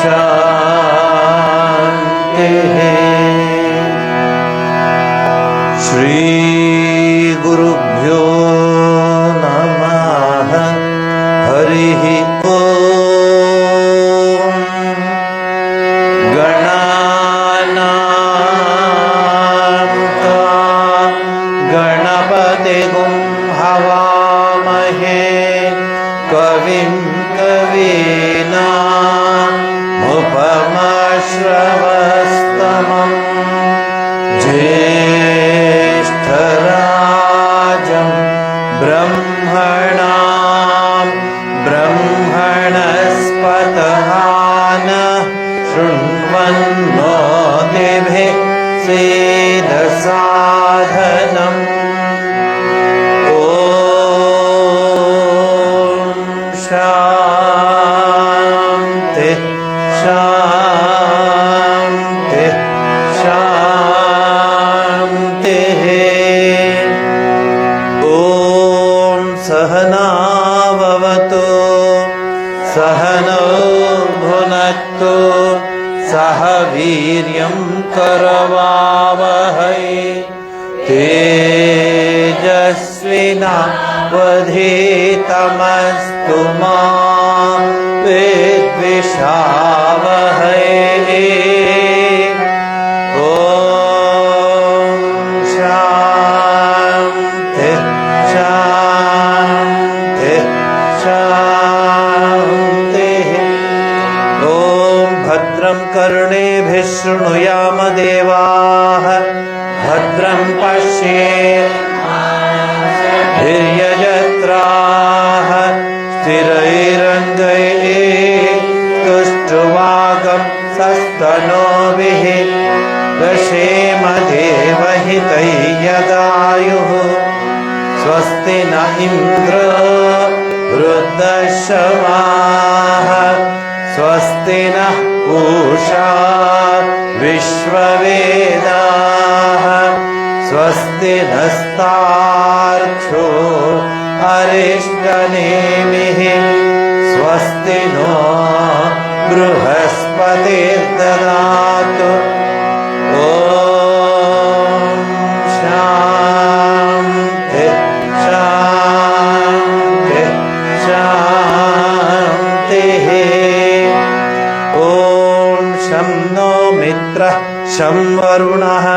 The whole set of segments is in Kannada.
शान्तिः। श्रीगुरुभ्यो नमः। हरिः ॐ। गणानां गणपतिगुं हवामहे कविं कवीनामुपमश्रवस्तमं ज्येष्ठराजं ब्रह्मणां ब्रह्मणस्पतः नः शृण्वन्नोतिभिः सीदसाधनम्। शान्ति शान्ति शान्तिः। ॐ सहनाववतु सहनौ भुनक्तु सह वीर्यं करवावहै तेजस्विनावधीतमस्तु मा विद्विषावहै। ॐ शान्ति शान्ति शान्तिः। ॐ भद्रं कर्णेभिः शृणुयाम देवाः भद्रं पश्येमाक्षभिर्यजत्राः स्थिरैरङ्गैस्तुष्ट्वागं सस्तनूभिः दशेम देवहितै यदायुः। स्वस्ति न इन्द्रो वृद्धश्रवाः स्वस्ति नः पूषा विश्ववेदाः स्वस्ति नस्तार्क्ष्यो अरिष्टनेमिः स्वस्ति नो बृहस्पतिर्ददातु। ॐ शान्ति शान्ति शान्तिः। ॐ शं नो मित्रः शं वरुणः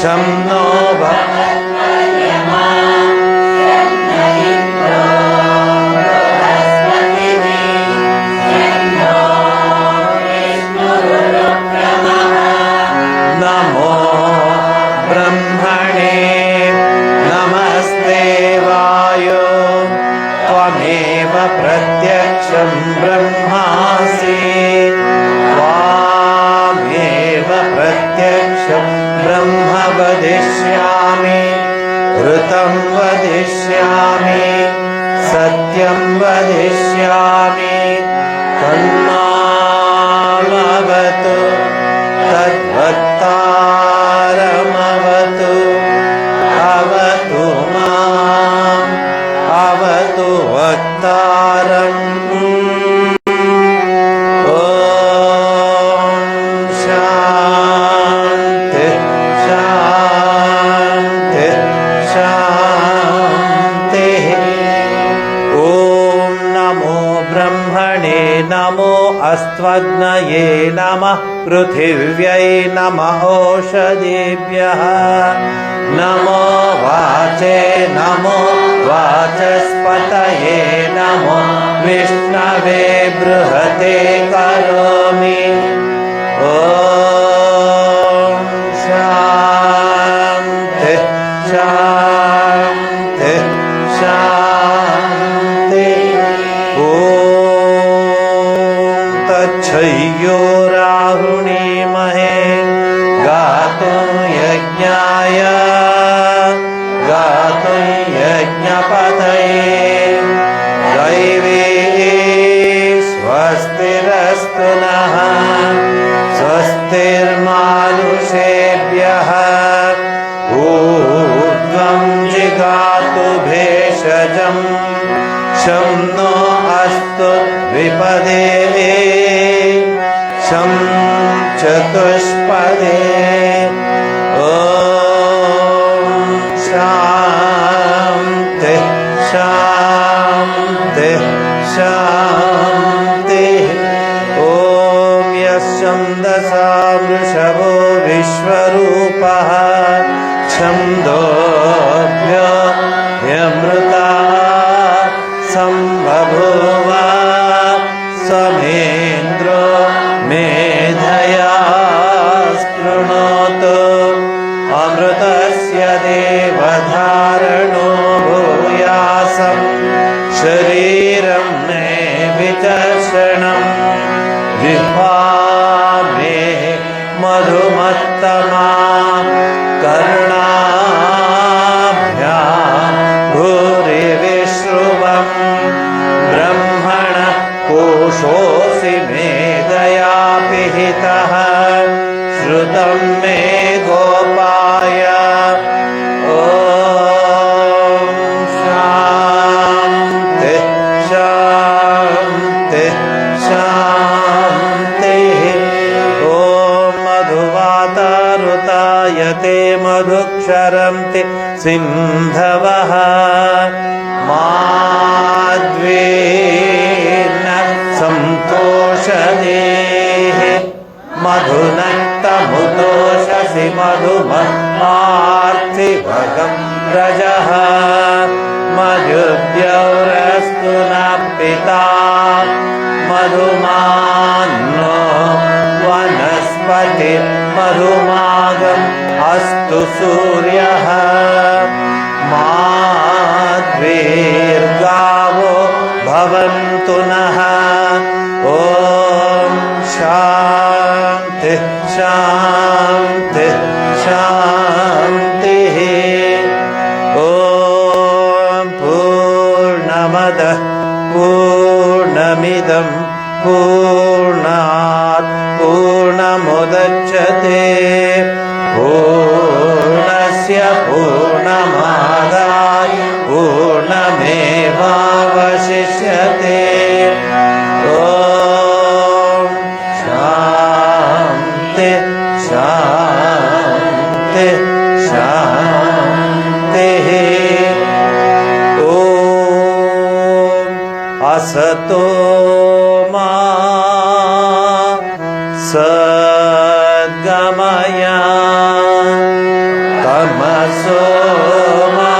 शं नो नमो ब्रह्मणे नमस्ते वायो त्वमेव प्रत्यक्षं ब्रह्मासि त्वामेव प्रत्यक्षं ब्रह्म वदिष्यामि ऋतं वदिष्यामि सत्यं वदिष्यामि तन्मामवतु तद्वक्तारमवतु अवतु माम् अवतु वक्तारम्। ॐ शान्ति शान्ति शान्तिः। ॐ नमो ब्रह्मणे नमो अस्त्वग्नये नमः पृथिव्यै नमः ओषधीभ्यः नमो वाचे नमो वाचस्पतये नमो विष्णवे बृहते करोमि। ॐ शान्ति शान्ति शान्ति। ॐ तच्छयो राहुणीमहे गातुं यज्ञाय गातुं यज्ञपतये दैवी स्वस्तिरस्तु नः स्वस्तिर्मानुषेभ्यः ऊर्ध्वं जिगातु भेषजं शं नो अस्तु विपदे शं चतुष्पदे ॐ शान्ति शान्ति शान्तिः ॐ यश्छन्दसा वृषभो विश्वरूपः छन्दोभ्यमृता संबभूव समेन्द्रो मेधया स्पृणोतु अमृतस्य देवधारणो भूयासं शरीरं मे विचर्षणं जिह्वा मे मधुमत्तमा कर्णाभ्यां भूरिविश्रुवं ब्रह्मण कोशोऽसि मेधया पिहितः श्रुतं मे गोपाय ॐ शान्ति शान्ति शान्तिः ॐ मधुवातारुतायते मधुक्षरन्ति सिन्धवः माद्वेन सन्तोषदेः मधुनक्तमुदोषसि मधुमत्मार्थिभगं रजः मधुद्यौरस्तु नः पिता मधुमान्नो वनस्पति मधुमागम् अस्तु सूर्यः माद्वीर्गावो भवन्तु नः ॐ शान्ति शान्ति शान्तिः ॐ पूर्णमदः पूर्णमिदं पूर्णात् पूर्णमुदच्यते पूर्णस्य पूर्णमादाय पूर्णमेवावशिष्यते ॐ शान्ति शान्ति शान्तिः ॐ असतो मा सद्गमय तमसो मा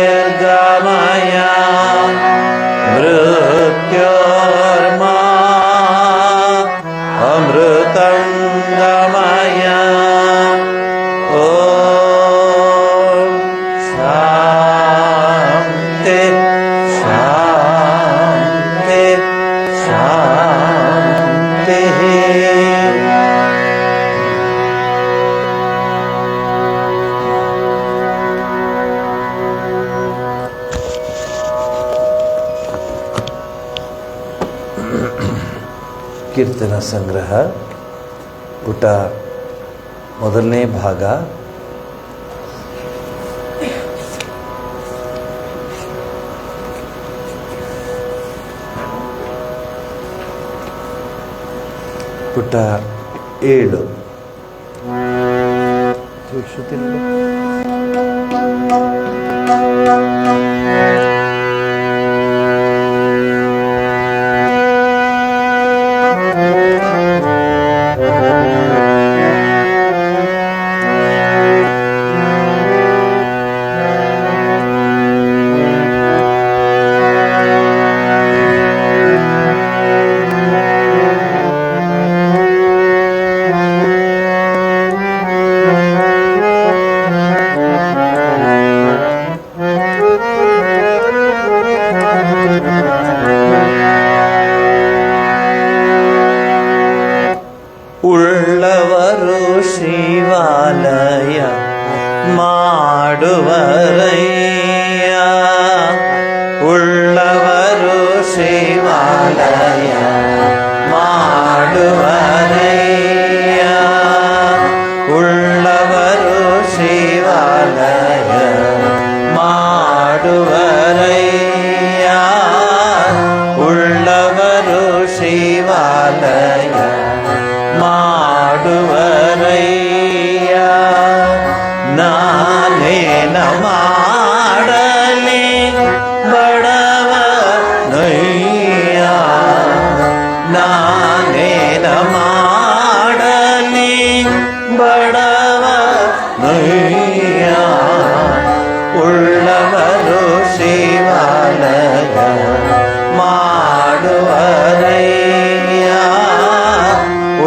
ज्योतिर्गमय मृत्योर्मा अमृतं गमय ॐ शान्ति शान्ति शान्तिः ಕೀರ್ತನ ಸಂಗ್ರಹ ಪುಟ ಮೊದಲನೇ ಭಾಗ. ಪುಟ 7. ಉಳ್ಳವರು ಶ್ರೀವಾಲಯ ಮಾಡುವರಯ್ಯ, ಉಳ್ಳವರು ಶ್ರೀವಾಲಯ ಮಾಡುವರಯ್ಯ, ಉಳ್ಳವರು ಶ್ರೀವಾಲಯ ಮಾಡುವರಯ್ಯ, ಉಳ್ಳವರು ಶಿವಾಲಯ ಮಾಡುವರಯ್ಯ ನಾನೇನ ಮಾಡಲಿ ಬಡವನಯ್ಯ ನಾನೇನ ಮಾಡಲಿ ಬಡವನಯ್ಯ ಉಳ್ಳವರು ಶಿವಾಲಯ ಮಾಡುವರಯ್ಯ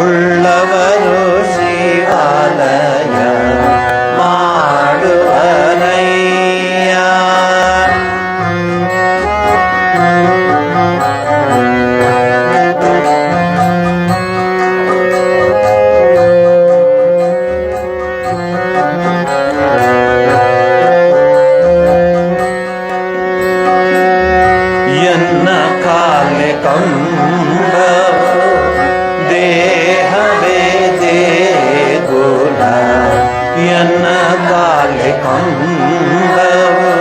ಉಳ್ಳವರು ಶಿವಾಲಯ ಮಾಡುವರಯ್ಯ ಎನ್ನ ಕಾಲೆ ಕಂಬವು ದೇಹವೇ ದೇಗುಲ ಎನ್ನ ಕಾಲೆ ಕಂಬವು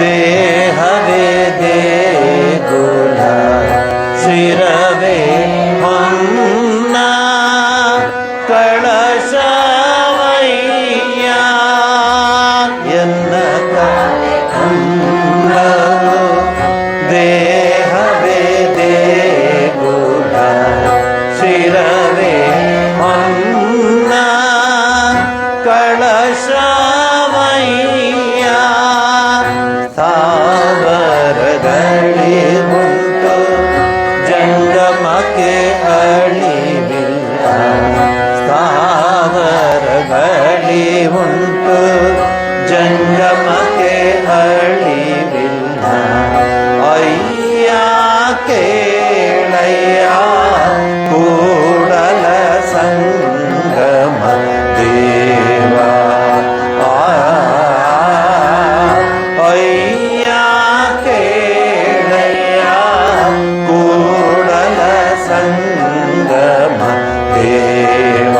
ದೇಹವೇ ದೇಗುಲ ಶಿರವೇ ಹೊನ್ನ ಕಳಶವಯ್ಯ ಎನ್ನ ಕಾಲೆ ಕಂಬವು ದೇಹವೇ ದೇಗುಲ ಶಿರವೇ ಹೊನ್ನ ಕಳಶವಯ್ಯ ಸ್ಥಾವರಗಳಿಗುಂಟು ಜಂಗಮಕ್ಕೆ ಅಳಿವಿಲ್ಲ ಸ್ಥಾವರಗಳಿಗುಂಟು ಜಂಗಮಕ್ಕೆ ಅಳಿವಿಲ್ಲ ಅಯ್ಯ ಕೇಳಯ್ಯ ಕೂಡಲ ಸಂಗಮ ದೇವ ಅಯ್ಯ ಕೇಳಯ್ಯ ಕೂಡಲ ಸಂಗಮ ದೇವ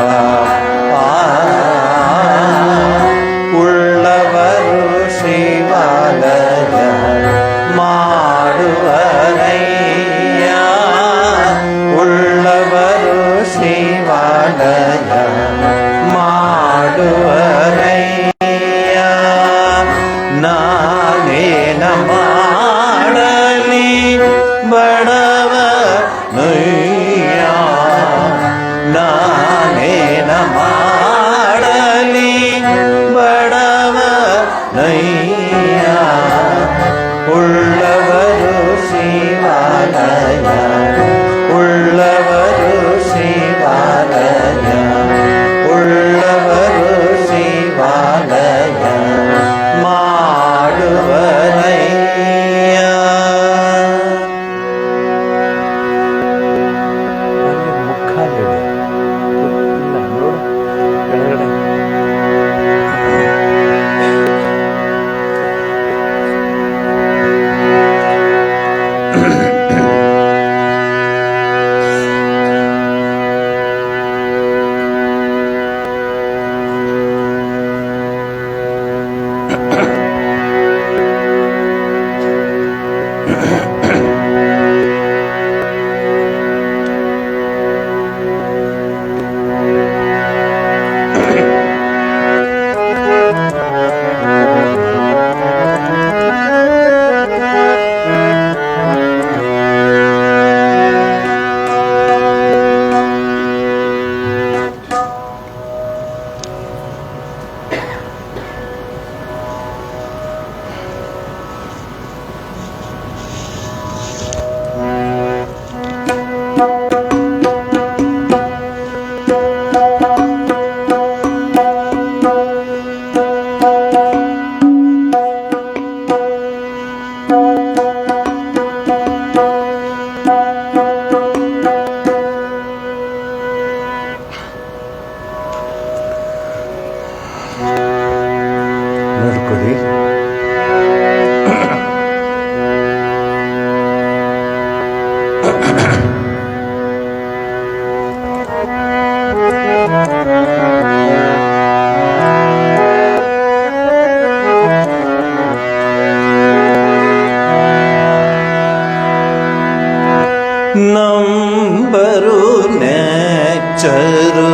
ನಂಬರು ನೆಚ್ಚರು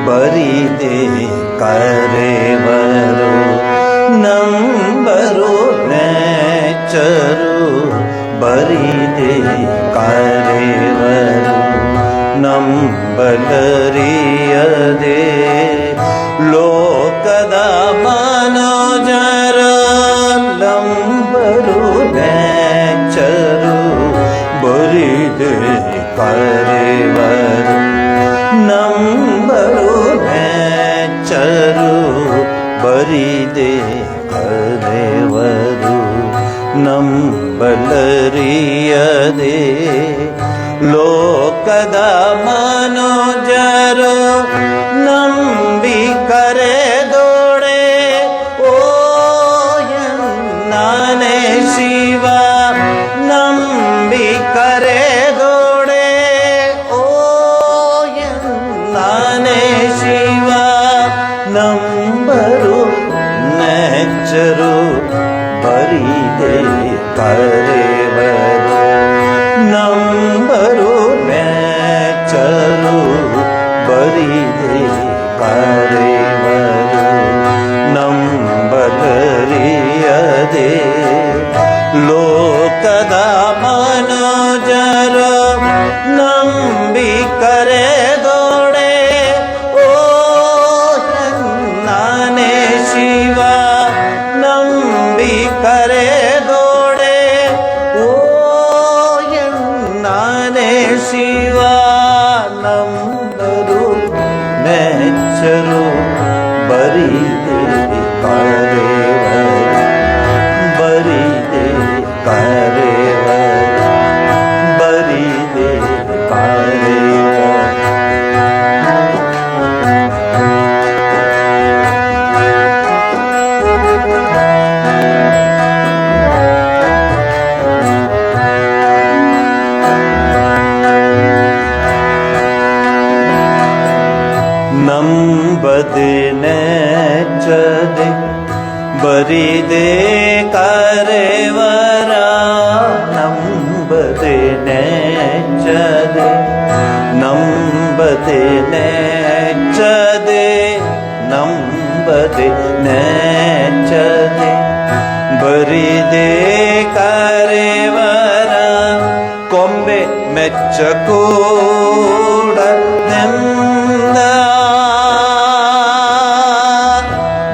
ಬರಿದೆ ಕರೆವರು ನಂಬರು ನೆಚ್ಚರು ಬರಿದೆ ಕರೆವರು ನಂಬಲರಿಯದೆ ಲೋಕದ ಮನೋಜರ ನಂಬರು ನೆಚ್ಚರು ಬರಿದೆ ಕರೆವರು ನಂಬರು ನೆಚ್ಚರು ಬರಿದೆ ಕರೆವರು ನಂಬಲರಿಯದೆ ಲೋಕದ ಮನೋಜರು ನಂಬಿ ಕರೆದೋಡೆ ಓ ನಾನೇ ಶಿವ ನಂಬಿ ಕರೆದೋಡೆ ಓ ನಾನೇ ಶಿವ ನಂಬರು ನೆಚ್ಚರು ಬರಿದೆ ಕರೆವರು ನಂಬರು ನೆಚ್ಚರು ಬರಿದೆ ಕರೆವರು ನಂಬಲರಿಯದೆ ಲೋಕದ ಮನೋಜರು ನಂಬಿ ಕರೆದೋಡೆ ಓ ನಾನೇ ಶಿವ ನಂಬಿ ಕರೆದೋಡೆ ಓ ನಾನೇ ಶಿವ ನಂಬರು ನೆಚ್ಚರು ಬರಿದೆ ಕರೆವರು ಬರಿದೆ ಕರೆವರು ಬರಿದೆ ಕರೆವರು ನಂಬದೆ ನೆಚ್ಚದೆ ಬರಿದೆ ಕರೆವರ ನಂಬದೆ ನೆಚ್ಚದೆ ನಂಬದೆ ನೆಚ್ಚದೆ ನಂಬದೆ ನೆಚ್ಚದೆ ಬರಿದೆ ಕರೆವರ ಕೊಂಬೆ ಮೆಚ್ಚ ಕೂಡ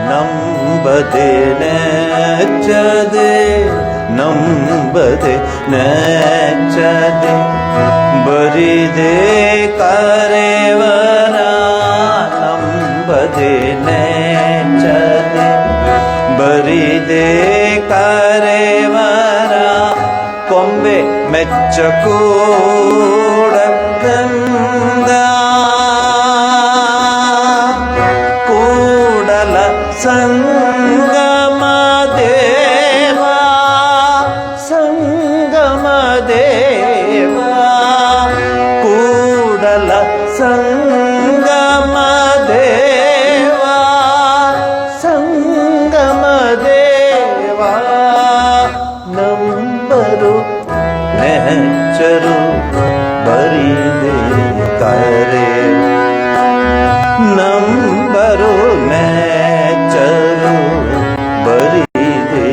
ನಂಬದೆ ನೆಚ್ಚದೆ ನಂಬದೆ ನೆಚ್ಚದೆ ಬರಿದೆ ಕರೆವರ ನಂಬದೆ ನೆಚ್ಚದೆ ಬರಿದೆ ಕರೆವರ ಕೊಂಬೆ ಮೆಚ್ಚ ಕೂಡ ಕೂಡಲ ಸಂಗಮ ದೇವ ಸಂಗಮ ದೇವ ಕೂಡಲ ಸಂಗಮ ದೇವ ಸಂಗಮ ದೇವ ನಂಬರು ನೆಚ್ಚರು ಬರಿದೆ ಕರೆ ನಂಬರು ನೆಚ್ಚರು ಬರಿದೆ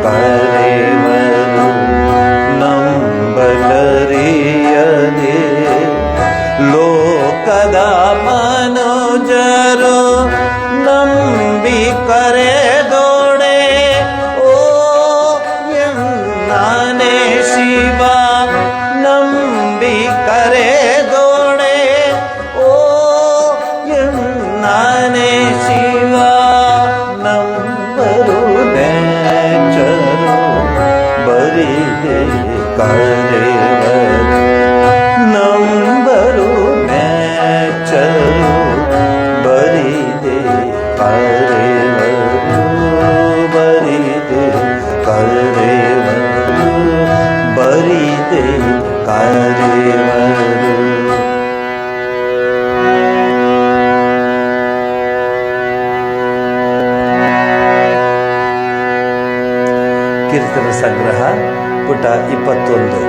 ಕರೆವರು ನಂಬಲರಿಯದೆ ಲೋಕದ ಮನೋಜರು ನಂಬಿ ಕರೆದೋಡೆ ಓ ನಾನೇ ಶಿವ ನಂಬಿ ಕರೆದೋಡೆ ಓ ನಾನೇ ಶಿವ ನಂಬರು ನೆಚ್ಚರು ಬರಿದೆ ಕರೆವರು ನಂಬರು ನೆಚ್ಚರು ಬರಿದೆ ಕರೆವರು ಬರಿದೆ ಕರೆವರು ಬರಿದೆ ಕರೆವರು ಕೀರ್ತನ ಸಂಗ್ರಹ ಪುಟ 21.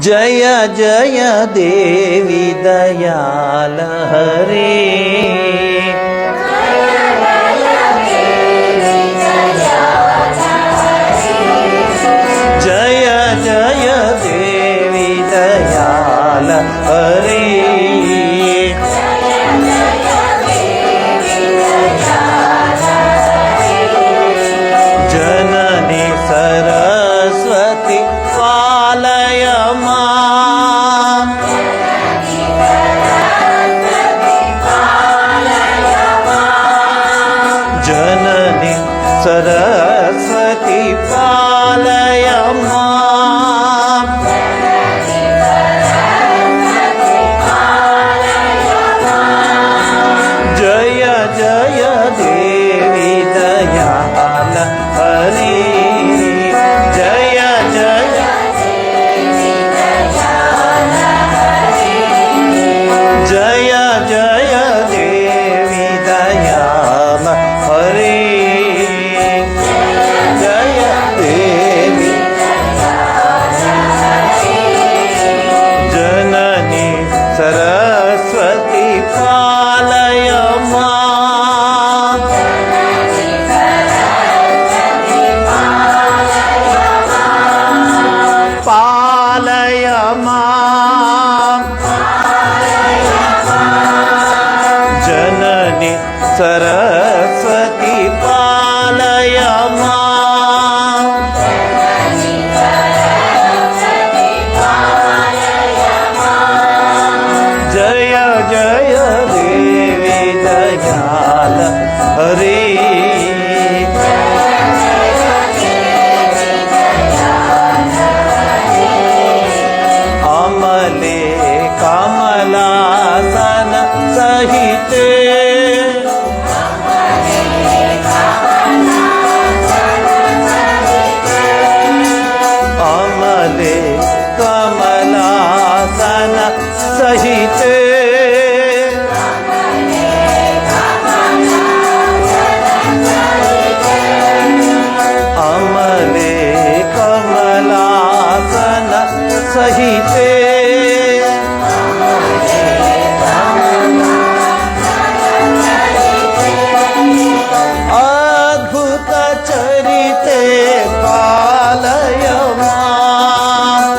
जय जय देवी दयाल हरे जय जय देवी दयाल हरे जननी सरस्वती पालय मां जननी सरस्वती पालय मां जय जय देवी दयाल हरे जय जय जय जय देवी दयाल हरे जय देवी जननी सरस्वती पालय मां पालय मां जननी सरस्वती पालय मां जय जय देवी दयाल हरे अमले कमलासन सहित अमले कमलासन सहित अमले कमलासन सहित अद्भुत चरिते पालय मां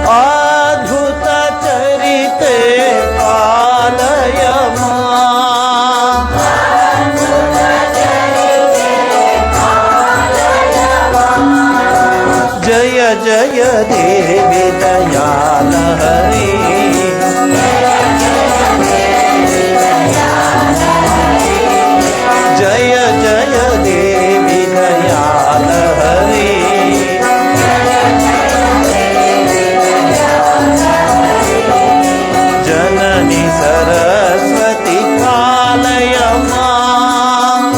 अद्भुत चरिते पालय मां जय जय देवी दयाल हरे जय जय देवी दयाल हरे जननी सरस्वती पालय मां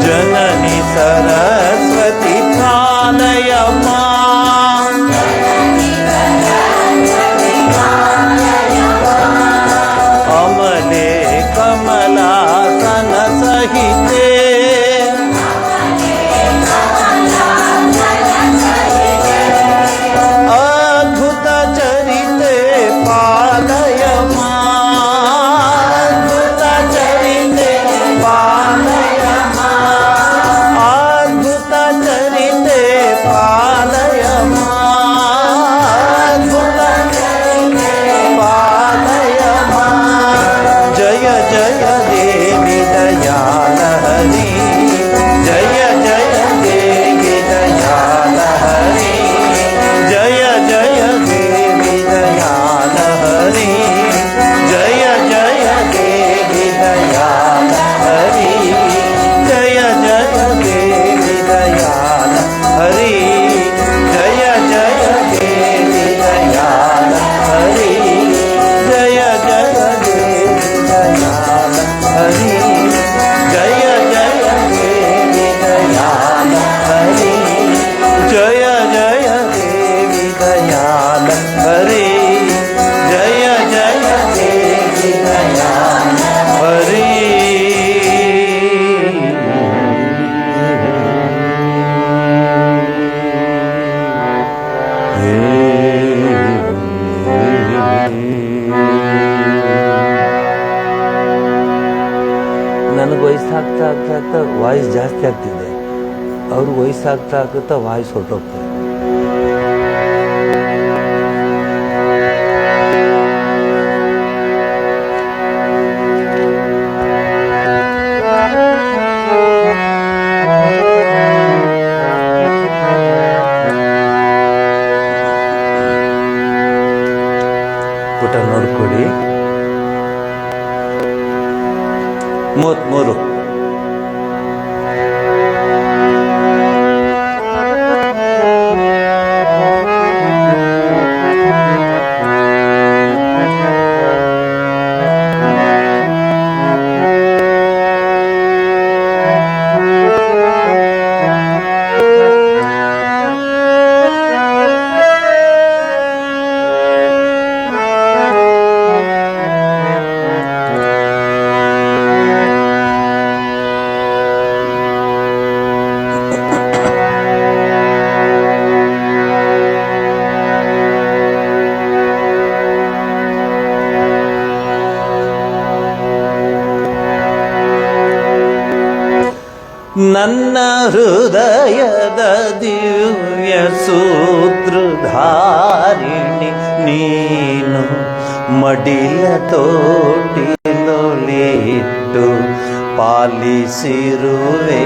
जननी सरस्वती पालय ನನಗೆ ವಯಸ್ಸಾಗ್ತಾ ಆಗ್ತಾ ಆಗ್ತಾ ವಾಯ್ಸ್ ಜಾಸ್ತಿ ಆಗ್ತಿದೆ, ಅವ್ರಿಗೆ ವಯಸ್ಸಾಗ್ತಾ ಆಗ್ತಾ ವಾಯ್ಸ್ ಹೊರಟೋಗ್ತದೆ. ಪುಟ ನೋಡ್ಕೊಡಿ. 33. ನನ್ನ ಹೃದಯದ ದಿವ್ಯ ಸೂತ್ರಧಾರಿಣಿ ನೀನು, ಮಡಿಲ ತೋಟಿಲೊಲಿಟ್ಟು ಪಾಲಿಸಿರುವೆ.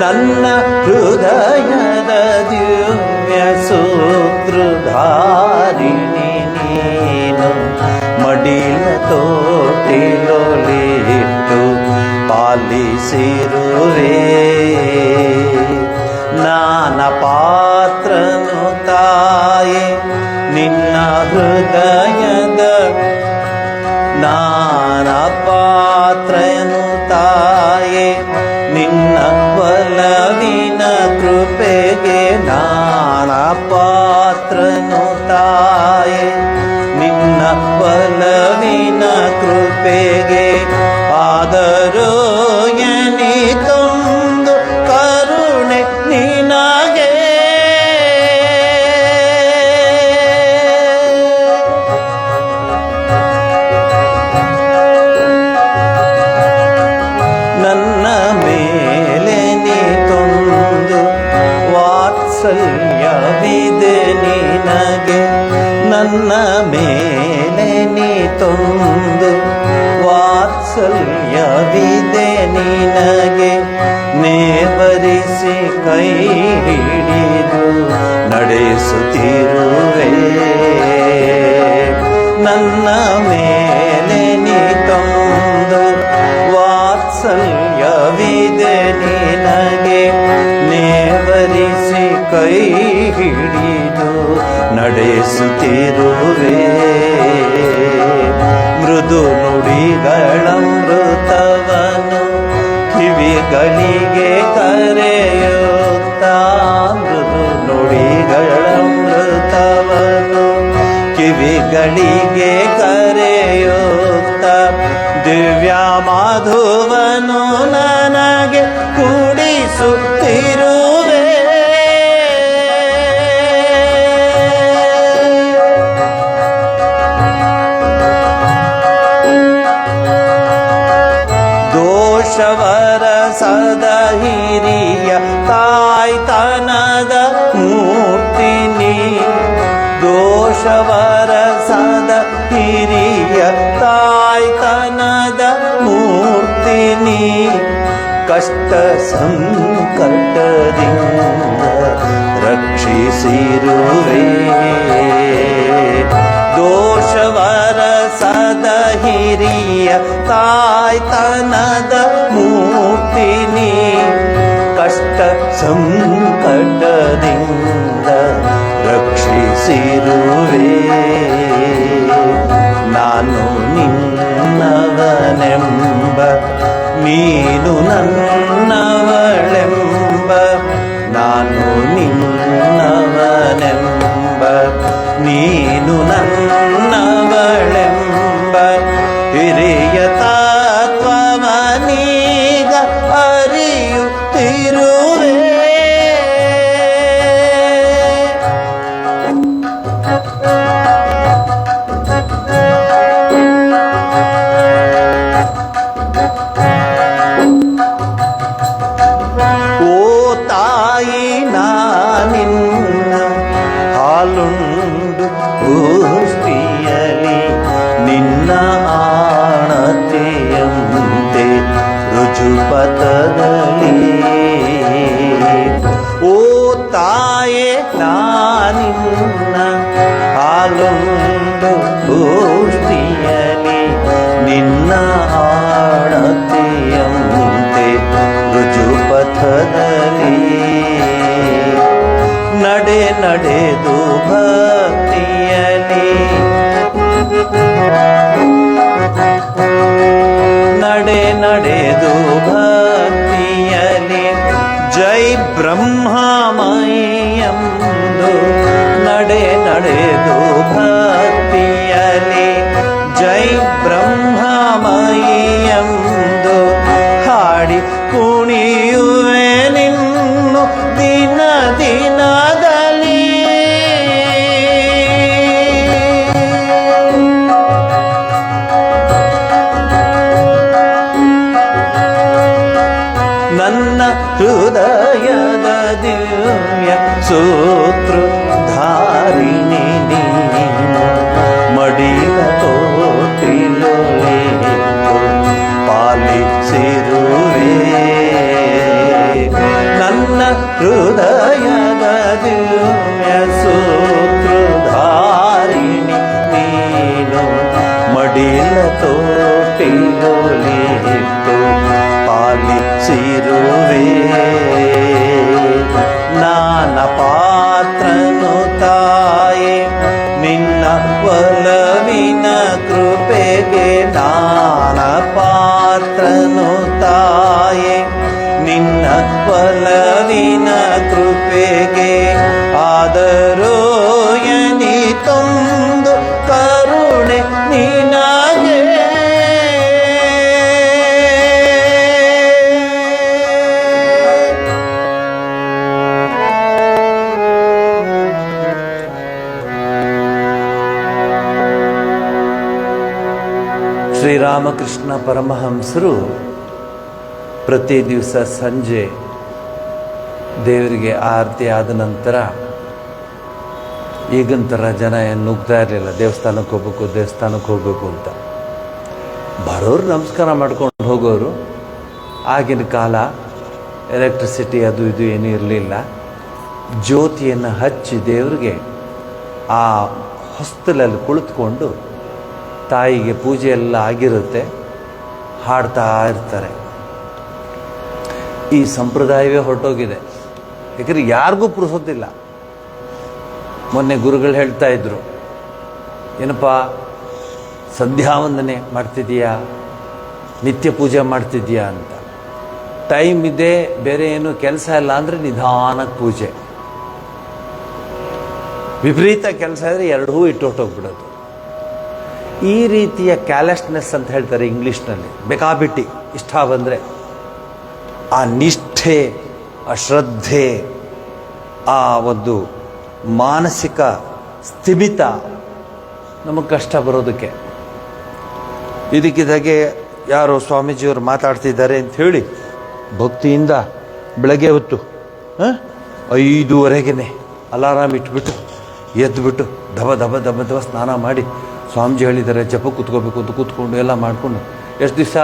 ನನ್ನ ಹೃದಯದ ದಿವ್ಯ ಸೂತ್ರಧಾರಿಣಿ ನೀನು, ಮಡಿಲ ತೋಟಿಲೊಲಿಟ್ಟು ಪಾಲಿಸಿರುವೆ. ನಾನ ಪಾತ್ರನು ತಾಯೆ ನಿನ್ನ ಹೃದಯದ, ನಾನ ಪಾತ್ರನು ತಾಯೆ ನಿನ್ನ ಒಲವಿನ ಕೃಪೆಗೆ. ನಾನ ಪಾತ್ರನು ತಾಯೆ ನಿನ್ನ ಒಲವಿನ ಕೃಪೆಗೆ. ಆದರೂ ಎನಿತೊಂದು ಕರುಣೆ ನಿನಗೆ, ನನ್ನ ಮೇಲೆ ನೀತೊಂದು ವಾತ್ಸಲ್ಯವಿದೆ ನಿನಗೆ. ನನ್ನ ಮೇಲೆ ನೀತೊಂದು ವಾತ್ಸಲ್ಯವಿದೆ ನಿನಗೆ. ನೇವರಿಸಿ ಕೈ ಹಿಡಿದು ನಡೆಸುತ್ತಿರುವೆ. ನನ್ನ ಮೇಲೆ ನೀತೊಂದು ವಾತ್ಸಲ್ಯವಿದೆ ನಿನಗೆ. ನೇವರಿಸಿ ಕೈ ಹಿಡಿದು ನಡೆಸುತ್ತಿರುವೆ. ಮೃದು ನುಡಿಗಳಮೃತವನು ಕಿವಿಗಳಿಗೆ ಕರೆಯುತ್ತಾ, ಮೃದು ನುಡಿಗಳಮೃತವನು ಕಿವಿಗಳಿಗೆ ಕರೆಯುತ್ತಾ, ದಿವ್ಯ ಮಾಧುವನು ನನಗೆ ಕುಡಿಸುತ್ತಿರುವೆ. ದೋಷವರಸದ ಹಿರಿಯ ತಾಯ್ತನದ ಮೂರ್ತಿ ನೀ, ದೋಷವರಸದ ಹಿರಿಯ ತಾಯ್ತನದ ಮೂರ್ತಿ ನೀ. ಕಷ್ಟ ಸಂಕಟದಿಂದ ರಕ್ಷಿಸಿರುವೆ. ದೋಷವರಸದ ಹಿರಿಯ ತಾಯ್ತನದ ಮೂರ್ತಿ ನೀ. ಕಷ್ಟ ಸಂಕಟದಿಂದ ರಕ್ಷಿಸಿರುವೆ. ನಾನು ನಿನ್ನವನೆಂಬ, ನೀನು ನನ್ನವಳೆಂಬ. ನಾನು ನಿನ್ನವನೆಂಬ, ನೀನು ನನ್ನವಳೆಂಬ ಹಿರಿಯ ತತ್ವವನೀಗ ಅರಿಯುತ್ತಿರುವೆ. ರುಜುಪಥದಲ್ಲಿ. ಓ ತಾಯೇ ನಾನಿನ್ನ ಹಾಲೊಂದು ಗೋಷ್ಠಿಯಲಿ ನಿನ್ನ ಆಣತಿಯಂತೆ ರುಜುಪಥದಲ್ಲಿ ನಡೆದು ಭಕ್ತಿಯಲಿ ನಡೆದು ಭಕ್ತಿಯಲಿ ಜೈ ಬ್ರಹ್ಮಮಯಂದು ನಡೆದು ಭಕ್ತಿಯಲಿ ಜೈ ಬ್ರಹ್ಮಮಯಂದು ಹಾಡಿ ಕುಣಿಯುವೆ ನಿನ್ನು ದಿನ ದಿನದಲ್ಲಿ. ನನ್ನ ಹೃದಯದ ದಿವ್ಯ ಸೂತ್ರಧಾರಿಣಿ ನೀನು ಮಡಿಲ ತೋಟಿಲೊಲಿತು ಪಾಲಿಸಿರುವೆ. ನನ್ನ ಹೃದಯದ ದಿವ್ಯ ಸೂತ್ರಧಾರಿಣಿ ನೀನು ಮಡಿಲ ತೋಟಿಲೊಲಿತು ಪಾಲಿಸಿರುವೆ. ನಾನ ಪಾತ್ರನು ತಾಯೇ ನಿನ್ನ ಒಲವಿನ ಕೃಪೆಗೆ. ನಾನ ಪಾತ್ರನು ತಾಯೇ ನಿನ್ನ ಒಲವಿನ ಕೃಪೆಗೆ. ಆದರೂ ಎನಿತೊಂದು ಕರುಣೆ ನಿನಗೆ. ಶ್ರೀರಾಮಕೃಷ್ಣ ಪರಮಹಂಸರು ಪ್ರತಿ ದಿವಸ ಸಂಜೆ ದೇವರಿಗೆ ಆರತಿ ಆದ ನಂತರ ಈಗಿನ ಥರ ಜನ ಏನು ನುಗ್ತಾ ಇರಲಿಲ್ಲ, ದೇವಸ್ಥಾನಕ್ಕೆ ಹೋಗಬೇಕು ಅಂತ. ಬರೋರು ನಮಸ್ಕಾರ ಮಾಡ್ಕೊಂಡು ಹೋಗೋರು. ಆಗಿನ ಕಾಲ ಎಲೆಕ್ಟ್ರಿಸಿಟಿ ಅದು ಇದು ಏನೂ ಇರಲಿಲ್ಲ. ಜ್ಯೋತಿಯನ್ನು ಹಚ್ಚಿ ದೇವರಿಗೆ ಆ ಹೊಸ್ತಲಲ್ಲಿ ಕುಳಿತುಕೊಂಡು ತಾಯಿಗೆ ಪೂಜೆ ಎಲ್ಲ ಆಗಿರುತ್ತೆ, ಹಾಡ್ತಾ ಇರ್ತಾರೆ. ಈ ಸಂಪ್ರದಾಯವೇ ಹೊರಟೋಗಿದೆ. ಯಾಕಂದರೆ ಯಾರಿಗೂ ಪುರುಸೊತ್ತಿಲ್ಲ. ಮೊನ್ನೆ ಗುರುಗಳು ಹೇಳ್ತಾ ಇದ್ರು, ಏನಪ್ಪ ಸಂಧ್ಯಾ ವಂದನೆ ಮಾಡ್ತಿದ್ದೀಯಾ, ನಿತ್ಯ ಪೂಜೆ ಮಾಡ್ತಿದ್ದೀಯಾ ಅಂತ. ಟೈಮ್ ಇದೆ, ಬೇರೆ ಏನು ಕೆಲಸ ಇಲ್ಲ ಅಂದರೆ ನಿಧಾನಕ್ಕೆ ಪೂಜೆ. ವಿಪರೀತ ಕೆಲಸ ಇದ್ದರೆ 2 ಹೂ ಇಟ್ಟು ಹೊಟ್ಟೋಗ್ಬಿಡೋದು. ಈ ರೀತಿಯ ಕ್ಯಾಲೆಸ್ನೆಸ್ ಅಂತ ಹೇಳ್ತಾರೆ ಇಂಗ್ಲೀಷ್ನಲ್ಲಿ. ಬೇಕಾಬಿಟ್ಟಿ ಇಷ್ಟ ಬಂದರೆ ಆ ನಿಷ್ಠೆ, ಆ ಶ್ರದ್ಧೆ, ಆ ಒಂದು ಮಾನಸಿಕ ಸ್ಥಿಮಿತ ನಮಗೆ ಕಷ್ಟ ಬರೋದಕ್ಕೆ. ಇದಕ್ಕಿದ್ದಾಗೆ ಯಾರೋ ಸ್ವಾಮೀಜಿಯವರು ಮಾತಾಡ್ತಿದ್ದಾರೆ ಅಂತ ಹೇಳಿ ಭಕ್ತಿಯಿಂದ ಬೆಳಗ್ಗೆ ಹೊತ್ತು 5:30ಗೆ ಅಲಾರಾಮ್ ಇಟ್ಬಿಟ್ಟು ಎದ್ದುಬಿಟ್ಟು ದಬ ದಬ ದಬ ದಬ ಸ್ನಾನ ಮಾಡಿ ಸ್ವಾಮೀಜಿ ಹೇಳಿದ್ದಾರೆ ಜಪ ಕೂತ್ಕೋಬೇಕು ಅಂತ ಕೂತ್ಕೊಂಡು ಎಲ್ಲ ಮಾಡಿಕೊಂಡು ಎಷ್ಟು ದಿವಸ,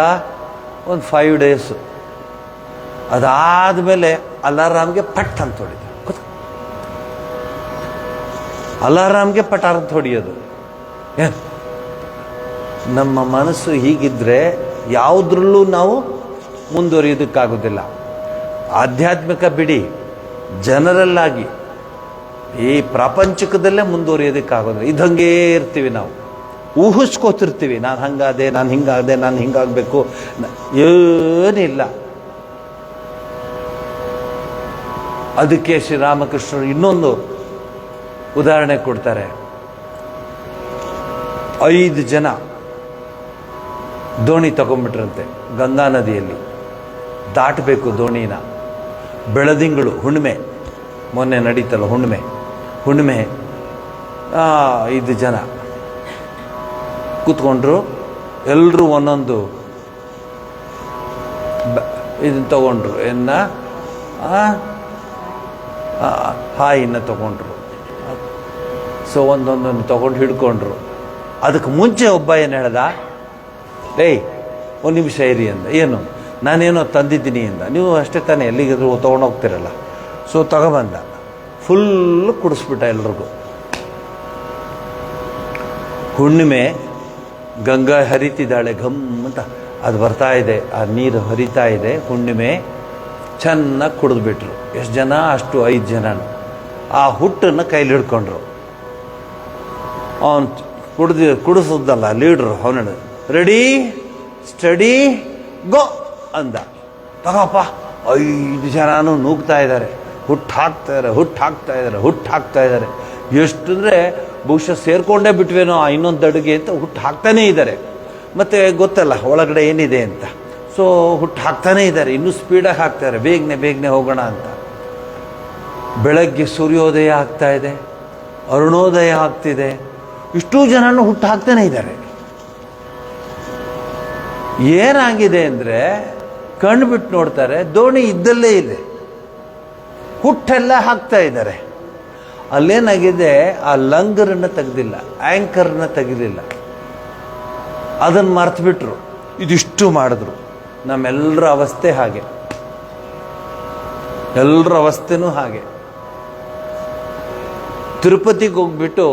ಒಂದು 5 ಡೇಸು. ಅದಾದಮೇಲೆ ಅಲಾರಾಮ್ಗೆ ಪಟ್ ಅಂತ ಹೊಡಿದೆ. ಅಲಾರಾಮ್ಗೆ ಪಟಾರ ಅಂತ ಹೊಡಿಯೋದು. ನಮ್ಮ ಮನಸ್ಸು ಹೀಗಿದ್ರೆ ಯಾವುದ್ರಲ್ಲೂ ನಾವು ಮುಂದುವರಿಯೋದಕ್ಕಾಗೋದಿಲ್ಲ. ಆಧ್ಯಾತ್ಮಿಕ ಬಿಡಿ, ಜನರಲ್ಲಾಗಿ ಈ ಪ್ರಾಪಂಚಿಕದಲ್ಲೇ ಮುಂದುವರಿಯೋದಕ್ಕಾಗೋದಿಲ್ಲ. ಇದಂಗೇ ಇರ್ತೀವಿ ನಾವು, ಊಹಿಸ್ಕೋತಿರ್ತೀವಿ. ನಾನು ಹಂಗಾದೆ, ನಾನು ಹಿಂಗಾದೆ, ನಾನು ಹಿಂಗಾಗಬೇಕು, ಏನಿಲ್ಲ. ಅದಕ್ಕೆ ಶ್ರೀರಾಮಕೃಷ್ಣರು ಇನ್ನೊಂದು ಉದಾಹರಣೆ ಕೊಡ್ತಾರೆ. 5 ಜನ ದೋಣಿ ತಗೊಂಡ್ಬಿಟ್ರಂತೆ ಗಂಗಾ ನದಿಯಲ್ಲಿ. ದಾಟಬೇಕು ದೋಣಿನ. ಬೆಳದಿಂಗಳು, ಹುಣ್ಣಿಮೆ, ಮೊನ್ನೆ ನಡೀತಲ್ಲ ಹುಣ್ಣಿಮೆ. 5 ಜನ ಕೂತ್ಕೊಂಡ್ರು. ಎಲ್ಲರೂ ಒಂದೊಂದು ಇದನ್ನ ತಗೊಂಡ್ರು. ಹಾಯಿನ ತಗೊಂಡ್ರು. ಸೊ ಒಂದೊಂದನ್ನು ತಗೊಂಡು ಹಿಡ್ಕೊಂಡ್ರು. ಅದಕ್ಕೆ ಮುಂಚೆ ಒಬ್ಬ ಏನು ಹೇಳ್ದ, ಒಂದು ನಿಮಿಷ ಇರಿ ಅಂದ. ಏನು, ನಾನೇನೋ ತಂದಿದ್ದೀನಿ ಅಂದ. ನೀವು ಅಷ್ಟೇ ತಾನೇ ಎಲ್ಲಿಗಾದ್ರೂ ತೊಗೊಂಡೋಗ್ತಿರಲ್ಲ. ಸೊ ತಗೊಬಂದ, ಫುಲ್ಲು ಕುಡಿಸ್ಬಿಟ್ಟ ಎಲ್ರಿಗೂ. ಹುಣ್ಣಿಮೆ, ಗಂಗಾ ಹರಿತಿದ್ದಾಳೆ ಘಮ್ ಅಂತ, ಅದು ಬರ್ತಾ ಇದೆ, ಆ ನೀರು ಹರಿತಾ ಇದೆ. ಹುಣ್ಣಿಮೆ ಚೆನ್ನಾಗಿ ಕುಡಿದ್ಬಿಟ್ರು. ಎಷ್ಟು ಜನ? ಅಷ್ಟು 5 ಜನ. ಆ ಹುಟ್ಟನ್ನು ಕೈಲಿ ಹಿಡ್ಕೊಂಡ್ರು. ಅವನು ಕುಡಿಸೋದಲ್ಲ ಲೀಡ್ರು, ಅವನ ರೆಡಿ ಸ್ಟಡಿ ಗೋ ಅಂದ. ತಗಪ್ಪ. 5 ಜನನೂ ನೂಗ್ತಾ ಇದ್ದಾರೆ, ಹುಟ್ಟು ಹಾಕ್ತಾ ಇದ್ದಾರೆ. ಎಷ್ಟು ಅಂದರೆ ಬಹುಶಃ ಸೇರ್ಕೊಂಡೇ ಬಿಟ್ವೇನೋ ಆ ಇನ್ನೊಂದು ಅಡುಗೆ ಅಂತ ಹುಟ್ಟು ಹಾಕ್ತಾನೇ ಇದ್ದಾರೆ. ಮತ್ತು ಗೊತ್ತಲ್ಲ ಒಳಗಡೆ ಏನಿದೆ ಅಂತ. ಸೊ ಹುಟ್ಟು ಹಾಕ್ತಾನೇ ಇದ್ದಾರೆ, ಇನ್ನೂ ಸ್ಪೀಡಾಗಿ ಹಾಕ್ತಾರೆ, ಬೇಗನೆ ಹೋಗೋಣ ಅಂತ. ಬೆಳಗ್ಗೆ ಸೂರ್ಯೋದಯ ಆಗ್ತಾ ಇದೆ, ಅರುಣೋದಯ ಆಗ್ತಿದೆ, ಇಷ್ಟೂ ಜನನು ಹುಟ್ಟು ಹಾಕ್ತಾನೆ ಇದ್ದಾರೆ. ಏನಾಗಿದೆ ಅಂದರೆ ಕಣ್ಣು ಬಿಟ್ಟು ನೋಡ್ತಾರೆ, ದೋಣಿ ಇದ್ದಲ್ಲೇ ಇದೆ, ಹುಟ್ಟೆಲ್ಲ ಹಾಕ್ತಾ ಇದ್ದಾರೆ. ಅಲ್ಲೇನಾಗಿದೆ, ಆ ಲಂಗರನ್ನು ತೆಗೆದಿಲ್ಲ, ಆ್ಯಂಕರ್ನ ತೆಗೆದಿಲ್ಲ, ಅದನ್ನು ಮರೆತುಬಿಟ್ರು. ಇದಿಷ್ಟು ಮಾಡಿದ್ರು. ನಮ್ಮೆಲ್ಲರ ಅವಸ್ಥೆ ಹಾಗೆ, ಎಲ್ಲರ ಅವಸ್ಥೆನೂ ಹಾಗೆ. ತಿರುಪತಿಗೆ ಹೋಗ್ಬಿಟ್ಟು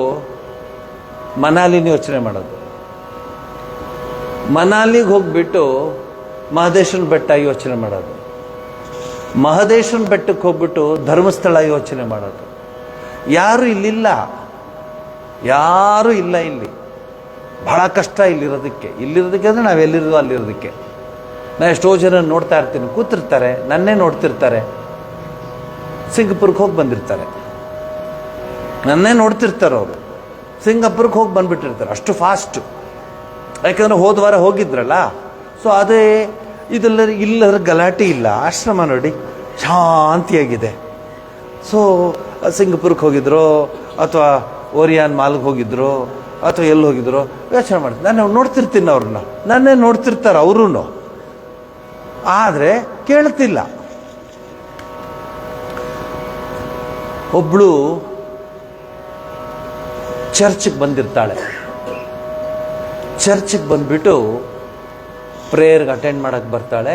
ಮನಾಲಿನ ಯೋಚನೆ ಮಾಡೋದು, ಮನಾಲಿಗೆ ಹೋಗ್ಬಿಟ್ಟು ಮಹದೇಶ್ವರನ ಬೆಟ್ಟ ಯೋಚನೆ ಮಾಡೋದು, ಮಹದೇಶ್ವರನ ಬೆಟ್ಟಕ್ಕೆ ಹೋಗ್ಬಿಟ್ಟು ಧರ್ಮಸ್ಥಳ ಯೋಚನೆ ಮಾಡೋದು. ಯಾರೂ ಇಲ್ಲಿಲ್ಲ, ಯಾರೂ ಇಲ್ಲ ಇಲ್ಲಿ. ಬಹಳ ಕಷ್ಟ ಇಲ್ಲಿರೋದಕ್ಕೆ ಅಂದರೆ ನಾವೆಲ್ಲಿರೋದು ಅಲ್ಲಿರೋದಕ್ಕೆ. ನಾನು ಎಷ್ಟೋ ಜನ ನೋಡ್ತಾ ಇರ್ತೀನಿ, ಕೂತಿರ್ತಾರೆ, ನನ್ನೇ ನೋಡ್ತಿರ್ತಾರೆ, ಸಿಂಗಪುರ್ಗೆ ಹೋಗಿ ಬಂದಿರ್ತಾರೆ, ನನ್ನೇ ನೋಡ್ತಿರ್ತಾರೆ. ಅವರು ಸಿಂಗಪುರ್ಗೆ ಹೋಗಿ ಬಂದುಬಿಟ್ಟಿರ್ತಾರೆ, ಅಷ್ಟು ಫಾಸ್ಟು. ಯಾಕಂದರೆ ಹೋದ ವಾರ ಹೋಗಿದ್ರಲ್ಲ. ಸೊ ಅದೇ ಇಲ್ಲರ ಗಲಾಟೆ ಇಲ್ಲ, ಆಶ್ರಮ ನೋಡಿ ಶಾಂತಿಯಾಗಿದೆ. ಸೊ ಸಿಂಗಪುರ್ಗೆ ಹೋಗಿದ್ರು, ಅಥವಾ ಓರಿಯಾನ್ ಮಾಲ್ಗೆ ಹೋಗಿದ್ರು, ಅಥವಾ ಎಲ್ಲಿ ಹೋಗಿದ್ರು ಯೋಚನೆ ಮಾಡ್ತೀನಿ. ನಾನು ನೋಡ್ತಿರ್ತೀನಿ, ಅವ್ರನ್ನ ನನ್ನೇ ನೋಡ್ತಿರ್ತಾರೆ ಅವರೂ, ಆದರೆ ಕೇಳ್ತಿಲ್ಲ. ಒಬ್ಬಳು ಚರ್ಚ್ಗೆ ಬಂದಿರ್ತಾಳೆ, ಚರ್ಚ್ಗೆ ಬಂದುಬಿಟ್ಟು ಪ್ರೇಯರ್ಗೆ ಅಟೆಂಡ್ ಮಾಡೋಕ್ಕೆ ಬರ್ತಾಳೆ.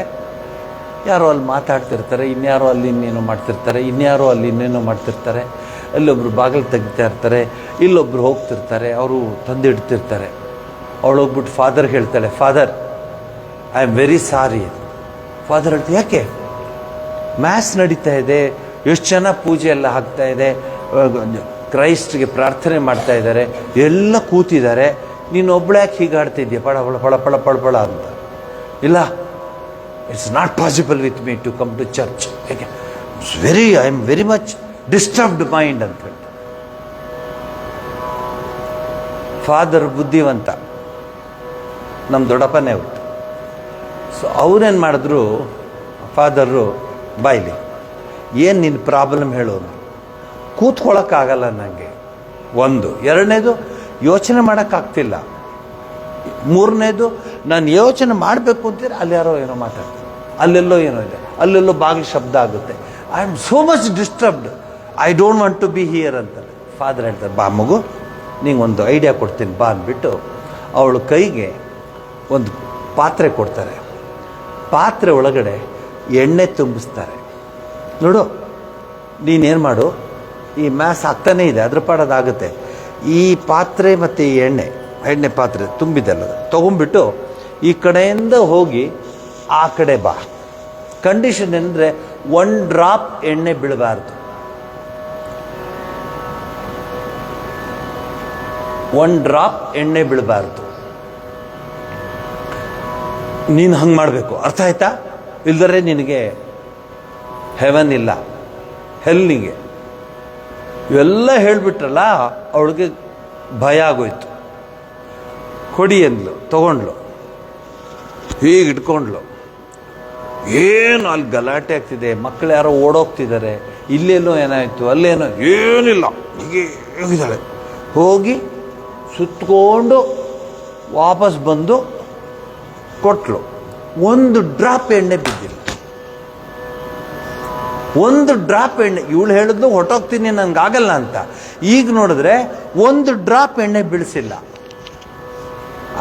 ಯಾರೋ ಅಲ್ಲಿ ಮಾತಾಡ್ತಿರ್ತಾರೆ, ಇನ್ಯಾರೋ ಅಲ್ಲಿ ಇನ್ನೇನೋ ಮಾಡ್ತಿರ್ತಾರೆ, ಇನ್ಯಾರೋ ಅಲ್ಲಿ ಇನ್ನೇನೋ ಮಾಡ್ತಿರ್ತಾರೆ. ಇಲ್ಲೊಬ್ರು ಬಾಗಿಲು ತೆಗಿತಾ ಇರ್ತಾರೆ, ಇಲ್ಲೊಬ್ರು ಹೋಗ್ತಿರ್ತಾರೆ, ಅವರು ತಂದಿಡ್ತಿರ್ತಾರೆ. ಅವಳು ಹೋಗ್ಬಿಟ್ಟು ಫಾದರ್ಗೆ ಹೇಳ್ತಾಳೆ, father I am very sorry. Father ಹೇಳ್ತಾರೆ, ಯಾಕೆ? ಮ್ಯಾಥ್ಸ್ ನಡೀತಾ ಇದೆ, ಎಷ್ಟು ಜನ ಪೂಜೆ ಎಲ್ಲ ಆಗ್ತಾ ಇದೆ, ಕ್ರೈಸ್ಟ್ಗೆ ಪ್ರಾರ್ಥನೆ ಮಾಡ್ತಾ ಇದ್ದಾರೆ, ಎಲ್ಲ ಕೂತಿದ್ದಾರೆ, ನೀನು ಒಬ್ಬಳು ಯಾಕೆ ಹೀಗೆ ಆಡ್ತಿದ್ಯಾ ಪಳ ಅಂತ. ಇಲ್ಲ, it's not possible with me to come to church. ಯಾಕೆ? I am very much disturbed mind ಅಂತ ಹೇಳಿ. ಫಾದರ್ ಬುದ್ಧಿವಂತ, ನಮ್ಮ ದೊಡ್ಡಪ್ಪನೇ ಅವರು. ಸೊ ಅವ್ರೇನು ಮಾಡಿದ್ರು, ಫಾದರು ಬಾಯ್ಲಿ ಏನು ನಿನ್ನ ಪ್ರಾಬ್ಲಮ್ ಹೇಳೋನು, ಕೂತ್ಕೊಳ್ಳೋಕ್ಕಾಗಲ್ಲ ನನಗೆ. ಒಂದು. ಎರಡನೇದು, ಯೋಚನೆ ಮಾಡೋಕ್ಕಾಗ್ತಿಲ್ಲ. ಮೂರನೇದು, ನಾನು ಯೋಚನೆ ಮಾಡಬೇಕು ಅಂತೀರ ಅಲ್ಲಿ ಯಾರೋ ಏನೋ ಮಾತಾಡ್ತಾರೆ, ಅಲ್ಲೆಲ್ಲೋ ಏನೋ ಇದೆ, ಅಲ್ಲೆಲ್ಲೋ ಬಾಗಿಲು ಶಬ್ದ ಆಗುತ್ತೆ. I am so much disturbed, I don't want to be here ಅಂತಾರೆ. ಫಾದರ್ ಹೇಳ್ತಾರೆ, ಬಾ ಮಗು, ನಿಂಗೆ ಒಂದು ಐಡಿಯಾ ಕೊಡ್ತೀನಿ ಬಾ ಅಂದ್ಬಿಟ್ಟು ಅವಳ ಕೈಗೆ ಒಂದು ಪಾತ್ರೆ ಕೊಡ್ತಾರೆ. ಪಾತ್ರೆ ಒಳಗಡೆ ಎಣ್ಣೆ ತುಂಬಿಸ್ತಾರೆ. ನೋಡು, ನೀನೇನು ಮಾಡು, ಈ ಮ್ಯಾಸ್ ಆಗ್ತಾನೇ ಇದೆ, ಅದ್ರ ಪಾಡೋದಾಗುತ್ತೆ. ಈ ಪಾತ್ರೆ ಮತ್ತು ಈ ಎಣ್ಣೆ ಪಾತ್ರೆ ತುಂಬಿದೆಲ್ಲ ತೊಗೊಂಡ್ಬಿಟ್ಟು ಈ ಕಡೆಯಿಂದ ಹೋಗಿ ಆ ಕಡೆ ಬಾ. ಕಂಡೀಷನ್ ಅಂದರೆ 1 ಡ್ರಾಪ್ ಎಣ್ಣೆ ಬೀಳಬಾರ್ದು. 1 ಡ್ರಾಪ್ ಎಣ್ಣೆ ಬೀಳಬಾರ್ದು. ನೀನು ಹಂಗೆ ಮಾಡಬೇಕು, ಅರ್ಥ ಆಯ್ತಾ? ಇಲ್ದರೆ ನಿನಗೆ ಹೆವನ್ ಇಲ್ಲ, ಹೆಲ್ಲಿಗೆ. ಇವೆಲ್ಲ ಹೇಳಿಬಿಟ್ರಲ್ಲ, ಅವಳಿಗೆ ಭಯ ಆಗೋಯ್ತು. ಕೊಡಿ ಅಂದ್ಲು, ತಗೊಂಡ್ಲು, ಹೀಗೆ ಇಟ್ಕೊಂಡ್ಲು. ಏನು ಅಲ್ಲಿ ಗಲಾಟೆ ಆಗ್ತಿದೆ, ಮಕ್ಕಳು ಯಾರೋ ಓಡೋಗ್ತಿದ್ದಾರೆ, ಇಲ್ಲೇನೋ ಏನಾಯಿತು, ಅಲ್ಲೇನೋ, ಏನಿಲ್ಲ, ಹೀಗೆ ಹೋಗಿದ್ದಾಳೆ. ಹೋಗಿ ಸುತ್ತಕೊಂಡು ವಾಪಸ್ ಬಂದು ಕೊಟ್ಲು. 1 ಡ್ರಾಪ್ ಎಣ್ಣೆ ಬಿದ್ದಿಲ್ಲ. 1 ಡ್ರಾಪ್ ಎಣ್ಣೆ. ಇವಳು ಹೇಳಿದ್ಲು ಹೊಟ್ಟೋಗ್ತೀನಿ, ನನಗಾಗಲ್ಲ ಅಂತ. ಈಗ ನೋಡಿದ್ರೆ 1 ಡ್ರಾಪ್ ಎಣ್ಣೆ ಬೀಳಿಸಿಲ್ಲ.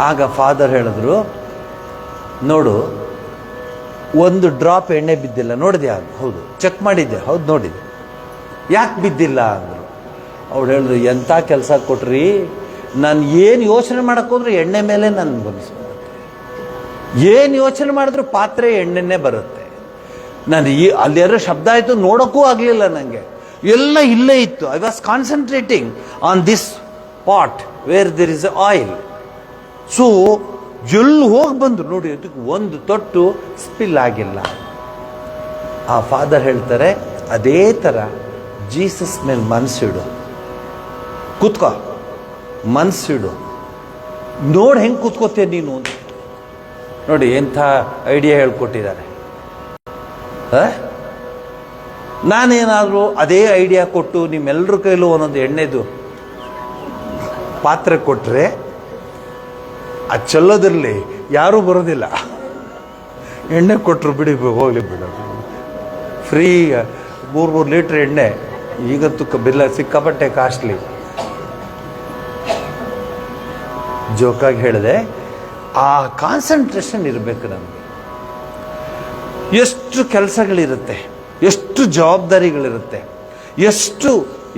ಆಗ ಫಾದರ್ ಹೇಳಿದ್ರು, ನೋಡು, ಒಂದು ಡ್ರಾಪ್ ಎಣ್ಣೆ ಬಿದ್ದಿಲ್ಲ. ನೋಡಿದೆ ಅದು? ಹೌದು. ಚೆಕ್ ಮಾಡಿದ್ದೆ? ಹೌದು ನೋಡಿದ್ದೆ. ಯಾಕೆ ಬಿದ್ದಿಲ್ಲ ಅಂದರು. ಅವ್ರು ಹೇಳಿದ್ರು, ಎಂಥ ಕೆಲಸ ಕೊಟ್ರಿ, ನಾನು ಏನು ಯೋಚನೆ ಮಾಡೋಕ್ಕೆ ಹೋದ್ರೆ ಎಣ್ಣೆ ಮೇಲೆ ನನ್ನ ಮನಸ್ಸು ಬರುತ್ತೆ, ಏನು ಯೋಚನೆ ಮಾಡಿದ್ರು ಪಾತ್ರೆ ಎಣ್ಣೆನೇ ಬರುತ್ತೆ. ನಾನು ಅಲ್ಲೆರಡು ಶಬ್ದ ಆಯಿತು, ನೋಡೋಕ್ಕೂ ಆಗಲಿಲ್ಲ ನನಗೆ, ಎಲ್ಲ ಇಲ್ಲೇ ಇತ್ತು. I was concentrating on this pot where there is oil. So ಎಲ್ಲಿ ಹೋಗಿ ಬಂದರು ನೋಡಿ, ಅದಕ್ಕೆ ಒಂದು ತೊಟ್ಟು ಸ್ಪಿಲ್ ಆಗಿಲ್ಲ. ಆ ಫಾದರ್ ಹೇಳ್ತಾರೆ, ಅದೇ ಥರ ಜೀಸಸ್ ಮೇಲೆ ಮನಸ್ಸಿಡು, ಕೂತ್ಕೋ, ಮನಸ್ಸಿಡು, ನೋಡಿ ಹೆಂಗೆ ಕೂತ್ಕೋತೀಯ ನೀನು ಅಂತ. ನೋಡಿ ಎಂಥ ಐಡಿಯಾ ಹೇಳ್ಕೊಟ್ಟಿದ್ದಾರೆ. ನಾನೇನಾದರೂ ಅದೇ ಐಡಿಯಾ ಕೊಟ್ಟು ನಿಮ್ಮೆಲ್ಲರ ಕೈಲೂ ಒಂದೊಂದು ಎಣ್ಣೆದು ಪಾತ್ರೆ ಕೊಟ್ಟರೆ ಅದು ಚೆಲ್ಲೋದ್ರಲ್ಲಿ ಯಾರೂ ಬರೋದಿಲ್ಲ. ಎಣ್ಣೆ ಕೊಟ್ಟರು ಬಿಡಿ, ಹೋಗಲಿ ಬಿಡು, ಫ್ರೀ 3 ಲೀಟ್ರ್ ಎಣ್ಣೆ. ಈಗಂತೂ ಬಿಲ್ಲ ಸಿಕ್ಕಾಪಟ್ಟೆ ಕಾಸ್ಟ್ಲಿ. ಜೋಕಾಗಿ ಹೇಳಿದೆ, ಆ ಕಾನ್ಸಂಟ್ರೇಷನ್ ಇರಬೇಕು ನಮಗೆ. ಎಷ್ಟು ಕೆಲಸಗಳಿರುತ್ತೆ, ಎಷ್ಟು ಜವಾಬ್ದಾರಿಗಳಿರುತ್ತೆ, ಎಷ್ಟು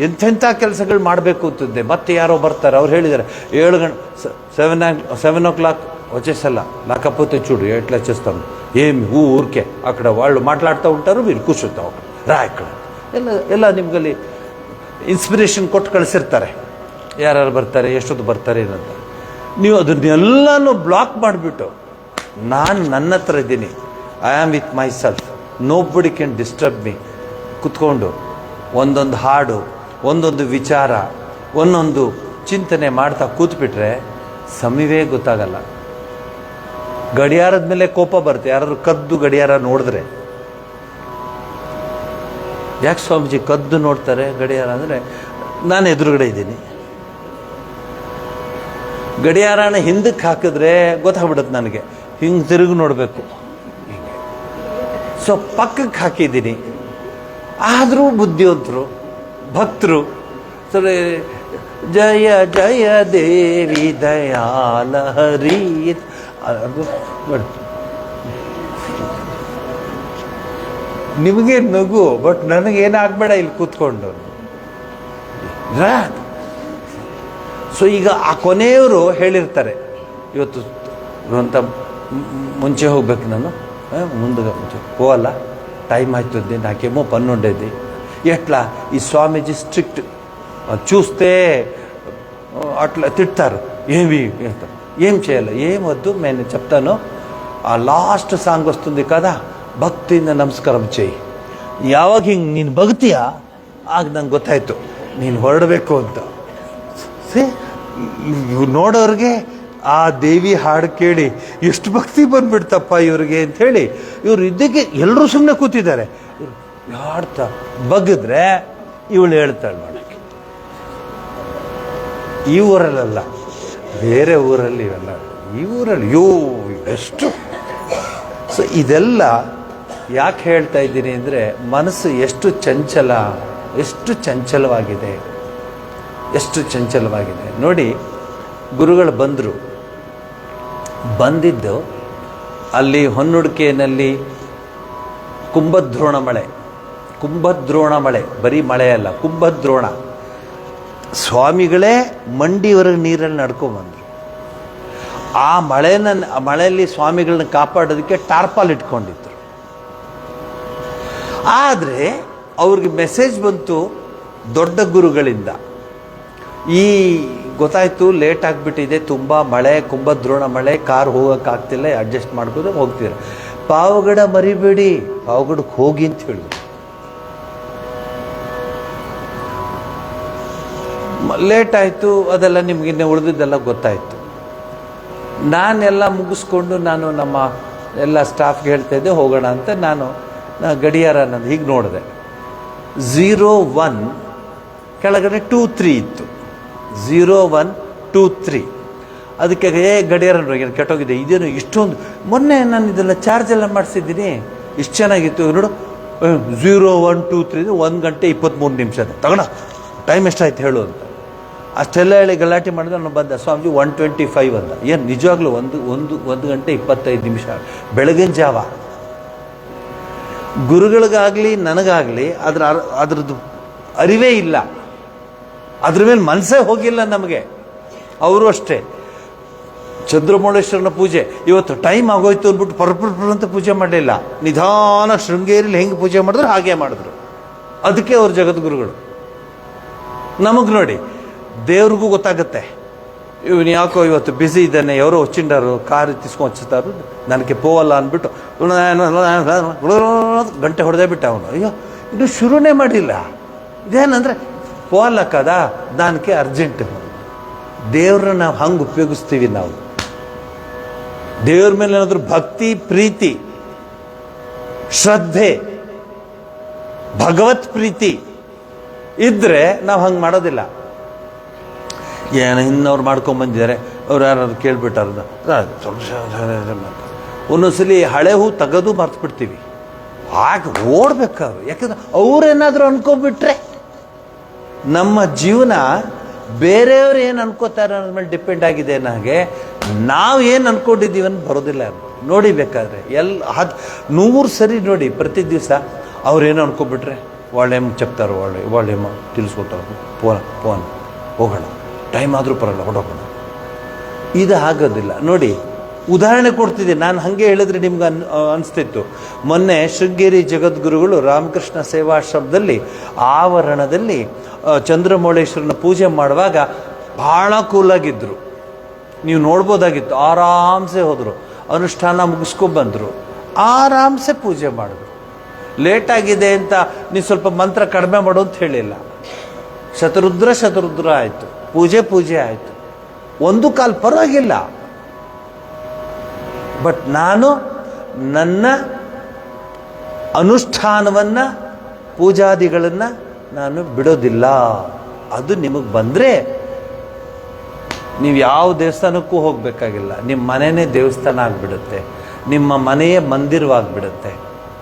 ಎಂಥೆಂಥ ಕೆಲಸಗಳು ಮಾಡಬೇಕು ಅಂತಿದ್ದೆ. ಮತ್ತೆ ಯಾರೋ ಬರ್ತಾರೆ, ಅವ್ರು ಹೇಳಿದ್ದಾರೆ 7 o'clock వచ్చేసల్లా లేకపోతే చూడు ఎట్లా చేస్తాను, ఏమి ఊరికే అక్కడ వాళ్ళు మాట్లాడుతూ ఉంటారు, మీరు కూర్చుంటాం అక్కడ ರಾ ఇక్కడ ಎಲ್ಲ ನಿಮ್ಗಲ್ಲಿ ಇನ್ಸ್ಪಿರೇಷನ್ ಕೊಟ್ಟು ಕಳಿಸಿರ್ತಾರೆ, ಯಾರ್ಯಾರು ಬರ್ತಾರೆ, ಎಷ್ಟೊತ್ತು ಬರ್ತಾರೆ ಏನಂತ. ನೀವು ಅದನ್ನೆಲ್ಲನೂ ಬ್ಲಾಕ್ ಮಾಡಿಬಿಟ್ಟು, ನಾನು ನನ್ನ ಹತ್ರ ಇದ್ದೀನಿ, I am with my self, nobody can disturb me, ಕುತ್ಕೊಂಡು ಒಂದೊಂದು ಹಾಡು, ಒಂದೊಂದು ವಿಚಾರ, ಒಂದೊಂದು ಚಿಂತನೆ ಮಾಡ್ತಾ ಕೂತ್ಬಿಟ್ರೆ ಸಮಯವೇ ಗೊತ್ತಾಗಲ್ಲ. ಗಡಿಯಾರದ ಮೇಲೆ ಕೋಪ ಬರುತ್ತೆ, ಯಾರಾದ್ರು ಕದ್ದು ಗಡಿಯಾರ ನೋಡಿದ್ರೆ. ಯಾಕೆ ಸ್ವಾಮೀಜಿ ಕದ್ದು ನೋಡ್ತಾರೆ ಗಡಿಯಾರ ಅಂದರೆ, ನಾನು ಎದುರುಗಡೆ ಇದ್ದೀನಿ, ಗಡಿಯಾರನ ಹಿಂದಕ್ಕೆ ಹಾಕಿದ್ರೆ ಗೊತ್ತಾಗ್ಬಿಡುತ್ತೆ ನನಗೆ, ಹಿಂಗೆ ತಿರುಗಿ ನೋಡಬೇಕು. ಸೊ ಪಕ್ಕಕ್ಕೆ ಹಾಕಿದ್ದೀನಿ, ಆದರೂ ಬುದ್ಧಿವಂತರು ಭಕ್ತರು ಸರಿ, ಜಯ ಜಯ ದೇವಿ ದಯಾಲ ಹರಿ. ನಿಮಗೆ ನಗು, ಬಟ್ ನನಗೇನಾಗಬೇಡ ಇಲ್ಲಿ ಕೂತ್ಕೊಂಡು. ಸೊ ಈಗ ಆ ಕೊನೆಯವರು ಹೇಳಿರ್ತಾರೆ, ಇವತ್ತು ಅಂತ ಮುಂಚೆ ಹೋಗ್ಬೇಕು, ನಾನು ముందుగా పోవాలా, టైం అవుతుంది, నాకేమో పని ఉండేది. ఎట్లా ఈ స్వామీజీ స్ట్రిక్ట్, చూస్తే అట్లా తిడతారు, ఏం చేయాలి, ఏం వద్దు, నేను చెప్తాను. ఆ లాస్ట్ సాంగ్ వస్తుంది కదా, ಭಕ್ತಿಯಿಂದ ನಮಸ್ಕಾರ చేయి. ಯಾವಾಗ ಹಿಂಗೆ ನೀನು ಭಕ್ತಿಯಾ ಆಗ ನಂಗೆ ಗೊತ್ತಾಯ್ತು ನೀನು ಹೊರಡಬೇಕು ಅಂತ. ನೋಡೋರಿಗೆ ಆ ದೇವಿ ಹಾಡು ಕೇಳಿ ಎಷ್ಟು ಭಕ್ತಿ ಬಂದ್ಬಿಡ್ತಪ್ಪ ಇವ್ರಿಗೆ ಅಂಥೇಳಿ, ಇವ್ರು ಇದ್ದಕ್ಕೆ ಎಲ್ಲರೂ ಸುಮ್ಮನೆ ಕೂತಿದ್ದಾರೆ. ಹಾಡ್ತಾ ಬಗ್ಗಿದ್ರೆ ಇವಳು ಹೇಳ್ತಾಳೆ ಮಾಡೋಕ್ಕೆ. ಈ ಊರಲ್ಲ, ಬೇರೆ ಊರಲ್ಲಿ ಇವೆಲ್ಲ, ಈ ಊರಲ್ಲಿ ಎಷ್ಟು. ಸೊ ಇದೆಲ್ಲ ಯಾಕೆ ಹೇಳ್ತಾ ಇದ್ದೀನಿ ಅಂದರೆ, ಮನಸ್ಸು ಎಷ್ಟು ಚಂಚಲವಾಗಿದೆ, ಎಷ್ಟು ಚಂಚಲವಾಗಿದೆ ನೋಡಿ. ಗುರುಗಳು ಬಂದಿದ್ದು ಅಲ್ಲಿ ಹೊನ್ನುಡಿಕೆಯಲ್ಲಿ ಕುಂಭದ್ರೋಣ ಮಳೆ, ಬರೀ ಮಳೆ ಅಲ್ಲ, ಕುಂಭದ್ರೋಣ. ಸ್ವಾಮಿಗಳೇ ಮಂಡಿವರೆಗೆ ನೀರಲ್ಲಿ ನಡ್ಕೊಂಡ್ಬಂದರು. ಆ ಮಳೆಯಲ್ಲಿ ಸ್ವಾಮಿಗಳನ್ನ ಕಾಪಾಡೋದಕ್ಕೆ ಟಾರ್ಪಾಲ್ ಇಟ್ಕೊಂಡಿದ್ರು. ಆದರೆ ಅವ್ರಿಗೆ ಮೆಸೇಜ್ ಬಂತು ದೊಡ್ಡ ಗುರುಗಳಿಂದ, ಈ ಗೊತ್ತಾಯ್ತು ಲೇಟ್ ಆಗಿಬಿಟ್ಟಿದೆ, ತುಂಬ ಮಳೆ, ಕುಂಭದ್ರೋಣ ಮಳೆ, ಕಾರ್ ಹೋಗೋಕ್ಕಾಗ್ತಿಲ್ಲ, ಅಡ್ಜಸ್ಟ್ ಮಾಡ್ಕೊಂಡು ಹೋಗ್ತಿದ್ದಾರೆ, ಪಾವಗಡ ಮರಿಬೇಡಿ, ಪಾವಗಡಕ್ಕೆ ಹೋಗಿ ಅಂತ ಹೇಳಿದ್ರು. ಲೇಟ್ ಆಯಿತು, ಅದೆಲ್ಲ ನಿಮಗಿನ್ನೇ ಉಳಿದಿದ್ದೆಲ್ಲ ಗೊತ್ತಾಯಿತು. ನಾನೆಲ್ಲ ಮುಗಿಸ್ಕೊಂಡು ನಾನು ನಮ್ಮ ಎಲ್ಲ ಸ್ಟಾಫ್ಗೆ ಹೇಳ್ತಾ ಇದ್ದೆ ಹೋಗೋಣ ಅಂತ. ನಾನು ಗಡಿಯಾರ ನಂದು ಹೀಗೆ ನೋಡಿದೆ, 01 ಕೆಳಗಡೆ 23 ಇತ್ತು, 0123. ಅದಕ್ಕೆ ಗಡಿಯಾರ ಕೆಟ್ಟೋಗಿದೆ, ಇದೇನು ಇಷ್ಟೊಂದು, ಮೊನ್ನೆ ನಾನು ಇದೆಲ್ಲ ಚಾರ್ಜ್ ಎಲ್ಲ ಮಾಡಿಸಿದ್ದೀನಿ, ಇಷ್ಟು ಚೆನ್ನಾಗಿತ್ತು ನೋಡು, 0123 1 ಗಂಟೆ 23 ನಿಮಿಷ ತಗೋಣ, ಟೈಮ್ ಎಷ್ಟಾಯ್ತು ಹೇಳು ಅಂತ. ಅಷ್ಟೆಲ್ಲ ಹೇಳಿ ಗಲಾಟೆ ಮಾಡಿದ್ರೆ ನಾನು ಬಂದ, ಸ್ವಾಮೀಜಿ 125 ಅಂದ. ಏನು ನಿಜವಾಗ್ಲೂ 1 ಗಂಟೆ 25 ನಿಮಿಷ ಬೆಳಗಿನ ಜಾವ ಗುರುಗಳಿಗಾಗಲಿ ನನಗಾಗಲಿ ಅದ್ರದ್ದು ಅರಿವೇ ಇಲ್ಲ, ಅದ್ರ ಮೇಲೆ ಮನಸ್ಸೇ ಹೋಗಿಲ್ಲ ನಮಗೆ. ಅವರು ಅಷ್ಟೇ, ಚಂದ್ರಮೌಳೇಶ್ವರನ ಪೂಜೆ ಇವತ್ತು ಟೈಮ್ ಆಗೋಯ್ತು ಅಂದ್ಬಿಟ್ಟು ಪರ್ಪರ್ ಅಂತ ಪೂಜೆ ಮಾಡಲಿಲ್ಲ. ನಿಧಾನ ಶೃಂಗೇರಿಲಿ ಹೆಂಗೆ ಪೂಜೆ ಮಾಡಿದ್ರು ಹಾಗೆ ಮಾಡಿದ್ರು. ಅದಕ್ಕೆ ಅವ್ರು ಜಗದ್ಗುರುಗಳು. ನಮಗೆ ನೋಡಿ, ದೇವ್ರಿಗೂ ಗೊತ್ತಾಗುತ್ತೆ ಇವನು ಯಾಕೋ ಇವತ್ತು ಬ್ಯುಸಿ ಇದ್ದಾನೆ, ఎవరో వచ్చిండారు ಕಾರು ತಿಸ್ಕೊಂಡು ಹಚ್ಚುತ್ತಾರೆ, ನನಗೆ ಪೋವಲ್ಲ ಅಂದ್ಬಿಟ್ಟು ಗಂಟೆ ಹೊಡೆದೇ ಬಿಟ್ಟ ಅವನು. ಅಯ್ಯೋ ಇನ್ನು ಶುರುನೇ ಮಾಡಿಲ್ಲ, ಇದೇನಂದರೆ ಪೋವಲ್ಲ ಕದ ನನಗೆ ಅರ್ಜೆಂಟ್. ದೇವ್ರನ್ನ ನಾವು ಹಂಗೆ ಉಪಯೋಗಿಸ್ತೀವಿ. ನಾವು ದೇವ್ರ ಮೇಲೆ ಏನಾದರೂ ಭಕ್ತಿ, ಪ್ರೀತಿ, ಶ್ರದ್ಧೆ, ಭಗವತ್ ಪ್ರೀತಿ ಇದ್ರೆ ನಾವು ಹಂಗೆ ಮಾಡೋದಿಲ್ಲ. ಏನು ಇನ್ನವ್ರು ಮಾಡ್ಕೊಂಬಂದಿದ್ದಾರೆ, ಅವ್ರು ಯಾರು ಕೇಳ್ಬಿಟ್ಟಾರ, ಒಂದೊಂದ್ಸಲಿ ಹಳೆ ಹೂ ತೆಗೆದು ಮರ್ತು ಬಿಡ್ತೀವಿ. ಆಗ ಓಡ್ಬೇಕಾದ್ರು, ಯಾಕಂದ್ರೆ ಅವ್ರೇನಾದರೂ ಅನ್ಕೊಂಡ್ಬಿಟ್ರೆ ನಮ್ಮ ಜೀವನ ಬೇರೆಯವ್ರು ಏನು ಅನ್ಕೋತಾರೆ ಅನ್ನೋದ್ರ ಮೇಲೆ ಡಿಪೆಂಡ್ ಆಗಿದೆ. ನನಗೆ ನಾವು ಏನು ಅನ್ಕೊಂಡಿದ್ದೀವಿ ಅಂತ ಬರೋದಿಲ್ಲ. ನೋಡಿ ಬೇಕಾದ್ರೆ 100 ಸರಿ ನೋಡಿ, ಪ್ರತಿ ದಿವಸ ಅವ್ರೇನು ಅನ್ಕೊಬಿಟ್ರೆ వాళ్ళేం చెప్తారు, వాళ్ళేమో ತಿಳಿಸ್ಕೊಡ್ತಾರೆ, ಫೋನ್ ಹೋಗೋಣ, ಟೈಮ್ ಆದರೂ ಪರಲ್ಲ ಹೊಡೋಗೋಣ. ಇದು ಆಗೋದಿಲ್ಲ. ನೋಡಿ ಉದಾಹರಣೆ ಕೊಡ್ತಿದ್ದೆ, ನಾನು ಹಾಗೆ ಹೇಳಿದ್ರೆ ನಿಮ್ಗೆ ಅನಿಸ್ತಿತ್ತು. ಮೊನ್ನೆ ಶೃಂಗೇರಿ ಜಗದ್ಗುರುಗಳು ರಾಮಕೃಷ್ಣ ಸೇವಾಶ್ರಮದಲ್ಲಿ ಆವರಣದಲ್ಲಿ ಚಂದ್ರಮೌಳೇಶ್ವರನ ಪೂಜೆ ಮಾಡುವಾಗ ಭಾಳ ಕೂಲಾಗಿದ್ದರು. ನೀವು ನೋಡ್ಬೋದಾಗಿತ್ತು. ಆರಾಮ್ಸೆ ಹೋದರು, ಅನುಷ್ಠಾನ ಮುಗಿಸ್ಕೊಂಡ್ಬಂದರು, ಆರಾಮ್ಸೆ ಪೂಜೆ ಮಾಡಿದ್ರು. ಲೇಟಾಗಿದೆ ಅಂತ ನೀವು ಸ್ವಲ್ಪ ಮಂತ್ರ ಕಡಿಮೆ ಮಾಡು ಅಂತ ಹೇಳಿಲ್ಲ. ಶತರುದ್ರ ಆಯಿತು, ಪೂಜೆ ಆಯಿತು, ಒಂದು ಕಾಲು ಪರವಾಗಿಲ್ಲ. ಬಟ್ ನಾನು ನನ್ನ ಅನುಷ್ಠಾನವನ್ನು, ಪೂಜಾದಿಗಳನ್ನು ನಾನು ಬಿಡೋದಿಲ್ಲ. ಅದು ನಿಮಗೆ ಬಂದರೆ ನೀವು ಯಾವ ದೇವಸ್ಥಾನಕ್ಕೂ ಹೋಗಬೇಕಾಗಿಲ್ಲ, ನಿಮ್ಮ ಮನೆಯೇ ದೇವಸ್ಥಾನ ಆಗಿಬಿಡುತ್ತೆ, ನಿಮ್ಮ ಮನೆಯೇ ಮಂದಿರವಾಗಿಬಿಡುತ್ತೆ,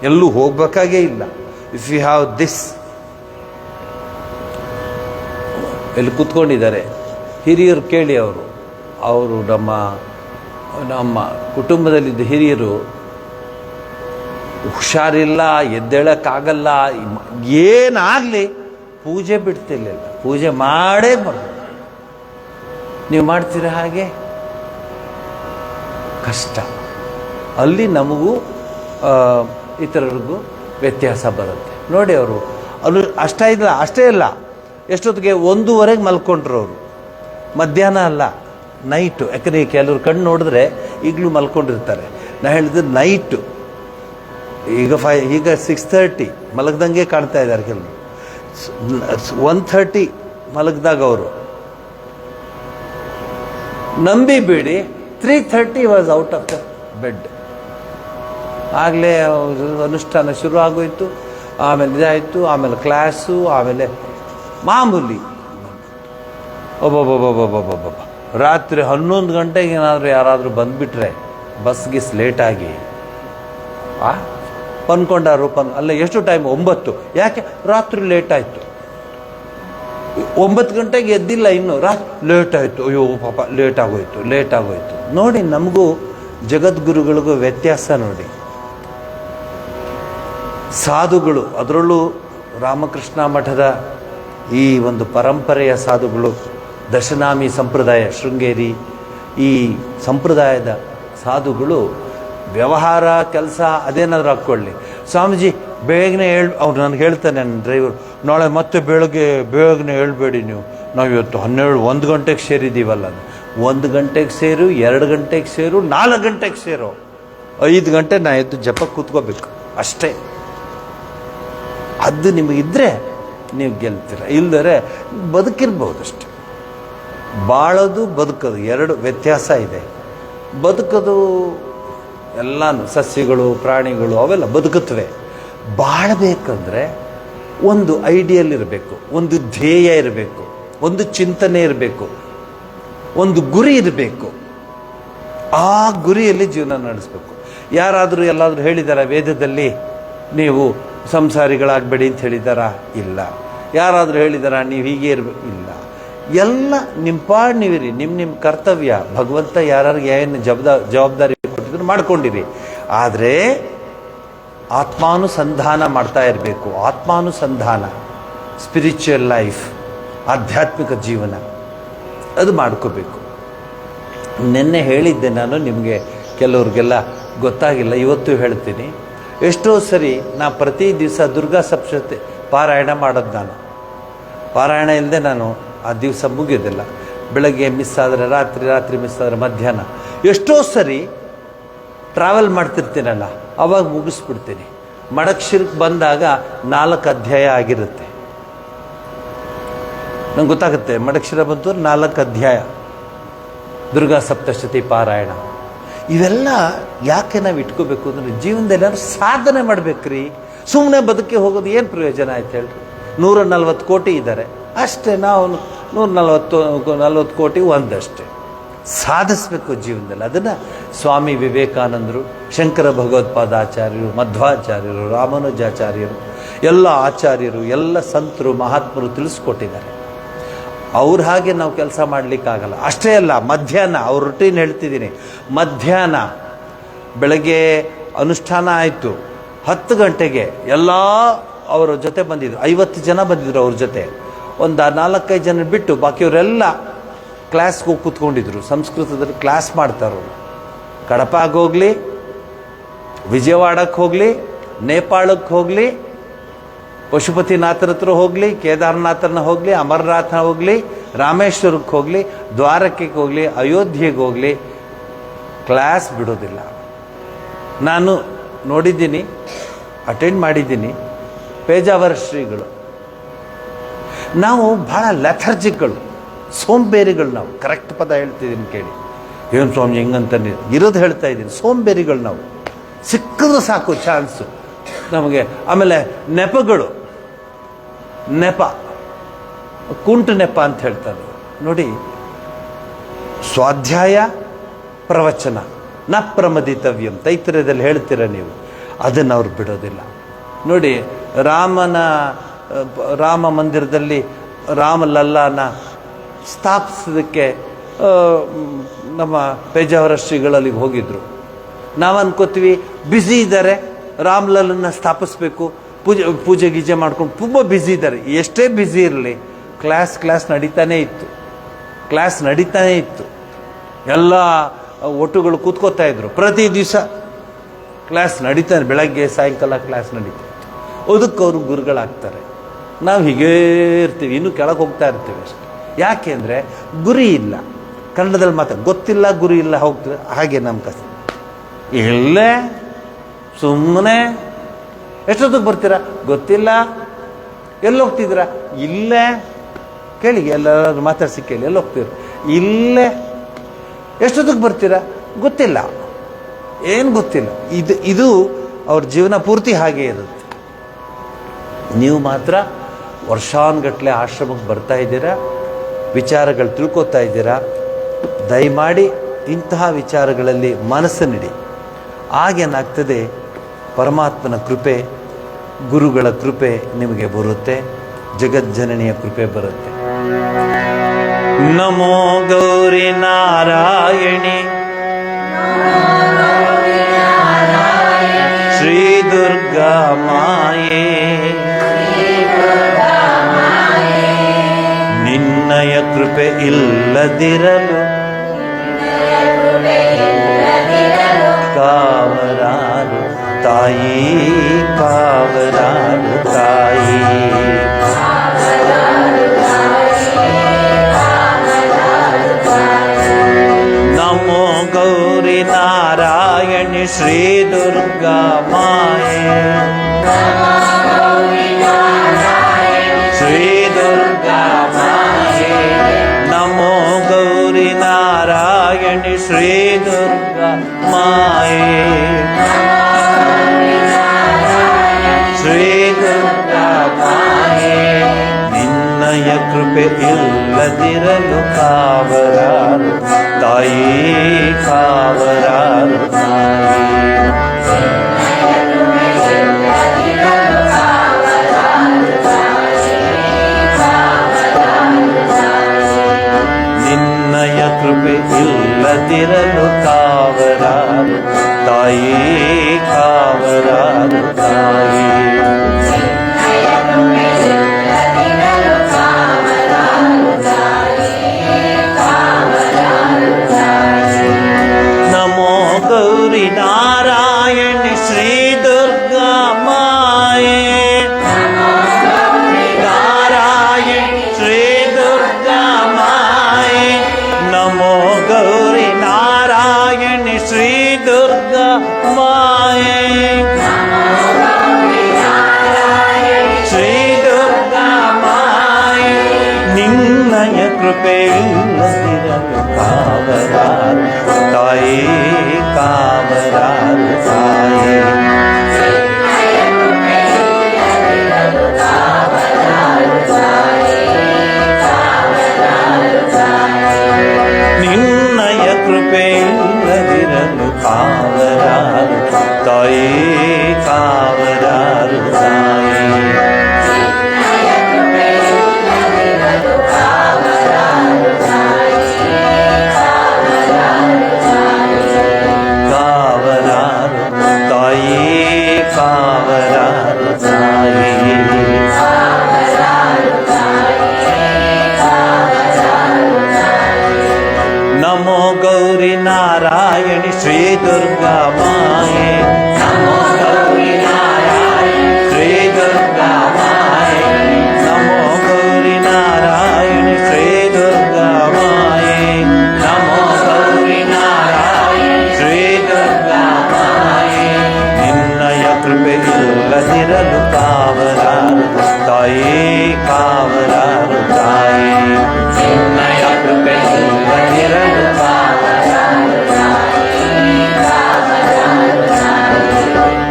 ಎಲ್ಲೂ ಹೋಗ್ಬೇಕಾಗೇ ಇಲ್ಲ. If you have this. ಎಲ್ಲಿ ಕೂತ್ಕೊಂಡಿದ್ದಾರೆ ಹಿರಿಯರು, ಕೇಳಿ. ಅವರು ನಮ್ಮ ಕುಟುಂಬದಲ್ಲಿದ್ದ ಹಿರಿಯರು ಹುಷಾರಿಲ್ಲ, ಎದ್ದೇಳಕ್ಕಾಗಲ್ಲ, ಏನಾಗಲಿ ಪೂಜೆ ಬಿಡ್ತಿರ್ಲಿಲ್ಲ, ಪೂಜೆ ಮಾಡೇ ಬರೋದು. ನೀವು ಮಾಡ್ತೀರಾ ಹಾಗೆ? ಕಷ್ಟ. ಅಲ್ಲಿ ನಮಗೂ ಇತರರಿಗೂ ವ್ಯತ್ಯಾಸ ಬರುತ್ತೆ. ನೋಡಿ, ಅವರು ಅಷ್ಟೇ ಇಲ್ಲ, ಎಷ್ಟೊತ್ತಿಗೆ 1:30 ಮಲ್ಕೊಂಡ್ರು ಅವರು. ಮಧ್ಯಾಹ್ನ ಅಲ್ಲ, ನೈಟು. ಯಾಕಂದರೆ ಕೆಲವರು ಕಣ್ಣು ನೋಡಿದ್ರೆ ಈಗಲೂ ಮಲ್ಕೊಂಡಿರ್ತಾರೆ. ನಾ ಹೇಳಿದ್ರೆ ನೈಟು. ಈಗ 6:30 ಮಲಗ್ದಂಗೆ ಕಾಣ್ತಾ ಇದ್ದಾರೆ ಕೆಲವರು. 1:30 ಮಲಗಿದಾಗ ಅವರು, ನಂಬಿಬೇಡಿ, 3:30 was out of the bed. ಆಗಲೇ ಅನುಷ್ಠಾನ ಶುರು ಆಗೋಯ್ತು, ಆಮೇಲೆ ಇದಾಯಿತು, ಆಮೇಲೆ ಕ್ಲಾಸು, ಆಮೇಲೆ ಮಾಮೂಲಿ. ಒಬ್ಬೊಬ್ಬೊಬ್ಬೊಬ್ಬೊಬ್ಬೊಬ್ಬ ರಾತ್ರಿ 11 ಗಂಟೆಗೆ ಏನಾದರೂ ಯಾರಾದರೂ ಬಂದುಬಿಟ್ರೆ, ಬಸ್ಗಿಸ್ ಲೇಟಾಗಿ ಪನ್ಕೊಂಡಾರು ಅಲ್ಲ, ಎಷ್ಟು ಟೈಮ್? 9. ಯಾಕೆ? ರಾತ್ರಿ ಲೇಟ್ ಆಯಿತು. 9 ಗಂಟೆಗೆ ಎದ್ದಿಲ್ಲ, ಇನ್ನು ಲೇಟ್ ಆಯಿತು. ಅಯ್ಯೋ ಪಾಪ, ಲೇಟ್ ಆಗೋಯ್ತು. ನೋಡಿ, ನಮಗೂ ಜಗದ್ಗುರುಗಳಿಗೂ ವ್ಯತ್ಯಾಸ ನೋಡಿ. ಸಾಧುಗಳು, ಅದರಲ್ಲೂ ರಾಮಕೃಷ್ಣ ಮಠದ ಈ ಒಂದು ಪರಂಪರೆಯ ಸಾಧುಗಳು, ದಶನಾಮಿ ಸಂಪ್ರದಾಯ, ಶೃಂಗೇರಿ ಈ ಸಂಪ್ರದಾಯದ ಸಾಧುಗಳು ವ್ಯವಹಾರ ಕೆಲಸ ಅದೇನಾದರೂ ಹಾಕ್ಕೊಳ್ಳಿ, ಸ್ವಾಮೀಜಿ ಬೇಗನೆ ಅವ್ರು ನನಗೆ ಹೇಳ್ತಾನೆ ನನ್ನ ಡ್ರೈವರ್, ನಾಳೆ ಮತ್ತೆ ಬೇಗನೆ ಹೇಳ್ಬೇಡಿ ನೀವು, ನಾವು ಇವತ್ತು 1 ಗಂಟೆಗೆ ಸೇರಿದ್ದೀವಲ್ಲ. 1 ಗಂಟೆಗೆ ಸೇರು, 2 ಗಂಟೆಗೆ ಸೇರು, 4 ಗಂಟೆಗೆ ಸೇರು, 5 ಗಂಟೆ ನಾ ಎದ್ದು ಜಪ ಕೂತ್ಕೋಬೇಕು ಅಷ್ಟೇ. ಅದು ನಿಮಗಿದ್ರೆ ನೀವು ಗೆಲ್ತೀರ, ಇಲ್ಲದರೆ ಬದುಕಿರ್ಬೋದಷ್ಟೆ. ಬಾಳೋದು ಬದುಕೋದು 2 ವ್ಯತ್ಯಾಸ ಇದೆ. ಬದುಕೋದು ಎಲ್ಲನೂ ಸಸ್ಯಗಳು, ಪ್ರಾಣಿಗಳು ಅವೆಲ್ಲ ಬದುಕುತ್ತವೆ. ಬಾಳಬೇಕಂದ್ರೆ ಒಂದು ಐಡಿಯಲ್ ಇರಬೇಕು, ಒಂದು ಧ್ಯೇಯ ಇರಬೇಕು, ಒಂದು ಚಿಂತನೆ ಇರಬೇಕು, ಒಂದು ಗುರಿ ಇರಬೇಕು. ಆ ಗುರಿಯಲ್ಲಿ ಜೀವನ ನಡೆಸಬೇಕು. ಯಾರಾದರೂ ಎಲ್ಲಾದರೂ ಹೇಳಿದಾರ ವೇದದಲ್ಲಿ ನೀವು ಸಂಸಾರಿಗಳಾಗಬೇಡಿ ಅಂತ ಹೇಳಿದಾರ? ಇಲ್ಲ. ಯಾರಾದರೂ ಹೇಳಿದಾರ ನೀವು ಹೀಗೆ ಇರಬೇಕು? ಇಲ್ಲ. ಎಲ್ಲ ನಿಮ್ಮ ಪಾಡು ನೀವಿರಿ, ನಿಮ್ಮ ಕರ್ತವ್ಯ. ಭಗವಂತ ಯಾರಿಗೆ ಏನು ಜವಾಬ್ದಾರಿ ಕೊಟ್ಟಿದ್ರು ಮಾಡ್ಕೊಂಡಿರಿ. ಆದರೆ ಆತ್ಮಾನುಸಂಧಾನ ಮಾಡ್ತಾ ಇರಬೇಕು. ಆತ್ಮಾನುಸಂಧಾನ, ಸ್ಪಿರಿಚುವಲ್ ಲೈಫ್, ಆಧ್ಯಾತ್ಮಿಕ ಜೀವನ ಅದು ಮಾಡ್ಕೋಬೇಕು. ನಿನ್ನೆ ಹೇಳಿದ್ದೆ ನಾನು, ನಿಮಗೆ ಕೆಲವ್ರಿಗೆಲ್ಲ ಗೊತ್ತಾಗಿಲ್ಲ, ಇವತ್ತು ಹೇಳ್ತೀನಿ. ಎಷ್ಟೋ ಸರಿ ನಾ ಪ್ರತಿ ದಿವಸ ದುರ್ಗಾ ಸಪ್ತಶತಿ ಪಾರಾಯಣ ಮಾಡೋದು. ನಾನು ಪಾರಾಯಣ ಇಲ್ಲದೆ ನಾನು ಆ ದಿವಸ ಮುಗಿಯೋದಿಲ್ಲ. ಬೆಳಗ್ಗೆ ಮಿಸ್ ಆದರೆ ರಾತ್ರಿ, ರಾತ್ರಿ ಮಿಸ್ ಆದರೆ ಮಧ್ಯಾಹ್ನ. ಎಷ್ಟೋ ಸರಿ ಟ್ರಾವೆಲ್ ಮಾಡ್ತಿರ್ತೀನಲ್ಲ, ಅವಾಗ ಮುಗಿಸ್ಬಿಡ್ತೀನಿ. ಮಡಕ್ಷಿರಕ್ಕೆ ಬಂದಾಗ 4 ಅಧ್ಯಾಯ ಆಗಿರುತ್ತೆ. ನಂಗೆ ಗೊತ್ತಾಗುತ್ತೆ ಮಡಕ್ಷಿರ ಬಂತು 4 ಅಧ್ಯಾಯ ದುರ್ಗಾ ಸಪ್ತಶತಿ ಪಾರಾಯಣ. ಇವೆಲ್ಲ ಯಾಕೆ ನಾವು ಇಟ್ಕೋಬೇಕು ಅಂದರೆ ಜೀವನದಲ್ಲಿ ಏನಾದ್ರು ಸಾಧನೆ ಮಾಡ್ಬೇಕ್ರಿ. ಸುಮ್ಮನೆ ಬದುಕಿ ಹೋಗೋದು ಏನು ಪ್ರಯೋಜನ ಆಯ್ತು ಹೇಳ್ರಿ. 140 ಕೋಟಿ ಇದ್ದಾರೆ ಅಷ್ಟೇ, ನಾವು 140 ಕೋಟಿ ಒಂದಷ್ಟೇ. ಸಾಧಿಸಬೇಕು ಜೀವನದಲ್ಲಿ. ಅದನ್ನು ಸ್ವಾಮಿ ವಿವೇಕಾನಂದರು, ಶಂಕರ ಭಗವತ್ಪಾದಾಚಾರ್ಯರು, ಮಧ್ವಾಚಾರ್ಯರು, ರಾಮಾನುಜಾಚಾರ್ಯರು, ಎಲ್ಲ ಆಚಾರ್ಯರು, ಎಲ್ಲ ಸಂತರು, ಮಹಾತ್ಮರು ತಿಳಿಸ್ಕೊಟ್ಟಿದ್ದಾರೆ. ಅವ್ರ ಹಾಗೆ ನಾವು ಕೆಲಸ ಮಾಡಲಿಕ್ಕಾಗಲ್ಲ. ಅಷ್ಟೇ ಅಲ್ಲ, ಮಧ್ಯಾಹ್ನ ಅವ್ರ ರೂಟೀನ್ ಹೇಳ್ತಿದ್ದೀನಿ. ಮಧ್ಯಾಹ್ನ ಬೆಳಗ್ಗೆ ಅನುಷ್ಠಾನ ಆಯಿತು, 10 ಗಂಟೆಗೆ ಎಲ್ಲ ಅವರ ಜೊತೆ ಬಂದಿದ್ರು. 50 ಜನ ಬಂದಿದ್ರು ಅವ್ರ ಜೊತೆ. ಒಂದು 4-5 ಜನ ಬಿಟ್ಟು ಬಾಕಿಯವರೆಲ್ಲ ಕ್ಲಾಸ್ಗೆ ಹೋಗಿ ಕೂತ್ಕೊಂಡಿದ್ರು. ಸಂಸ್ಕೃತದಲ್ಲಿ ಕ್ಲಾಸ್ ಮಾಡ್ತಾರವರು. ಕಡಪಾಗೆ ಹೋಗಲಿ, ವಿಜಯವಾಡಕ್ಕೆ ಹೋಗಲಿ, ನೇಪಾಳಕ್ಕೆ ಹೋಗಲಿ, ಪಶುಪತಿನಾಥರ ಹತ್ರ ಹೋಗಲಿ, ಕೇದಾರನಾಥನ ಹೋಗಲಿ, ಅಮರನಾಥನ ಹೋಗಲಿ, ರಾಮೇಶ್ವರಕ್ಕೆ ಹೋಗಲಿ, ದ್ವಾರಕೆಗೆ ಹೋಗಲಿ, ಅಯೋಧ್ಯೆಗೆ ಹೋಗಲಿ, ಕ್ಲಾಸ್ ಬಿಡೋದಿಲ್ಲ. ನಾನು ನೋಡಿದ್ದೀನಿ, ಅಟೆಂಡ್ ಮಾಡಿದ್ದೀನಿ. ಪೇಜಾವರ ಶ್ರೀಗಳು. ನಾವು ಭಾಳ ಲೆಥರ್ಜಿಕ್ಗಳು, ಸೋಂಬೇರಿಗಳು. ನಾವು ಕರೆಕ್ಟ್ ಪದ ಹೇಳ್ತಿದ್ದೀನಿ ಕೇಳಿ. ಏನು ಸ್ವಾಮಿ ಹೆಂಗಂತ ಇರೋದು ಹೇಳ್ತಾ ಇದ್ದೀನಿ. ಸೋಂಬೇರಿಗಳು ನಾವು. ಸಿಕ್ಕಿದ್ರು ಸಾಕು ಚಾನ್ಸು ನಮಗೆ. ಆಮೇಲೆ ನೆಪಗಳು, ನೆಪ, ಕುಂಟು ನೆಪ ಅಂತ ಹೇಳ್ತಾರೆ ನೋಡಿ. ಸ್ವಾಧ್ಯಾಯ ಪ್ರವಚನ ನ ಪ್ರಮದಿತವ್ಯಂ ತೈತ್ರೇಯದಲ್ಲಿ ಹೇಳ್ತೀರ ನೀವು. ಅದನ್ನು ಅವ್ರು ಬಿಡೋದಿಲ್ಲ ನೋಡಿ. ರಾಮ ಮಂದಿರದಲ್ಲಿ ರಾಮಲಲ್ಲಾನ ಸ್ಥಾಪಿಸೋದಕ್ಕೆ ನಮ್ಮ ಪೇಜಾವರ ಶ್ರೀಗಳಲ್ಲಿಗೆ ಹೋಗಿದ್ರು. ನಾವು ಅನ್ಕೋತೀವಿ ಬ್ಯುಸಿ ಇದ್ದಾರೆ, ರಾಮಲಲ್ಲನ್ನ ಸ್ಥಾಪಿಸ್ಬೇಕು, ಪೂಜೆ ಗೀಜೆ ಮಾಡ್ಕೊಂಡು ತುಂಬ ಬ್ಯುಸಿ ಇದ್ದಾರೆ. ಎಷ್ಟೇ ಬ್ಯುಸಿ ಇರಲಿ, ಕ್ಲಾಸ್ ನಡೀತಾನೇ ಇತ್ತು. ಎಲ್ಲ ಒಟ್ಟುಗಳು ಕೂತ್ಕೋತಾ ಇದ್ರು. ಪ್ರತಿ ದಿವಸ ಕ್ಲಾಸ್ ನಡೀತಾನೆ, ಬೆಳಗ್ಗೆ ಸಾಯಂಕಾಲ ಕ್ಲಾಸ್ ನಡೀತಾ ಇತ್ತು. ಅದಕ್ಕೆ ಅವರು ಗುರುಗಳಾಗ್ತಾರೆ. ನಾವು ಹೀಗೇ ಇರ್ತೀವಿ, ಇನ್ನೂ ಕೆಳಗೆ ಹೋಗ್ತಾ ಇರ್ತೀವಿ ಅಷ್ಟೆ. ಯಾಕೆ ಅಂದರೆ ಗುರಿ ಇಲ್ಲ. ಕನ್ನಡದಲ್ಲಿ ಗೊತ್ತಿಲ್ಲ, ಗುರಿ ಇಲ್ಲ, ಹೋಗ್ತದೆ. ಹಾಗೆ ನಮ್ಮ ಕಷ್ಟ. ಇಲ್ಲೇ ಸುಮ್ಮನೆ ಎಷ್ಟೊತ್ತಿಗೆ ಬರ್ತೀರಾ ಗೊತ್ತಿಲ್ಲ. ಎಲ್ಲಿ ಹೋಗ್ತಿದ್ದೀರಾ ಇಲ್ಲೇ. ಕೇಳಿ, ಎಲ್ಲರೂ ಮಾತಾಡ್ಸಿ ಕೇಳಿ, ಎಲ್ಲಿ ಹೋಗ್ತೀರ ಇಲ್ಲೇ. ಎಷ್ಟೊತ್ತಿಗೆ ಬರ್ತೀರಾ ಗೊತ್ತಿಲ್ಲ, ಏನು ಗೊತ್ತಿಲ್ಲ. ಇದು ಅವ್ರ ಜೀವನ ಪೂರ್ತಿ ಹಾಗೆ ಇರುತ್ತೆ. ನೀವು ಮಾತ್ರ ವರ್ಷಾನುಗಟ್ಟಲೆ ಆಶ್ರಮಕ್ಕೆ ಬರ್ತಾ ಇದ್ದೀರಾ, ವಿಚಾರಗಳು ತಿಳ್ಕೊತಾ ಇದ್ದೀರಾ. ದಯಮಾಡಿ ಇಂತಹ ವಿಚಾರಗಳಲ್ಲಿ ಮನಸ್ಸನ್ನಿಡಿ. ಆಗೇನಾಗ್ತದೆ, ಪರಮಾತ್ಮನ ಕೃಪೆ, ಗುರುಗಳ ಕೃಪೆ ನಿಮಗೆ ಬರುತ್ತೆ, ಜಗಜ್ಜನನಿಯ ಕೃಪೆ ಬರುತ್ತೆ. ನಮೋ ಗೌರಿ ನಾರಾಯಣಿ ಶ್ರೀ ದುರ್ಗಾ ಮಾಯೇ, ನಿನ್ನಯ ಕೃಪೆ ಇಲ್ಲದಿರಲು ಕಾವರಾರು ತಾಯಿ, ಕಾವರಾರು ತಾಯಿ. ನಮೋ ಗೌರಿ ನಾರಾಯಣಿ ಶ್ರೀ ದುರ್ಗಾ ಮಾಯೇ, ಶ್ರೀ ದುರ್ಗಾ ಮಾಯೇ. ನಮೋ ಗೌರಿ ನಾರಾಯಣಿ ಶ್ರೀ ದುರ್ಗಾ ಮಾಯೇ, ಶ್ರೀ ದುರ್ಗಾ ಮಾಯೇ. ನಿನ್ನಯ ಕೃಪೆ ಇಲ್ಲದಿರಲು ಕಾವರಾರು ತಾಯಿ, ಕಾವರಾರು ತಾಯಿ. ನಿನ್ನಯ ಕೃಪೆ ಇಲ್ಲದಿರಲು ಕಾವರಾರು ತಾಯಿ, ಕಾವರಾರು ತಾಯಿ. ಶ್ರೀ ದುರ್ಗಾ ಮಾಯೇ ನಾರಾಯಣಿ ಶ್ರೀ ದುರ್ಗಾ ಮಾಯೇ ನಮೋ ಗೌರಿ ನಾರಾಯಣಿ ಶ್ರೀ ದುರ್ಗಾ ಮಾಯೇ ಶ್ರೀ ದುರ್ಗಾ ಮಾಯೇ ನಿನ್ನಯ ಕೃಪೆಯಿಲ್ಲದಿರಲು ಕಾವಲಾರು ತಾಯೇ ಕಾವಲಾರು ತಾಯೇ ನಿನ್ನಯ ಕೃಪೆಯಿಲ್ಲದಿರಲು ಕಾವಲಾರು ತಾಯೇ ಕಾವಲಾರು ತಾಯೇ ಕಾವಲಾರು ತಾಯೇ ಕಾವಲಾರು ತಾಯೇ ನಮೋ ಗೌರಿ ನಾರಾಯಣಿ ಶ್ರೀ ದುರ್ಗಾ ಮಾಯೇ ನಮೋ ಗೌರಿ ನಾರಾಯಣಿ ಶ್ರೀ ದುರ್ಗಾ ಮಾಯೇ ನಮೋ ಗೌರಿ ನಾರಾಯಣಿ ಶ್ರೀ ದುರ್ಗಾ ಮಾಯೇ ನಮೋ ಗೌರಿ ನಾರಾಯಣಿ ಶ್ರೀ ದುರ್ಗಾ ಮಾಯೇ ನಿನ್ನಯ ಕೃಪೆಯಿಲ್ಲದಿರಲು ಕಾವಲಾರು ತಾಯೇ ಕಾವಲಾರು ತಾಯೇ ನಿನ್ನಯ ಕೃಪೆಯಿಲ್ಲದಿರಲು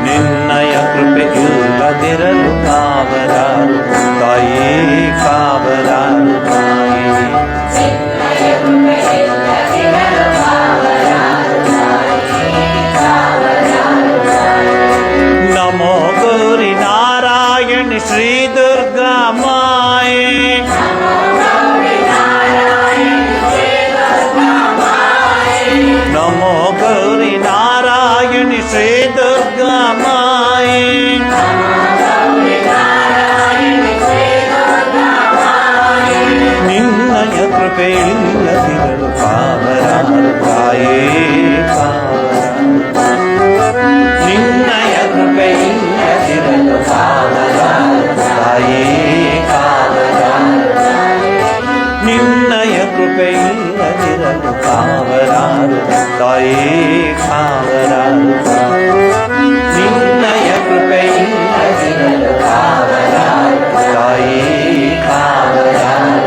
ನಿನ್ನಯ ಕೃಪೆಯಿಲ್ಲದಿರಲು ಕಾವಲಾರು ತಾಯೇ ಕಾವಲಾರು ತಾಯೇ ನಮೋ ಗೌರಿ ನಾರಾಯಣಿ ಶ್ರೀ ದುರ್ಗಾ ಮಾಯೇ ನಮೋ ಗೌರಿ ನಾರಾಯಣಿ ಶ್ರೀ ದುರ್ಗಾ ಮಾಯೇ ನಿನ್ನಯ ಕೃಪೆಯಿಲ್ಲದಿರಲು ಕಾವಲಾರು ತಾಯೇ ನಿನ್ನಯ ಕೃಪೆಯಿಲ್ಲದಿರಲು ಕಾವಲಾರು ತಾಯೇ ನಿನ್ನಯ ಕೃಪೆಯಿಲ್ಲದಿರಲು ಕಾವಲಾರು ತಾಯೇ ಕಾವಲಾರು ನಿನ್ನಯ ಕೃಪೆಯಿಲ್ಲದಿರಲು ಕಾವಲಾರು ತಾಯೇ ಕಾವಲಾರು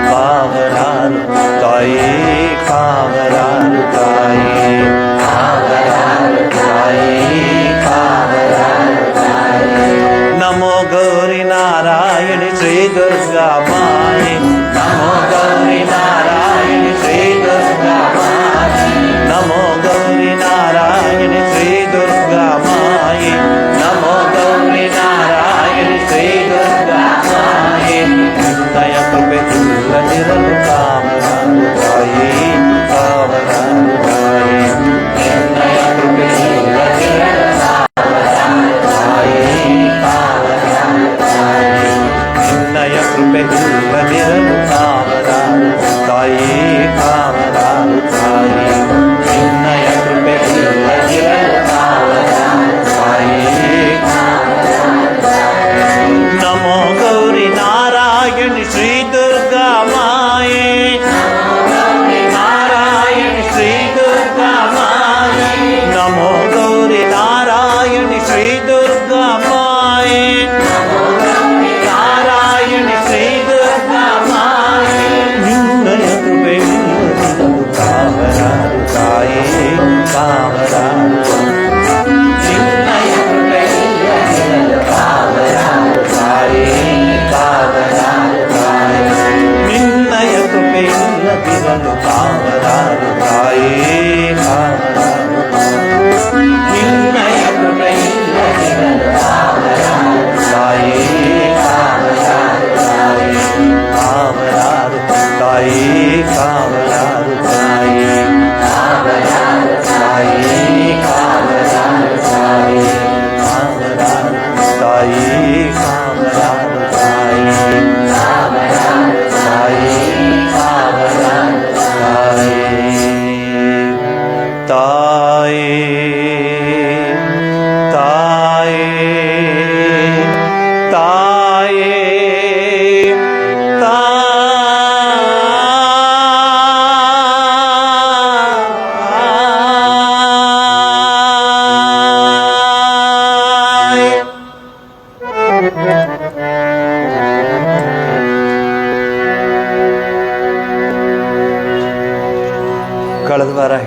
ಕಾವಲಾರು ತಾಯೇ ಕಾವಲಾರು ತಾಯೇ ಕಾವಲಾರು ತಾಯೇ ಕಾವಲಾರು ನಮೋ ಗೌರಿ ನಾರಾಯಣಿ ಶ್ರೀ ದುರ್ಗಾ ಮಾಯೇ ನಮೋ ಗೌರಿ ನಾರಾಯಣಿ ಶ್ರೀ ದುರ್ಗಾ ಮಾಯೇ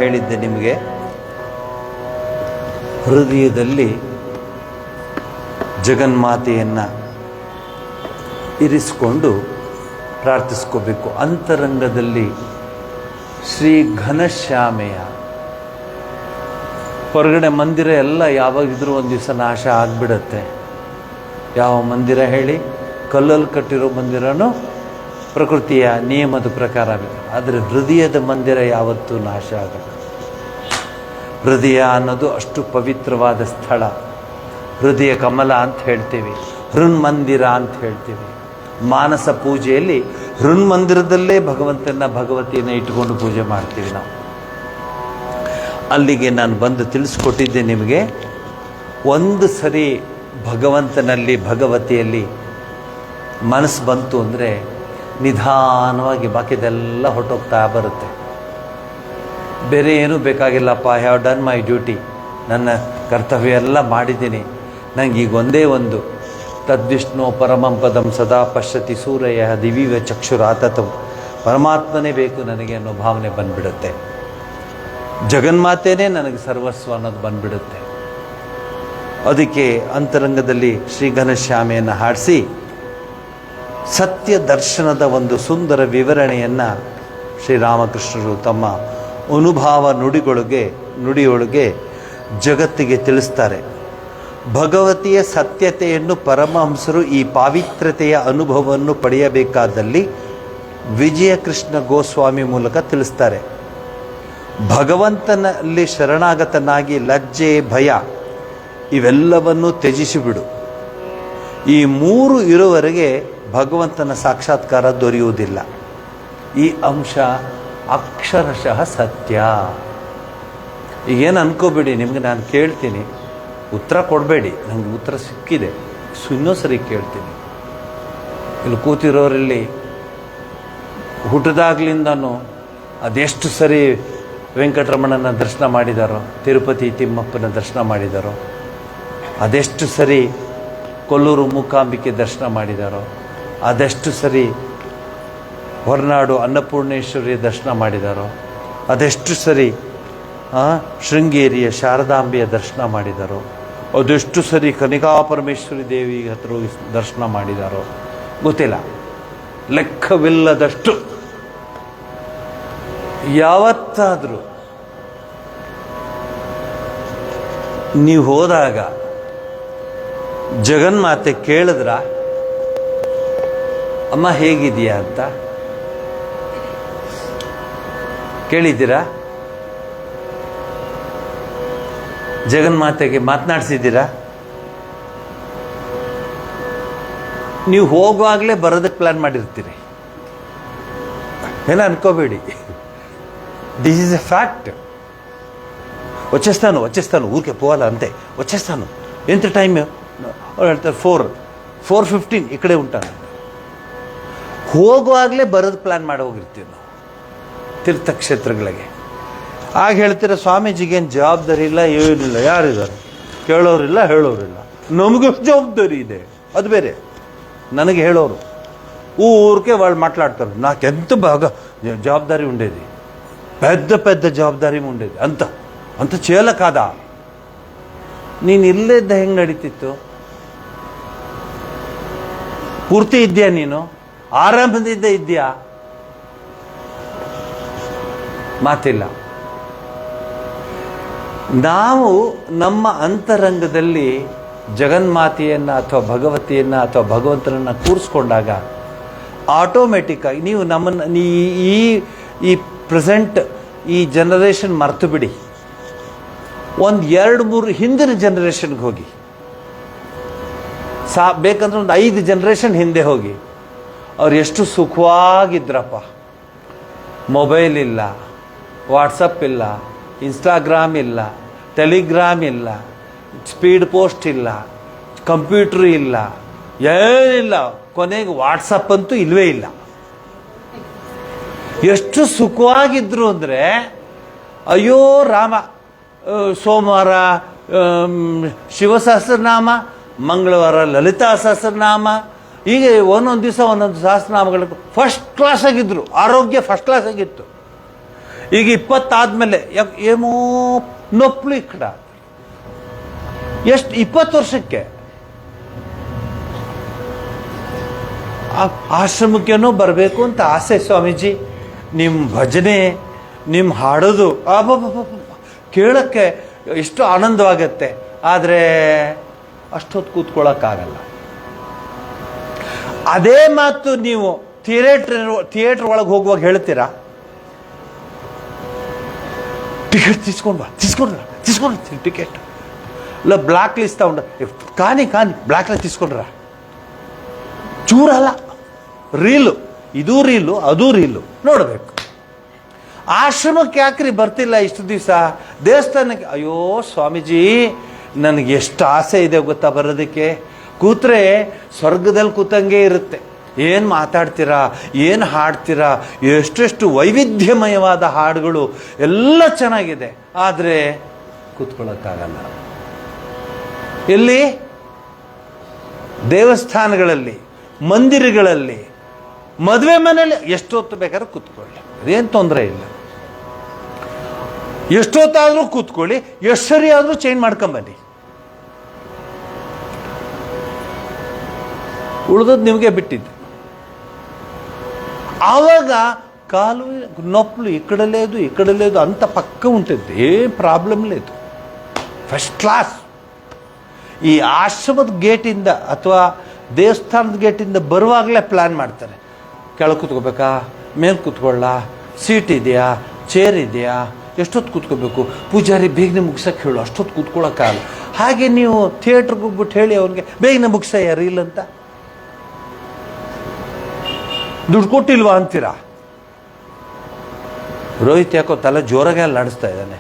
ಹೇಳಿದ್ದೆ ನಿಮಗೆ, ಹೃದಯದಲ್ಲಿ ಜಗನ್ಮಾತೆಯನ್ನು ಇರಿಸ್ಕೊಂಡು ಪ್ರಾರ್ಥಿಸ್ಕೋಬೇಕು. ಅಂತರಂಗದಲ್ಲಿ ಶ್ರೀ ಘನಶ್ಯಾಮೆಯ, ಹೊರಗಡೆ ಮಂದಿರ ಎಲ್ಲ ಯಾವಾಗಿದ್ರೂ ಒಂದು ದಿವಸ ನಾಶ ಆಗಿಬಿಡತ್ತೆ. ಯಾವ ಮಂದಿರ ಹೇಳಿ? ಕಲ್ಲಲ್ಲಿ ಕಟ್ಟಿರೋ ಮಂದಿರನೂ ಪ್ರಕೃತಿಯ ನಿಯಮದ ಪ್ರಕಾರ ಆಗುತ್ತೆ. ಆದರೆ ಹೃದಯದ ಮಂದಿರ ಯಾವತ್ತೂ ನಾಶ ಆಗಲ್ಲ. ಹೃದಯ ಅನ್ನೋದು ಅಷ್ಟು ಪವಿತ್ರವಾದ ಸ್ಥಳ. ಹೃದಯ ಕಮಲ ಅಂತ ಹೇಳ್ತೀವಿ, ಹೃನ್ಮಂದಿರ ಅಂತ ಹೇಳ್ತೀವಿ. ಮಾನಸ ಪೂಜೆಯಲ್ಲಿ ಹೃನ್ಮಂದಿರದಲ್ಲೇ ಭಗವತಿಯನ್ನು ಇಟ್ಕೊಂಡು ಪೂಜೆ ಮಾಡ್ತೀವಿ ನಾವು. ಅಲ್ಲಿಗೆ ನಾನು ಬಂದು ತಿಳಿಸ್ಕೊಟ್ಟಿದ್ದೆ ನಿಮಗೆ. ಒಂದು ಸರಿ ಭಗವಂತನಲ್ಲಿ ಭಗವತಿಯಲ್ಲಿ ಮನಸ್ಸು ಬಂತು ಅಂದರೆ ನಿಧಾನವಾಗಿ ಬಾಕಿದೆಲ್ಲ ಹೊರಟೋಗ್ತಾ ಬರುತ್ತೆ. ಬೇರೆ ಏನೂ ಬೇಕಾಗಿಲ್ಲಪ್ಪ, I have done my duty, ನನ್ನ ಕರ್ತವ್ಯ ಎಲ್ಲ ಮಾಡಿದ್ದೀನಿ, ನನಗೆ ಈಗ ಒಂದೇ ಒಂದು ತದ್ವಿಷ್ಣು ಪರಮಂ ಪದಂ ಸದಾ ಪಶ್ಯತಿ ಸೂರ್ಯ ದಿವಿವ ಚಕ್ಷುರಾತತಂ, ಪರಮಾತ್ಮನೇ ಬೇಕು ನನಗೆ ಅನ್ನೋ ಭಾವನೆ ಬಂದ್ಬಿಡುತ್ತೆ. ಜಗನ್ಮಾತೆಯೇ ನನಗೆ ಸರ್ವಸ್ವ ಅನ್ನೋದು ಬಂದ್ಬಿಡುತ್ತೆ. ಅದಕ್ಕೆ ಅಂತರಂಗದಲ್ಲಿ ಶ್ರೀ ಘನಶ್ಯಾಮೆಯನ್ನು ಹಾಡಿಸಿ ಸತ್ಯ ದರ್ಶನದ ಒಂದು ಸುಂದರ ವಿವರಣೆಯನ್ನು ಶ್ರೀರಾಮಕೃಷ್ಣರು ತಮ್ಮ ಅನುಭವ ನುಡಿಯೊಳಗೆ ಜಗತ್ತಿಗೆ ತಿಳಿಸ್ತಾರೆ. ಭಗವತಿಯ ಸತ್ಯತೆಯನ್ನು ಪರಮಹಂಸರು ಈ ಪಾವಿತ್ರತೆಯ ಅನುಭವವನ್ನು ಪಡೆಯಬೇಕಾದಲ್ಲಿ ವಿಜಯಕೃಷ್ಣ ಗೋಸ್ವಾಮಿ ಮೂಲಕ ತಿಳಿಸ್ತಾರೆ. ಭಗವಂತನಲ್ಲಿ ಶರಣಾಗತನಾಗಿ ಲಜ್ಜೆ, ಭಯ ಇವೆಲ್ಲವನ್ನೂ ತ್ಯಜಿಸಿಬಿಡು. ಈ ಮೂರು ಇರುವವರೆಗೆ ಭಗವಂತನ ಸಾಕ್ಷಾತ್ಕಾರ ದೊರೆಯುವುದಿಲ್ಲ. ಈ ಅಂಶ ಅಕ್ಷರಶಃ ಸತ್ಯ. ಈಗೇನು ಅನ್ಕೋಬೇಡಿ, ನಿಮಗೆ ನಾನು ಕೇಳ್ತೀನಿ, ಉತ್ತರ ಕೊಡಬೇಡಿ, ನನಗೆ ಉತ್ತರ ಸಿಕ್ಕಿದೆ, ಇನ್ನೊಂದ್ಸರಿ ಕೇಳ್ತೀನಿ. ಇಲ್ಲಿ ಕೂತಿರೋರಲ್ಲಿ ಹುಟ್ಟದಾಗ್ಲಿಂದನೂ ಅದೆಷ್ಟು ಸರಿ ವೆಂಕಟರಮಣನ ದರ್ಶನ ಮಾಡಿದಾರೋ, ತಿರುಪತಿ ತಿಮ್ಮಪ್ಪನ ದರ್ಶನ ಮಾಡಿದಾರೋ, ಅದೆಷ್ಟು ಸರಿ ಕೊಲ್ಲೂರು ಮೂಕಾಂಬಿಕೆ ದರ್ಶನ ಮಾಡಿದಾರೋ, ಅದೆಷ್ಟು ಸರಿ ಹೊರನಾಡು ಅನ್ನಪೂರ್ಣೇಶ್ವರಿಯ ದರ್ಶನ ಮಾಡಿದಾರೋ, ಅದೆಷ್ಟು ಸರಿ ಶೃಂಗೇರಿಯ ಶಾರದಾಂಬೆಯ ದರ್ಶನ ಮಾಡಿದಾರೋ, ಅದೆಷ್ಟು ಸರಿ ಕನಿಕಾಪರಮೇಶ್ವರಿ ದೇವಿ ಹತ್ರ ದರ್ಶನ ಮಾಡಿದಾರೋ ಗೊತ್ತಿಲ್ಲ, ಲೆಕ್ಕವಿಲ್ಲದಷ್ಟು. ಯಾವತ್ತಾದರೂ ನೀವು ಹೋದಾಗ ಜಗನ್ಮಾತೆ ಕೇಳಿದ್ರ ಅಮ್ಮ ಹೇಗಿದೆಯಾ ಅಂತ ಕೇಳಿದ್ದೀರಾ? ಜಗನ್ಮಾತೆಗೆ ಮಾತನಾಡಿಸಿದ್ದೀರಾ? ನೀವು ಹೋಗುವಾಗಲೇ ಬರೋದಕ್ಕೆ ಪ್ಲಾನ್ ಮಾಡಿರ್ತೀರಿ, ಏನೋ ಅನ್ಕೋಬೇಡಿ. This is a fact. వచ్చేస్తాను ఊరికే పోవాలా అంతే, వచ్చేస్తాను. ఎంత టైం? ಅವ್ರು ಹೇಳ್ತಾರೆ 4:15 ಈ ಕಡೆ ఉంటాను. ಹೋಗುವಾಗಲೇ ಬರೋದು ಪ್ಲ್ಯಾನ್ ಮಾಡಿ ಹೋಗಿರ್ತೀವಿ ನಾವು ತೀರ್ಥಕ್ಷೇತ್ರಗಳಿಗೆ. ಆಗ ಹೇಳ್ತೀರ ಸ್ವಾಮೀಜಿಗೇನು ಜವಾಬ್ದಾರಿ ಇಲ್ಲ, ಏನಿಲ್ಲ, ಯಾರಿದ್ದಾರೆ? ಕೇಳೋರಿಲ್ಲ, ಹೇಳೋರಿಲ್ಲ. ನಮಗೂ ಜವಾಬ್ದಾರಿ ಇದೆ, ಅದು ಬೇರೆ. ನನಗೆ ಹೇಳೋರು ఊరికే వాళ్ళు మాట్లాడతారు, నాకెంత బాగా జవాబుదారీ ఉండేది, పెద్ద పెద్ద జవాబుదారీ ఉండేది, అంత చేయాల కాదా? ನೀನು ಇಲ್ಲದ ಹೆಂಗೆ ನಡೀತಿತ್ತು? ಪೂರ್ತಿ ಇದೆಯಾ? ನೀನು ಆರಂಭದಿಂದ ಇದೆಯಾ? ಮಾತಿಲ್ಲ. ನಾವು ನಮ್ಮ ಅಂತರಂಗದಲ್ಲಿ ಜಗನ್ಮಾತೆಯನ್ನು ಅಥವಾ ಭಗವತಿಯನ್ನು ಅಥವಾ ಭಗವಂತನನ್ನು ಕೂರಿಸ್ಕೊಂಡಾಗ ಆಟೋಮೆಟಿಕ್ ಆಗಿ ನೀವು ನಮ್ಮನ್ನು ಈ ಪ್ರೆಸೆಂಟ್ ಈ ಜನರೇಷನ್ ಮರ್ತು ಬಿಡಿ, ಒಂದು 2-3 ಹಿಂದಿನ ಜನರೇಷನ್ಗೆ ಹೋಗಿ, ಬೇಕಂದ್ರೆ ಒಂದು 5 ಜನರೇಷನ್ ಹಿಂದೆ ಹೋಗಿ. ಅವ್ರು ಎಷ್ಟು ಸುಖವಾಗಿದ್ರಪ್ಪ. ಮೊಬೈಲ್ ಇಲ್ಲ, ವಾಟ್ಸಪ್ ಇಲ್ಲ, ಇನ್ಸ್ಟಾಗ್ರಾಮ್ ಇಲ್ಲ, ಟೆಲಿಗ್ರಾಮ್ ಇಲ್ಲ, ಸ್ಪೀಡ್ ಪೋಸ್ಟ್ ಇಲ್ಲ, ಕಂಪ್ಯೂಟ್ರ್ ಇಲ್ಲ, ಏನಿಲ್ಲ. ಕೊನೆಗೆ ವಾಟ್ಸಪ್ ಅಂತೂ ಇಲ್ಲವೇ ಇಲ್ಲ. ಎಷ್ಟು ಸುಖವಾಗಿದ್ರು ಅಂದರೆ, ಅಯ್ಯೋ ರಾಮ, ಸೋಮವಾರ ಶಿವಸಹಸ್ರನಾಮ, ಮಂಗಳವಾರ ಲಲಿತಾ ಸಹಸ್ರನಾಮ, ಹೀಗೆ ಒಂದೊಂದು ದಿವಸ ಒಂದೊಂದು ಸಹಸ್ರನಾಮಗಳು ಫಸ್ಟ್ ಕ್ಲಾಸ್ ಆಗಿದ್ರು. ಆರೋಗ್ಯ ಫಸ್ಟ್ ಕ್ಲಾಸ್ ಆಗಿತ್ತು. ಈಗ 20 ಆದ್ಮೇಲೆ ಏಮೋ ನೊಪ್ಲು ಇಕ್ಕಡ ಎಷ್ಟು 20 ವರ್ಷಕ್ಕೆ ಆಶ್ರಮಕ್ಕೇನೋ ಬರಬೇಕು ಅಂತ ಆಸೆ ಸ್ವಾಮೀಜಿ. ನಿಮ್ಮ ಭಜನೆ, ನಿಮ್ಮ ಹಾಡೋದು ಕೇಳಕ್ಕೆ ಎಷ್ಟು ಆನಂದವಾಗತ್ತೆ. ಆದರೆ ಅಷ್ಟೊತ್ತು ಕೂತ್ಕೊಳ್ಳೋಕ್ಕಾಗಲ್ಲ. ಅದೇ ಮಾತು ನೀವು ಥಿಯೇಟರ್ ಒಳಗೆ ಹೋಗುವಾಗ ಹೇಳ್ತೀರಾ, ಟಿಕೆಟ್ తీసుకుండ్రా ಟಿಕೆಟ್ ಇಲ್ಲ ಬ್ಲ್ಯಾಕ್ ಲಿಸ್ಟ್ ತಗೊಂಡ್ರ ಕಾನಿ ಬ್ಲ್ಯಾಕ್ ಲಿಸ್ಟ್ తీసుకుంಡ್ರ ಚೂರಲ್ಲ. ರೀಲು, ಇದು ರೀಲು ಅದು ರೀಲು ನೋಡಬೇಕು. ಆಶ್ರಮಕ್ಕೆ ಯಾಕ್ರಿ ಬರ್ತಿಲ್ಲ ಇಷ್ಟು ದಿವಸ? ದೇವಸ್ಥಾನಕ್ಕೆ ಅಯ್ಯೋ ಸ್ವಾಮೀಜಿ ನನಗೆ ಎಷ್ಟು ಆಸೆ ಇದೆ ಗೊತ್ತಾ ಬರೋದಕ್ಕೆ. ಕೂತ್ರೆ ಸ್ವರ್ಗದಲ್ಲಿ ಕೂತಂಗೆ ಇರುತ್ತೆ. ಏನು ಮಾತಾಡ್ತೀರಾ, ಏನು ಹಾಡ್ತೀರಾ, ಎಷ್ಟೆಷ್ಟು ವೈವಿಧ್ಯಮಯವಾದ ಹಾಡುಗಳು ಎಲ್ಲ ಚೆನ್ನಾಗಿದೆ. ಆದರೆ ಕೂತ್ಕೊಳ್ಳೋಕ್ಕಾಗಲ್ಲ. ಎಲ್ಲಿ? ದೇವಸ್ಥಾನಗಳಲ್ಲಿ, ಮಂದಿರಗಳಲ್ಲಿ, ಮದುವೆ ಮನೆಯಲ್ಲಿ ಎಷ್ಟೊತ್ತು ಬೇಕಾದ್ರೆ ಕೂತ್ಕೊಳ್ಳಿ, ಅದೇನು ತೊಂದರೆ ಇಲ್ಲ. ಎಷ್ಟೊತ್ತಾದರೂ ಕೂತ್ಕೊಳ್ಳಿ, ಎಷ್ಟು ಸರಿ ಆದರೂ ಚೇಂಜ್ ಮಾಡ್ಕೊಂಬನ್ನಿ. ಉಳಿದದ್ದು ನಿಮಗೆ ಬಿಟ್ಟಿದ್ದು. ಆವಾಗ ಕಾಲು ನೊಪ್ಪಲು ಈ ಕಡೆಲೇದು ಅಂತ ಪಕ್ಕ ಉಂಟದ್ದು, ಏನು ಪ್ರಾಬ್ಲಮ್ లేదు, ಫಸ್ಟ್ ಕ್ಲಾಸ್. ಈ ಆಶ್ರಮದ ಗೇಟಿಂದ ಅಥವಾ ದೇವಸ್ಥಾನದ ಗೇಟಿಂದ ಬರುವಾಗಲೇ ಪ್ಲ್ಯಾನ್ ಮಾಡ್ತಾರೆ. ಕೆಳಗೆ ಕೂತ್ಕೋಬೇಕಾ, ಮೇಲೆ ಕೂತ್ಕೊಳ್ಳ, ಸೀಟ್ ಇದೆಯಾ, ಚೇರ್ ಇದೆಯಾ, ಎಷ್ಟೊತ್ತು ಕೂತ್ಕೋಬೇಕು, ಪೂಜಾರಿ ಬೇಗನೆ ಮುಗಿಸೋಕ್ಕೆ ಹೇಳು, ಅಷ್ಟೊತ್ತು ಕೂತ್ಕೊಳ್ಳೋಕ್ಕಾಗಲ್ಲ. ಹಾಗೆ ನೀವು ಥಿಯೇಟ್ರಿಗೆ ಹೋಗ್ಬಿಟ್ಟು ಹೇಳಿ ಅವ್ರಿಗೆ ಬೇಗನೆ ಮುಗಿಸಯ್ಯ ರೀಲ್ ಅಂತ, ದುಡ್ಡು ಕೊಟ್ಟಿಲ್ವಾ ಅಂತೀರಾ. ರೋಹಿತ್ ಯಾಕೋ ತಲೆ ಜೋರಾಗೆ ಅಲ್ಲಿ ನಡೆಸ್ತಾ ಇದ್ದಾನೆ.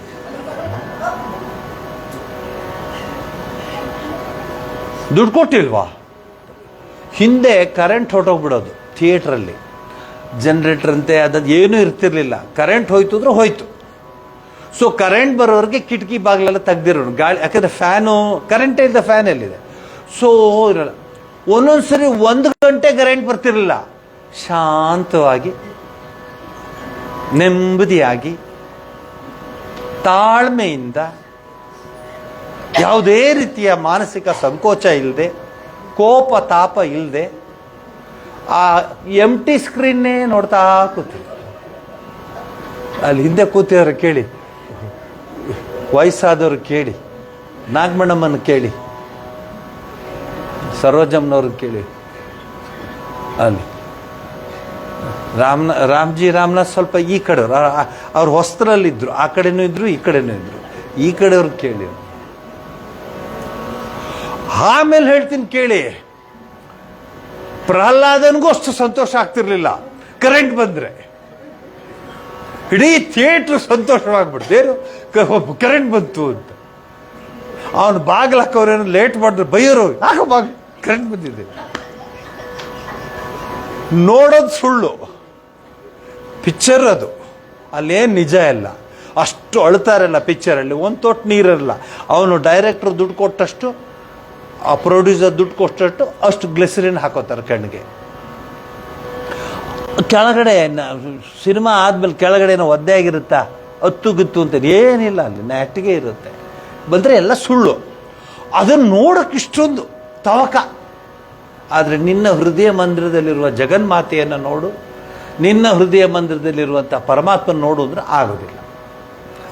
ದುಡ್ಡು ಕೊಟ್ಟಿಲ್ವಾ? ಹಿಂದೆ ಕರೆಂಟ್ ಹೊರಟೋಗ್ಬಿಡೋದು ಥಿಯೇಟ್ರಲ್ಲಿ, ಜನ್ರೇಟರ್ ಅಂತೆ ಅದದು ಏನೂ ಇರ್ತಿರ್ಲಿಲ್ಲ. ಕರೆಂಟ್ ಹೋಯ್ತು ಅಂದ್ರೆ ಹೋಯ್ತು. ಸೊ ಕರೆಂಟ್ ಬರೋರಿಗೆ ಕಿಟಕಿ ಬಾಗಿಲೆಲ್ಲ ತೆಗ್ದಿರೋರು, ಗಾಳಿ, ಯಾಕಂದರೆ ಫ್ಯಾನು ಕರೆಂಟೇ ಇಲ್ಲದ ಫ್ಯಾನ್ ಎಲ್ಲಿದೆ. ಸೊ ಇರಲ್ಲ. ಒಂದೊಂದ್ಸರಿ 1 ಗಂಟೆ ಕರೆಂಟ್ ಬರ್ತಿರಲಿಲ್ಲ. ಶಾಂತವಾಗಿ, ನೆಮ್ಮದಿಯಾಗಿ, ತಾಳ್ಮೆಯಿಂದ, ಯಾವುದೇ ರೀತಿಯ ಮಾನಸಿಕ ಸಂಕೋಚ ಇಲ್ಲದೆ, ಕೋಪ ತಾಪ ಇಲ್ಲದೆ ಆ ಎಂಟಿ ಸ್ಕ್ರೀನ್ನೇ ನೋಡ್ತಾ ಕೂತಿದ್ರು. ಅಲ್ಲಿ ಹಿಂದೆ ಕೂತಿದ್ರು ಕೇಳಿ, ವಯಸ್ಸಾದವ್ರು ಕೇಳಿ, ನಾಗಮಣ್ಣಮ್ಮನ ಕೇಳಿ, ಸರೋಜಮ್ಮನವ್ರಿಗೆ ಕೇಳಿ. ಅಲ್ಲಿ ರಾಮ್ನಾಥ್ ಸ್ವಲ್ಪ ಈ ಕಡೆಯವ್ರು, ಅವ್ರು ಹೊಸ್ತರಲ್ಲಿದ್ದರು, ಆ ಕಡೆನೂ ಇದ್ರು ಈ ಕಡೆನೂ ಇದ್ರು. ಈ ಕಡೆಯವ್ರಿಗೆ ಕೇಳಿ. ಆಮೇಲೆ ಹೇಳ್ತೀನಿ ಕೇಳಿ, ಪ್ರಹ್ಲಾದನಿಗೂ ಅಷ್ಟು ಸಂತೋಷ ಆಗ್ತಿರ್ಲಿಲ್ಲ ಕರೆಂಟ್ ಬಂದರೆ. ಇಡೀ ಥಿಯೇಟ್ರ್ ಸಂತೋಷವಾಗ್ಬಿಡ್ತು, ಏನು ಕರೆಂಟ್ ಬಂತು ಅಂತ. ಅವನು ಬಾಗಿಲು ಹಾಕೋರೇನು ಲೇಟ್ ಮಾಡಿದ್ರು ಬೈಯೋರು, ಯಾಕೆ ಕರೆಂಟ್ ಬಂದಿದೆ. ನೋಡೋದು ಸುಳ್ಳು, ಪಿಕ್ಚರ್ ಅದು, ಅಲ್ಲೇನು ನಿಜ ಇಲ್ಲ. ಅಷ್ಟು ಅಳ್ತಾರಲ್ಲ ಪಿಕ್ಚರಲ್ಲಿ, ಒಂದು ತೊಟ್ಟು ನೀರಿರಲ್ಲ. ಅವನು ಡೈರೆಕ್ಟ್ರು ದುಡ್ಡು ಕೊಟ್ಟಷ್ಟು, ಆ ಪ್ರೊಡ್ಯೂಸರ್ ದುಡ್ಡು ಕೊಟ್ಟಷ್ಟು ಅಷ್ಟು ಗ್ಲಿಸರಿನ್ ಹಾಕೋತಾರೆ ಕಣ್ಣಿಗೆ. ಕೆಳಗಡೆ ಸಿನಿಮಾ ಆದಮೇಲೆ ಕೆಳಗಡೆನೋ ಒದ್ದೆ ಆಗಿರುತ್ತಾ, ಹತ್ತು ಅಂತ ಏನಿಲ್ಲ, ಅಲ್ಲಿ ನೆಟ್ಟಿಗೆ ಇರುತ್ತೆ. ಬಂದರೆ ಎಲ್ಲ ಸುಳ್ಳು. ಅದನ್ನು ನೋಡೋಕೆ ಇಷ್ಟೊಂದು ತವಕ. ಆದರೆ ನಿನ್ನ ಹೃದಯ ಮಂದಿರದಲ್ಲಿರುವ ಜಗನ್ಮಾತೆಯನ್ನು ನೋಡು, ನಿನ್ನ ಹೃದಯ ಮಂದಿರದಲ್ಲಿರುವಂಥ ಪರಮಾತ್ಮನ ನೋಡು ಅಂದರೆ ಆಗೋದಿಲ್ಲ.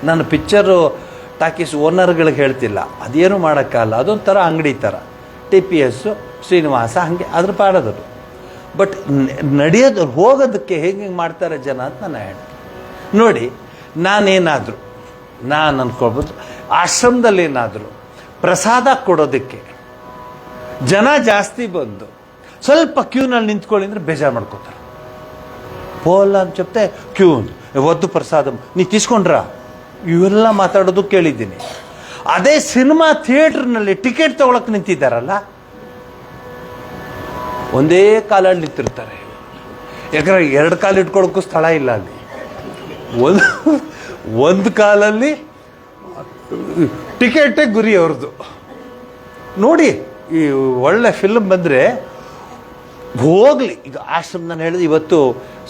ನಾನು ಪಿಕ್ಚರು ಟಾಕೀಸ್ ಓನರ್ಗಳಿಗೆ ಹೇಳ್ತಿಲ್ಲ, ಅದೇನು ಮಾಡೋಕ್ಕಲ್ಲ, ಅದೊಂಥರ ಅಂಗಡಿ ಥರ, TPS, ಶ್ರೀನಿವಾಸ, ಹಾಗೆ ಅದ್ರ ಪಾಡೋದು. ಬಟ್ ನಡೆಯೋದು, ಹೋಗೋದಕ್ಕೆ ಹೇಗೆ ಮಾಡ್ತಾರೆ ಜನ ಅಂತ ನಾನು ಹೇಳ್ತೀನಿ. ನೋಡಿ, ನಾನು ಅಂದ್ಕೊಳ್ಬೋದು, ಆಶ್ರಮದಲ್ಲಿ ಏನಾದರೂ ಪ್ರಸಾದ ಕೊಡೋದಕ್ಕೆ ಜನ ಜಾಸ್ತಿ ಬಂದು ಸ್ವಲ್ಪ ಕ್ಯೂನಲ್ಲಿ ನಿಂತ್ಕೊಳ್ಳಿ ಅಂದರೆ ಬೇಜಾರು ಮಾಡ್ಕೋತಾರೆ. ಪೋಲ್ಲ ಅಂತ చెప్తే ಕ್ಯೂ వద్దు ప్రసాదం ನೀ తీసుಕೊಂಡ್ರಾ, ಇವೆಲ್ಲ ಮಾತಾಡೋದು ಕೇಳಿದ್ದೀನಿ. ಅದೇ ಸಿನಿಮಾ ಥಿಯೇಟ್ರ್ನಲ್ಲಿ ಟಿಕೆಟ್ ತಗೊಳಕ್ಕೆ ನಿಂತಿದ್ದಾರಲ್ಲ, ಒಂದೇ ಕಾಲಲ್ಲಿ ನಿಂತಿರ್ತಾರೆ. ಯಾಕಂದ್ರೆ 2 ಕಾಲು ಇಟ್ಕೊಳ್ಳೋಕ್ಕೂ ಸ್ಥಳ ಇಲ್ಲ ಅಲ್ಲಿ. ಒಂದು ಕಾಲಲ್ಲಿ ಟಿಕೆಟೇ ಗುರಿ ಅವ್ರದ್ದು. ನೋಡಿ, ಈ ಒಳ್ಳೆ ಫಿಲ್ಮ್ ಬಂದರೆ ಹೋಗಲಿ. ಈಗ ಆಶ್ರಮ ನಾನು ಹೇಳಿದೆ, ಇವತ್ತು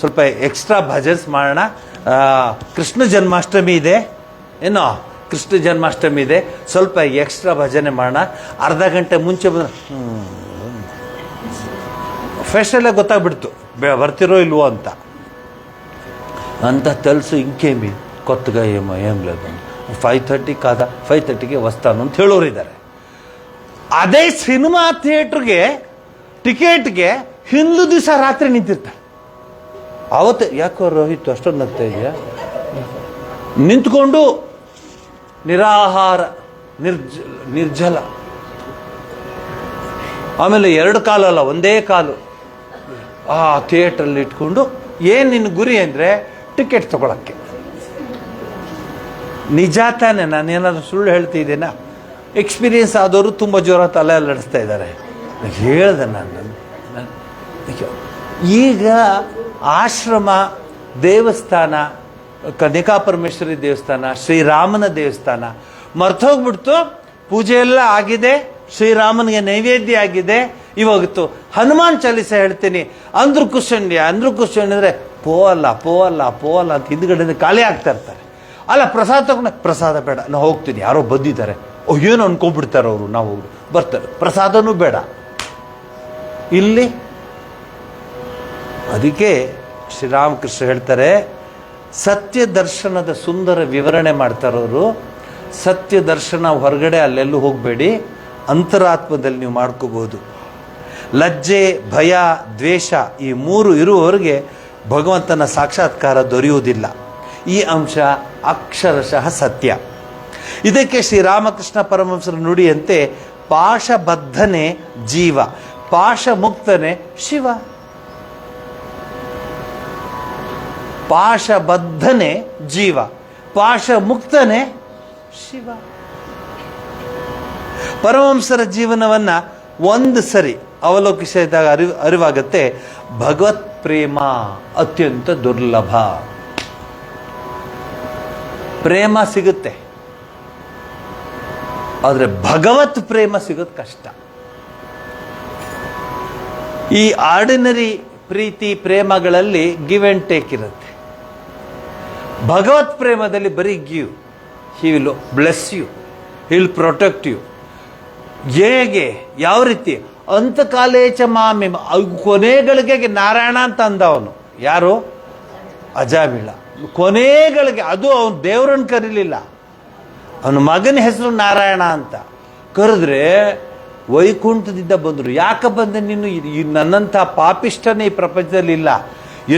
ಸ್ವಲ್ಪ ಎಕ್ಸ್ಟ್ರಾ ಭಜನ್ಸ್ ಮಾಡೋಣ, ಕೃಷ್ಣ ಜನ್ಮಾಷ್ಟಮಿ ಇದೆ ಏನೋ, ಕೃಷ್ಣ ಜನ್ಮಾಷ್ಟಮಿ ಇದೆ, ಸ್ವಲ್ಪ ಎಕ್ಸ್ಟ್ರಾ ಭಜನೆ ಮಾಡೋಣ, ಅರ್ಧ ಗಂಟೆ ಮುಂಚೆ ಬಂದ ಫೆಸ್ಟಲ್ಲೇ ಗೊತ್ತಾಗ್ಬಿಡ್ತು ಬರ್ತಿರೋ ಇಲ್ವೋ ಅಂತ తెలుసు ఇంకేమి కొత్తగా ఏం లేదు 5:30 కాదా 5:30ಗೆ వస్తాను ಅಂತ ಹೇಳೋರಿದ್ದಾರೆ. ಅದೇ ಸಿನಿಮಾ ಥಿಯೇಟ್ರಿಗೆ ಟಿಕೆಟ್ಗೆ ಹಿಂದೂ ದಿವಸ ರಾತ್ರಿ ನಿಂತಿರ್ತಾರೆ. ಅವತ್ತು ಯಾಕೋ ರೋಹಿತ್ ಅಷ್ಟೊಂದು ನಗ್ತಾ ಇದೆಯಾ, ನಿಂತ್ಕೊಂಡು ನಿರಾಹಾರ ನಿರ್ಜಲ, ಆಮೇಲೆ 2 ಕಾಲಲ್ಲ ಒಂದೇ ಕಾಲು ಆ ಥಿಯೇಟ್ರಲ್ಲಿ ಇಟ್ಕೊಂಡು, ಏನು ನಿನ್ನ ಗುರಿ ಅಂದರೆ ಟಿಕೆಟ್ ತಗೊಳಕ್ಕೆ. ನಿಜ ತಾನೆ, ನಾನೇನಾದ್ರು ಸುಳ್ಳು ಹೇಳ್ತಿದ್ದೇನಾ? ಎಕ್ಸ್ಪೀರಿಯನ್ಸ್ ಆದವರು ತುಂಬ ಜೋರ ತಲೆ ಅಲ್ಲಾಡಿಸ್ತಾ ಇದ್ದಾರೆ. ಹೇಳ್ದೆ ನಾನು. ಈಗ ಆಶ್ರಮ, ದೇವಸ್ಥಾನ, ಕನ್ನಿಕಾ ಪರಮೇಶ್ವರಿ ದೇವಸ್ಥಾನ, ಶ್ರೀರಾಮನ ದೇವಸ್ಥಾನ ಮರ್ತೋಗ್ಬಿಡ್ತು. ಪೂಜೆ ಎಲ್ಲ ಆಗಿದೆ, ಶ್ರೀರಾಮನಿಗೆ ನೈವೇದ್ಯ ಆಗಿದೆ. ಇವಾಗತ್ತು ಹನುಮಾನ್ ಚಾಲೀಸ ಹೇಳ್ತೀನಿ, ಅಂದ್ರು ಕುಶನ್ಯ ಅಂದರೆ ಪೋ ಅಲ್ಲ ಅಂತ ಹಿಂದ್ಗಡೆಯಿಂದ ಖಾಲಿ ಆಗ್ತಾ ಇರ್ತಾರೆ. ಅಲ್ಲ ಪ್ರಸಾದ ತಗೊಂಡು, ಪ್ರಸಾದ ಬೇಡ ನಾವು ಹೋಗ್ತೀನಿ, ಯಾರೋ ಬಂದಿದ್ದಾರೆ, ಏನು ಅನ್ಕೊಂಡ್ಬಿಡ್ತಾರೆ ಅವರು, ನಾವು ಬರ್ತಾರೆ, ಪ್ರಸಾದನೂ ಬೇಡ ಇಲ್ಲಿ. ಅದಕ್ಕೆ ಶ್ರೀರಾಮಕೃಷ್ಣ ಹೇಳ್ತಾರೆ, ಸತ್ಯ ದರ್ಶನದ ಸುಂದರ ವಿವರಣೆ ಮಾಡ್ತಾರವರು. ಸತ್ಯ ದರ್ಶನ ಹೊರಗಡೆ ಅಲ್ಲೆಲ್ಲೂ ಹೋಗಬೇಡಿ, ಅಂತರಾತ್ಮದಲ್ಲಿ ನೀವು ಮಾಡ್ಕೋಬಹುದು. ಲಜ್ಜೆ, ಭಯ, ದ್ವೇಷ ಈ 3 ಇರುವವರೆಗೆ ಭಗವಂತನ ಸಾಕ್ಷಾತ್ಕಾರ ದೊರೆಯುವುದಿಲ್ಲ. ಈ ಅಂಶ ಅಕ್ಷರಶಃ ಸತ್ಯ. ಇದಕ್ಕೆ ಶ್ರೀರಾಮಕೃಷ್ಣ ಪರಮಹಂಸರ ನುಡಿಯಂತೆ ಪಾಶಬದ್ಧನೆ ಜೀವ, ಪಾಶ ಮುಕ್ತನೆ ಶಿವ. ಪಾಶಬದ್ಧನೆ ಜೀವ, ಪಾಶ ಮುಕ್ತನೆ ಶಿವ. ಪರಮಹಂಸರ ಜೀವನವನ್ನ ಒಂದು ಸರಿ ಅವಲೋಕಿಸಿದಾಗ ಅರಿವಾಗತ್ತೆ, ಭಗವತ್ ಪ್ರೇಮ ಅತ್ಯಂತ ದುರ್ಲಭ. ಪ್ರೇಮ ಸಿಗುತ್ತೆ, ಆದರೆ ಭಗವತ್ ಪ್ರೇಮ ಸಿಗೋದು ಕಷ್ಟ. ಈ ಆರ್ಡಿನರಿ ಪ್ರೀತಿ ಪ್ರೇಮಗಳಲ್ಲಿ ಗಿವ್ ಅಂಡ್ ಟೇಕ್ ಇರುತ್ತೆ. ಭಗವತ್ ಪ್ರೇಮದಲ್ಲಿ ಬರೀ give. He will bless you, he will protect you. ಹೇಗೆ, ಯಾವ ರೀತಿ? ಅಂತಕಾಲೇಚ ಮಾಮಿ, ಕೊನೆಗಳಿಗೆ ನಾರಾಯಣ ಅಂತ ಅಂದವನು ಯಾರು? ಅಜಾಮಿಳ. ಕೊನೆಗಳಿಗೆ, ಅದು ಅವನು ದೇವರನ್ನು ಕರೀಲಿಲ್ಲ, ಅವನ ಮಗನ ಹೆಸರು ನಾರಾಯಣ ಅಂತ ಕರೆದ್ರೆ ವೈಕುಂಠದಿಂದ ಬಂದರು. ಯಾಕೆ ಬಂದೆ ನೀನು? ನನ್ನಂಥ ಪಾಪಿಷ್ಟನೇ ಈ ಪ್ರಪಂಚದಲ್ಲಿ ಇಲ್ಲ,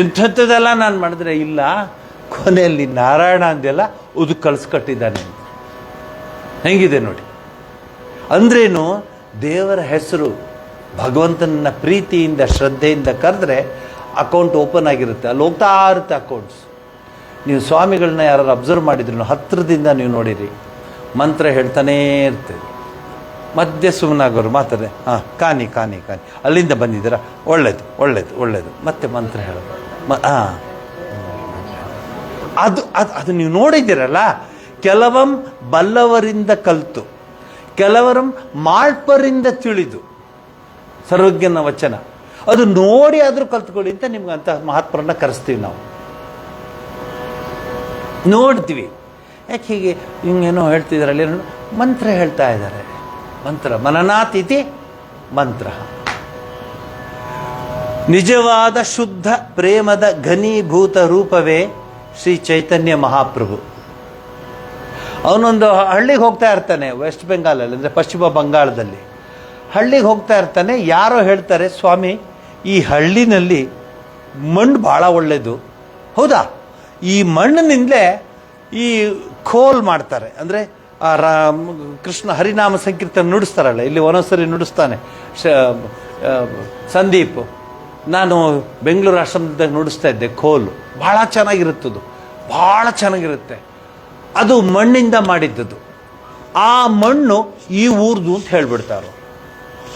ಎಂಥದ್ದೆಲ್ಲ ನಾನು ಮಾಡಿದ್ರೆ ಇಲ್ಲ, ಕೊನೆಯಲ್ಲಿ ನಾರಾಯಣ ಅಂದೆಲ್ಲ ಅದು ಕಳಿಸ್ಕೊಟ್ಟಿದ್ದಾನೆ. ಹೆಂಗಿದೆ ನೋಡಿ. ಅಂದ್ರೇನು? ದೇವರ ಹೆಸರು ಭಗವಂತನ ಪ್ರೀತಿಯಿಂದ ಶ್ರದ್ಧೆಯಿಂದ ಕರೆದ್ರೆ ಅಕೌಂಟ್ ಓಪನ್ ಆಗಿರುತ್ತೆ, ಅಲ್ಲಿ ಹೋಗ್ತಾ ಇರುತ್ತೆ ಅಕೌಂಟ್ಸ್. ನೀವು ಸ್ವಾಮಿಗಳನ್ನ ಯಾರು ಅಬ್ಸರ್ವ್ ಮಾಡಿದ್ರು, ಹತ್ತಿರದಿಂದ ನೀವು ನೋಡಿರಿ, ಮಂತ್ರ ಹೇಳ್ತಾನೇ ಇರ್ತದೆ. ಮಧ್ಯೆ ಸುಮ್ಮನಾಗೋರು ಮಾತಾರೆ, ಕಾನಿ ಕಾನಿ ಕಾನಿ, ಅಲ್ಲಿಂದ ಬಂದಿದ್ದೀರಾ, ಒಳ್ಳೇದು ಒಳ್ಳೇದು ಒಳ್ಳೇದು, ಮತ್ತೆ ಮಂತ್ರ ಹೇಳೋದು. ಅದು ಅದು ಅದು ನೀವು ನೋಡಿದ್ದೀರಲ್ಲ. ಕೆಲವಂ ಬಲ್ಲವರಿಂದ ಕಲಿತು, ಕೆಲವರಂ ಮಾಳ್ಪರಿಂದ ತಿಳಿದು, ಸರ್ವಜ್ಞನ ವಚನ ಅದು ನೋಡಿ ಆದರೂ ಕಲ್ತ್ಕೊಳ್ಳಿ ಅಂತ ನಿಮ್ಗೆ ಅಂತ ಮಹಾತ್ಮರನ್ನ ಕರೆಸ್ತೀವಿ ನಾವು, ನೋಡ್ತೀವಿ. ಯಾಕೆ ಹೀಗೆ ಹಿಂಗೇನೋ ಹೇಳ್ತಿದಾರಲ್ಲಿ, ಮಂತ್ರ ಹೇಳ್ತಾ ಇದ್ದಾರೆ. ಮಂತ್ರ ಮನನಾತಿಥಿ ಮಂತ್ರ. ನಿಜವಾದ ಶುದ್ಧ ಪ್ರೇಮದ ಘನೀಭೂತ ರೂಪವೇ ಶ್ರೀ ಚೈತನ್ಯ ಮಹಾಪ್ರಭು. ಅವನೊಂದು ಹಳ್ಳಿಗೆ ಹೋಗ್ತಾ ಇರ್ತಾನೆ, ವೆಸ್ಟ್ ಬೆಂಗಾಲಲ್ಲಿ, ಅಂದರೆ ಪಶ್ಚಿಮ ಬಂಗಾಳದಲ್ಲಿ ಹಳ್ಳಿಗೆ ಹೋಗ್ತಾ ಇರ್ತಾನೆ. ಯಾರೋ ಹೇಳ್ತಾರೆ, ಸ್ವಾಮಿ ಈ ಹಳ್ಳಿನಲ್ಲಿ ಮಣ್ಣು ಭಾಳ ಒಳ್ಳೆಯದು. ಹೌದಾ? ಈ ಮಣ್ಣಿನಿಂದಲೇ ಈ ಖೋಲ್ ಮಾಡ್ತಾರೆ, ಅಂದರೆ ಕೃಷ್ಣ ಹರಿನಾಮ ಸಂಕೀರ್ತನ ನುಡಿಸ್ತಾರಲ್ಲ, ಇಲ್ಲಿ ಒಂದೊಂದ್ಸರಿ ನುಡಿಸ್ತಾನೆ ಸಂದೀಪ್. ನಾನು ಬೆಂಗಳೂರು ಆಶ್ರಮದಾಗ ನುಡಿಸ್ತಾ ಇದ್ದೆ ಖೋಲು. ಭಾಳ ಚೆನ್ನಾಗಿರುತ್ತದು, ಭಾಳ ಚೆನ್ನಾಗಿರುತ್ತೆ. ಅದು ಮಣ್ಣಿಂದ ಮಾಡಿದ್ದದು. ಆ ಮಣ್ಣು ಈ ಊರ್ದು ಅಂತ ಹೇಳ್ಬಿಡ್ತಾರೋ.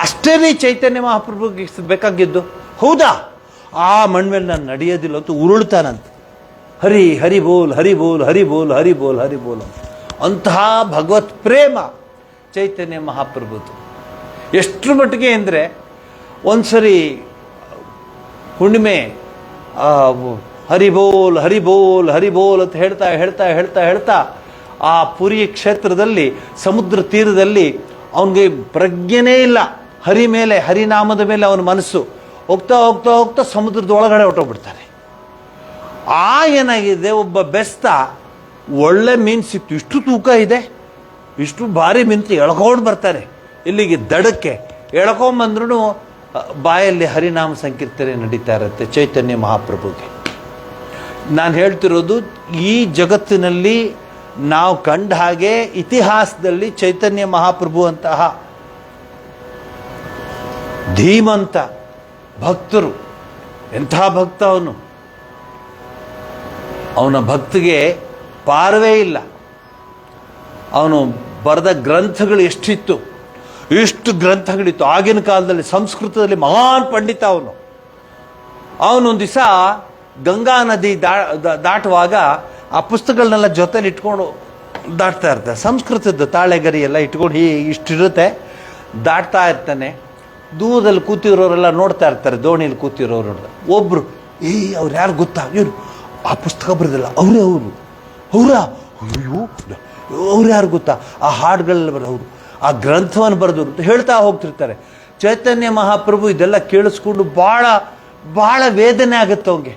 ಅಷ್ಟೇ ರೀ ಚೈತನ್ಯ ಮಹಾಪ್ರಭುಗೆ ಬೇಕಾಗಿದ್ದು. ಹೌದಾ? ಆ ಮಣ್ಣು ಮೇಲೆ ನಾನು ನಡೆಯೋದಿಲ್ಲ ಅಂತ ಉರುಳ್ತಾನಂತ. ಹರಿ ಹರಿ ಬೋಲ್ ಹರಿ ಬೋಲ್ ಹರಿ ಬೋಲ್ ಹರಿ ಬೋಲ್ ಹರಿ ಬೋಲ್ ಅಂತ. ಅಂತಹ ಭಗವತ್ ಪ್ರೇಮ ಚೈತನ್ಯ ಮಹಾಪ್ರಭುದು. ಎಷ್ಟರ ಮಟ್ಟಿಗೆ ಅಂದರೆ, ಒಂದ್ಸರಿ ಹುಣ್ಣಿಮೆ ಹರಿಬೋಲ್ ಹರಿಬೋಲ್ ಹರಿಬೋಲ್ ಅಂತ ಹೇಳ್ತಾ ಹೇಳ್ತಾ ಹೇಳ್ತಾ ಹೇಳ್ತಾ ಆ ಪುರಿ ಕ್ಷೇತ್ರದಲ್ಲಿ ಸಮುದ್ರ ತೀರದಲ್ಲಿ ಅವನಿಗೆ ಪ್ರಜ್ಞೆನೇ ಇಲ್ಲ. ಹರಿ ಮೇಲೆ, ಹರಿನಾಮದ ಮೇಲೆ ಅವನ ಮನಸ್ಸು ಹೋಗ್ತಾ ಹೋಗ್ತಾ ಹೋಗ್ತಾ ಸಮುದ್ರದ ಒಳಗಡೆ ಹೊಟ್ಟೋಗ್ಬಿಡ್ತಾನೆ. ಏನಾಗಿದೆ, ಒಬ್ಬ ಬೆಸ್ತ ಒಳ್ಳೆ ಮೀನು ಸಿಕ್ತು, ಇಷ್ಟು ತೂಕ ಇದೆ, ಇಷ್ಟು ಭಾರಿ ಮೀನು ಎಳ್ಕೊಂಡು ಬರ್ತಾರೆ ಇಲ್ಲಿಗೆ ದಡಕ್ಕೆ. ಎಳ್ಕೊಂಬಂದ್ರೂ ಬಾಯಲ್ಲಿ ಹರಿನಾಮ ಸಂಕೀರ್ತನೆ ನಡೀತಾ ಇರುತ್ತೆ ಚೈತನ್ಯ ಮಹಾಪ್ರಭುಗೆ. ನಾನು ಹೇಳ್ತಿರೋದು, ಈ ಜಗತ್ತಿನಲ್ಲಿ ನಾವು ಕಂಡ ಹಾಗೆ ಇತಿಹಾಸದಲ್ಲಿ ಚೈತನ್ಯ ಮಹಾಪ್ರಭು ಅಂತಹ ಧೀಮಂತ ಭಕ್ತರು, ಎಂಥ ಭಕ್ತ ಅವನು, ಅವನ ಭಕ್ತಿಗೆ ಪಾರವೇ ಇಲ್ಲ. ಅವನು ಬರೆದ ಗ್ರಂಥಗಳು ಎಷ್ಟಿತ್ತು, ಇಷ್ಟು ಗ್ರಂಥಗಳಿತ್ತು. ಆಗಿನ ಕಾಲದಲ್ಲಿ ಸಂಸ್ಕೃತದಲ್ಲಿ ಮಹಾನ್ ಪಂಡಿತ ಅವನು. ಅವನೊಂದು ದಿವಸ ಗಂಗಾ ನದಿ ದಾಟುವಾಗ ಆ ಪುಸ್ತಕಗಳನ್ನೆಲ್ಲ ಜೊತೆಲಿ ಇಟ್ಕೊಂಡು ದಾಟ್ತಾ ಇರ್ತಾರೆ. ಸಂಸ್ಕೃತದ ತಾಳೆಗರಿ ಎಲ್ಲ ಇಟ್ಕೊಂಡು ಇಷ್ಟಿರುತ್ತೆ, ದಾಟ್ತಾ ಇರ್ತಾನೆ. ದೂರದಲ್ಲಿ ಕೂತಿರೋರೆಲ್ಲ ನೋಡ್ತಾ ಇರ್ತಾರೆ, ದೋಣಿಯಲ್ಲಿ ಕೂತಿರೋರು ನೋಡ್ತಾರೆ. ಒಬ್ರು ಅವ್ರು ಯಾರು ಗೊತ್ತಾ, ಇವರು ಆ ಪುಸ್ತಕ ಬರೆದಿಲ್ಲ, ಅವರೇ ಅವರಾ, ಅಯ್ಯೋ ಅವ್ರು ಯಾರು ಗೊತ್ತಾ, ಆ ಹಾಡುಗಳೆಲ್ಲ ಬರೋರು, ಆ ಗ್ರಂಥವನ್ನು ಬರೆದವರು ಅಂತ ಹೇಳ್ತಾ ಹೋಗ್ತಿರ್ತಾರೆ. ಚೈತನ್ಯ ಮಹಾಪ್ರಭು ಇದೆಲ್ಲ ಕೇಳಿಸ್ಕೊಂಡು ಭಾಳ ಭಾಳ ವೇದನೆ ಆಗುತ್ತೆ ಅವನಿಗೆ.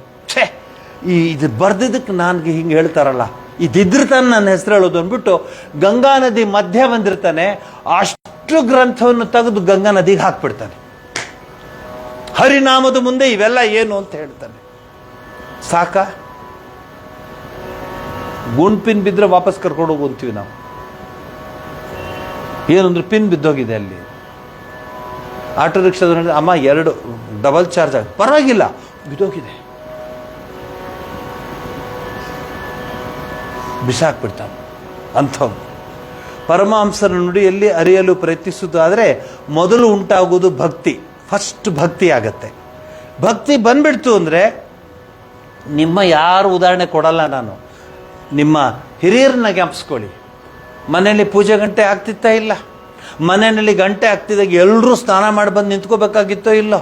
ಇದು ಬರ್ದಿದ್ದಕ್ಕೆ ನನಗೆ ಹಿಂಗೆ ಹೇಳ್ತಾರಲ್ಲ, ಇದಿದ್ರೆ ತಾನು ನನ್ನ ಹೆಸರು ಹೇಳೋದು ಅಂದ್ಬಿಟ್ಟು ಗಂಗಾ ನದಿ ಮಧ್ಯೆ ಬಂದಿರ್ತಾನೆ. ಅಷ್ಟು ಗ್ರಂಥವನ್ನು ತೆಗೆದು ಗಂಗಾ ನದಿಗೆ ಹಾಕ್ಬಿಡ್ತಾನೆ. ಹರಿನಾಮದ ಮುಂದೆ ಇವೆಲ್ಲ ಏನು ಅಂತ ಹೇಳ್ತಾನೆ. ಸಾಕ, ಗುಂಡ್ ಪಿನ್ ಬಿದ್ದರೆ ವಾಪಸ್ ಕರ್ಕೊಂಡು ಹೋಗುವಂತೀವಿ ನಾವು. ಏನಂದ್ರೆ ಪಿನ್ ಬಿದ್ದೋಗಿದೆ ಅಲ್ಲಿ. ಆಟೋ ರಿಕ್ಷಾದ ಅಮ್ಮ 2 ಡಬಲ್ ಚಾರ್ಜ್ ಆಗ, ಪರವಾಗಿಲ್ಲ, ಬಿದ್ದೋಗಿದೆ, ಬಿಸಾಕ್ಬಿಡ್ತಾನೆ ಅಂಥವ್ನು. ಪರಮಹಂಸರ ನುಡಿಯಲ್ಲಿ ಅರಿಯಲು ಪ್ರಯತ್ನಿಸುವುದಾದರೆ ಮೊದಲು ಉಂಟಾಗುವುದು ಭಕ್ತಿ. ಫಸ್ಟ್ ಭಕ್ತಿ ಆಗತ್ತೆ. ಭಕ್ತಿ ಬಂದ್ಬಿಡ್ತು ಅಂದರೆ, ನಿಮ್ಮ ಯಾರು ಉದಾಹರಣೆ ಕೊಡಲ್ಲ ನಾನು, ನಿಮ್ಮ ಹಿರಿಯರನ್ನ ಜ್ಞಾಪಿಸ್ಕೊಳ್ಳಿ. ಮನೆಯಲ್ಲಿ ಪೂಜೆ ಗಂಟೆ ಆಗ್ತಿತ್ತಾ ಇಲ್ಲ? ಮನೆಯಲ್ಲಿ ಗಂಟೆ ಆಗ್ತಿದ್ದಾಗ ಎಲ್ಲರೂ ಸ್ನಾನ ಮಾಡಿ ಬಂದು ನಿಂತ್ಕೋಬೇಕಾಗಿತ್ತೋ ಇಲ್ಲೋ?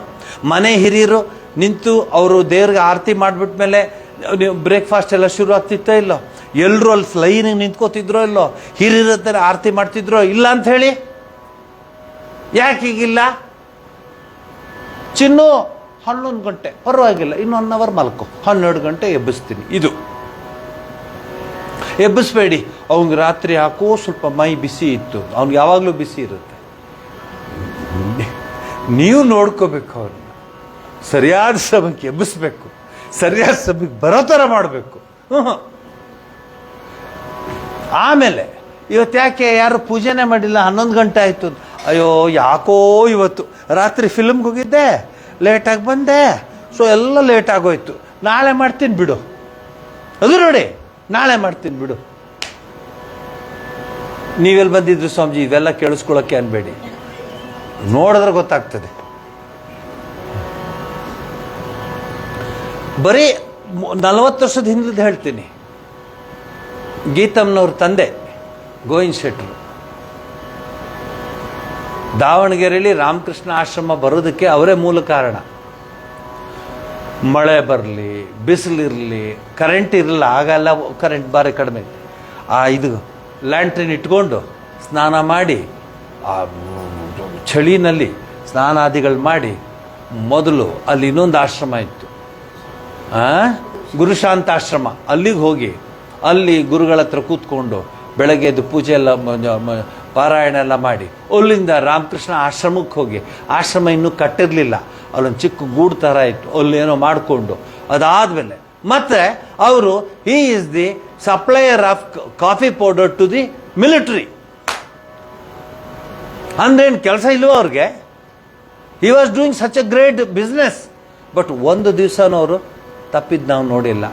ಮನೆ ಹಿರಿಯರು ನಿಂತು ಅವರು ದೇವ್ರಿಗೆ ಆರತಿ ಮಾಡಿಬಿಟ್ಮೇಲೆ ನೀವು ಬ್ರೇಕ್ಫಾಸ್ಟ್ ಎಲ್ಲ ಶುರು ಆಗ್ತಿತ್ತೋ ಇಲ್ಲೋ? ಎಲ್ಲರೂ ಅಲ್ಲಿ ಲೈನಿಗೆ ನಿಂತ್ಕೋತಿದ್ರೋ ಇಲ್ಲೋ? ಹಿರಿಯರ ಹತ್ರ ಆರತಿ ಮಾಡ್ತಿದ್ರೋ ಇಲ್ಲ ಅಂತ ಹೇಳಿ? ಯಾಕೆ ಹೀಗಿಲ್ಲ? ಚಿನ್ನು 11 ಗಂಟೆ ಪರವಾಗಿಲ್ಲ, ಇನ್ನು 1 ಅವರ್ ಮಲ್ಕೋ, 12 ಗಂಟೆ ಎಬ್ಬಿಸ್ತೀನಿ. ಇದು ಎಬ್ಬಿಸ್ಬೇಡಿ. ಅವ್ನಿಗೆ ರಾತ್ರಿ ಯಾಕೋ ಸ್ವಲ್ಪ ಮೈ ಬಿಸಿ ಇತ್ತು, ಅವ್ನಿಗೆ ಯಾವಾಗಲೂ ಬಿಸಿ ಇರುತ್ತೆ. ನೀವು ನೋಡ್ಕೋಬೇಕು, ಅವ್ರನ್ನ ಸರಿಯಾದ ಸಮಯಕ್ಕೆ ಎಬ್ಬಿಸ್ಬೇಕು, ಸರಿಯಾದ ಸಮಯಕ್ಕೆ ಬರೋ ಥರ ಮಾಡಬೇಕು. ಆಮೇಲೆ ಇವತ್ತು ಯಾಕೆ ಯಾರು ಪೂಜೆನೇ ಮಾಡಿಲ್ಲ, 11 ಗಂಟೆ ಆಯಿತು, ಅಯ್ಯೋ ಯಾಕೋ ಇವತ್ತು ರಾತ್ರಿ ಫಿಲ್ಮ್ಗೆ ಹೋಗಿದ್ದೆ, ಲೇಟಾಗಿ ಬಂದೆ, ಸೊ ಎಲ್ಲ ಲೇಟ್ ಆಗೋಯ್ತು, ನಾಳೆ ಮಾಡ್ತೀನಿ ಬಿಡು. ಅದು ನೋಡಿ, ನಾಳೆ ಮಾಡ್ತೀನಿ ಬಿಡು. ನೀವೆಲ್ಲಿ ಬಂದಿದ್ರು ಸ್ವಾಮೀಜಿ ಇವೆಲ್ಲ ಕೇಳಿಸ್ಕೊಳ್ಳೋಕ್ಕೆ ಅನ್ಬೇಡಿ, ನೋಡಿದ್ರೆ ಗೊತ್ತಾಗ್ತದೆ. ಬರೀ 40 ವರ್ಷದ ಹಿಂದೆ ಹೇಳ್ತೀನಿ. ಗೀತಮ್ಮನವ್ರ ತಂದೆ ಗೋವಿಂದ ಶೆಟ್ಟರು ದಾವಣಗೆರೆಯಲ್ಲಿ ರಾಮಕೃಷ್ಣ ಆಶ್ರಮ ಬರೋದಕ್ಕೆ ಅವರೇ ಮೂಲ ಕಾರಣ. ಮಳೆ ಬರಲಿ, ಬಿಸಿಲಿರಲಿ, ಕರೆಂಟ್ ಇರಲಿಲ್ಲ, ಆಗೆಲ್ಲ ಕರೆಂಟ್ ಭಾರಿ ಕಡಿಮೆ. ಇದು ಲ್ಯಾಂಟ್ರಿನ್ ಇಟ್ಕೊಂಡು ಸ್ನಾನ ಮಾಡಿ, ಆ ಚಳಿನಲ್ಲಿ ಸ್ನಾನಾದಿಗಳು ಮಾಡಿ, ಮೊದಲು ಅಲ್ಲಿ ಇನ್ನೊಂದು ಆಶ್ರಮ ಇತ್ತು, ಗುರುಶಾಂತ ಆಶ್ರಮ. ಅಲ್ಲಿಗೆ ಹೋಗಿ ಅಲ್ಲಿ ಗುರುಗಳ ಹತ್ರ ಕೂತ್ಕೊಂಡು ಬೆಳಗ್ಗೆ ಎದ್ದು ಪೂಜೆ ಎಲ್ಲ ಪಾರಾಯಣ ಎಲ್ಲ ಮಾಡಿ, ಅಲ್ಲಿಂದ ರಾಮಕೃಷ್ಣ ಆಶ್ರಮಕ್ಕೆ ಹೋಗಿ, ಆಶ್ರಮ ಇನ್ನೂ ಕಟ್ಟಿರಲಿಲ್ಲ, ಅಲ್ಲೊಂದು ಚಿಕ್ಕ ಗೂಡು ಥರ ಇತ್ತು, ಅಲ್ಲೇನೋ ಮಾಡಿಕೊಂಡು ಅದಾದಮೇಲೆ ಮತ್ತೆ ಅವರು he is the supplier of coffee powder to the military. ಅಂದ್ರೇನು ಕೆಲಸ ಇಲ್ವೋ ಅವ್ರಿಗೆ? He was doing such a great business. But ಒಂದು ದಿವಸನೂ ಅವರು ತಪ್ಪಿದ್ದು ನಾವು ನೋಡಿಲ್ಲ.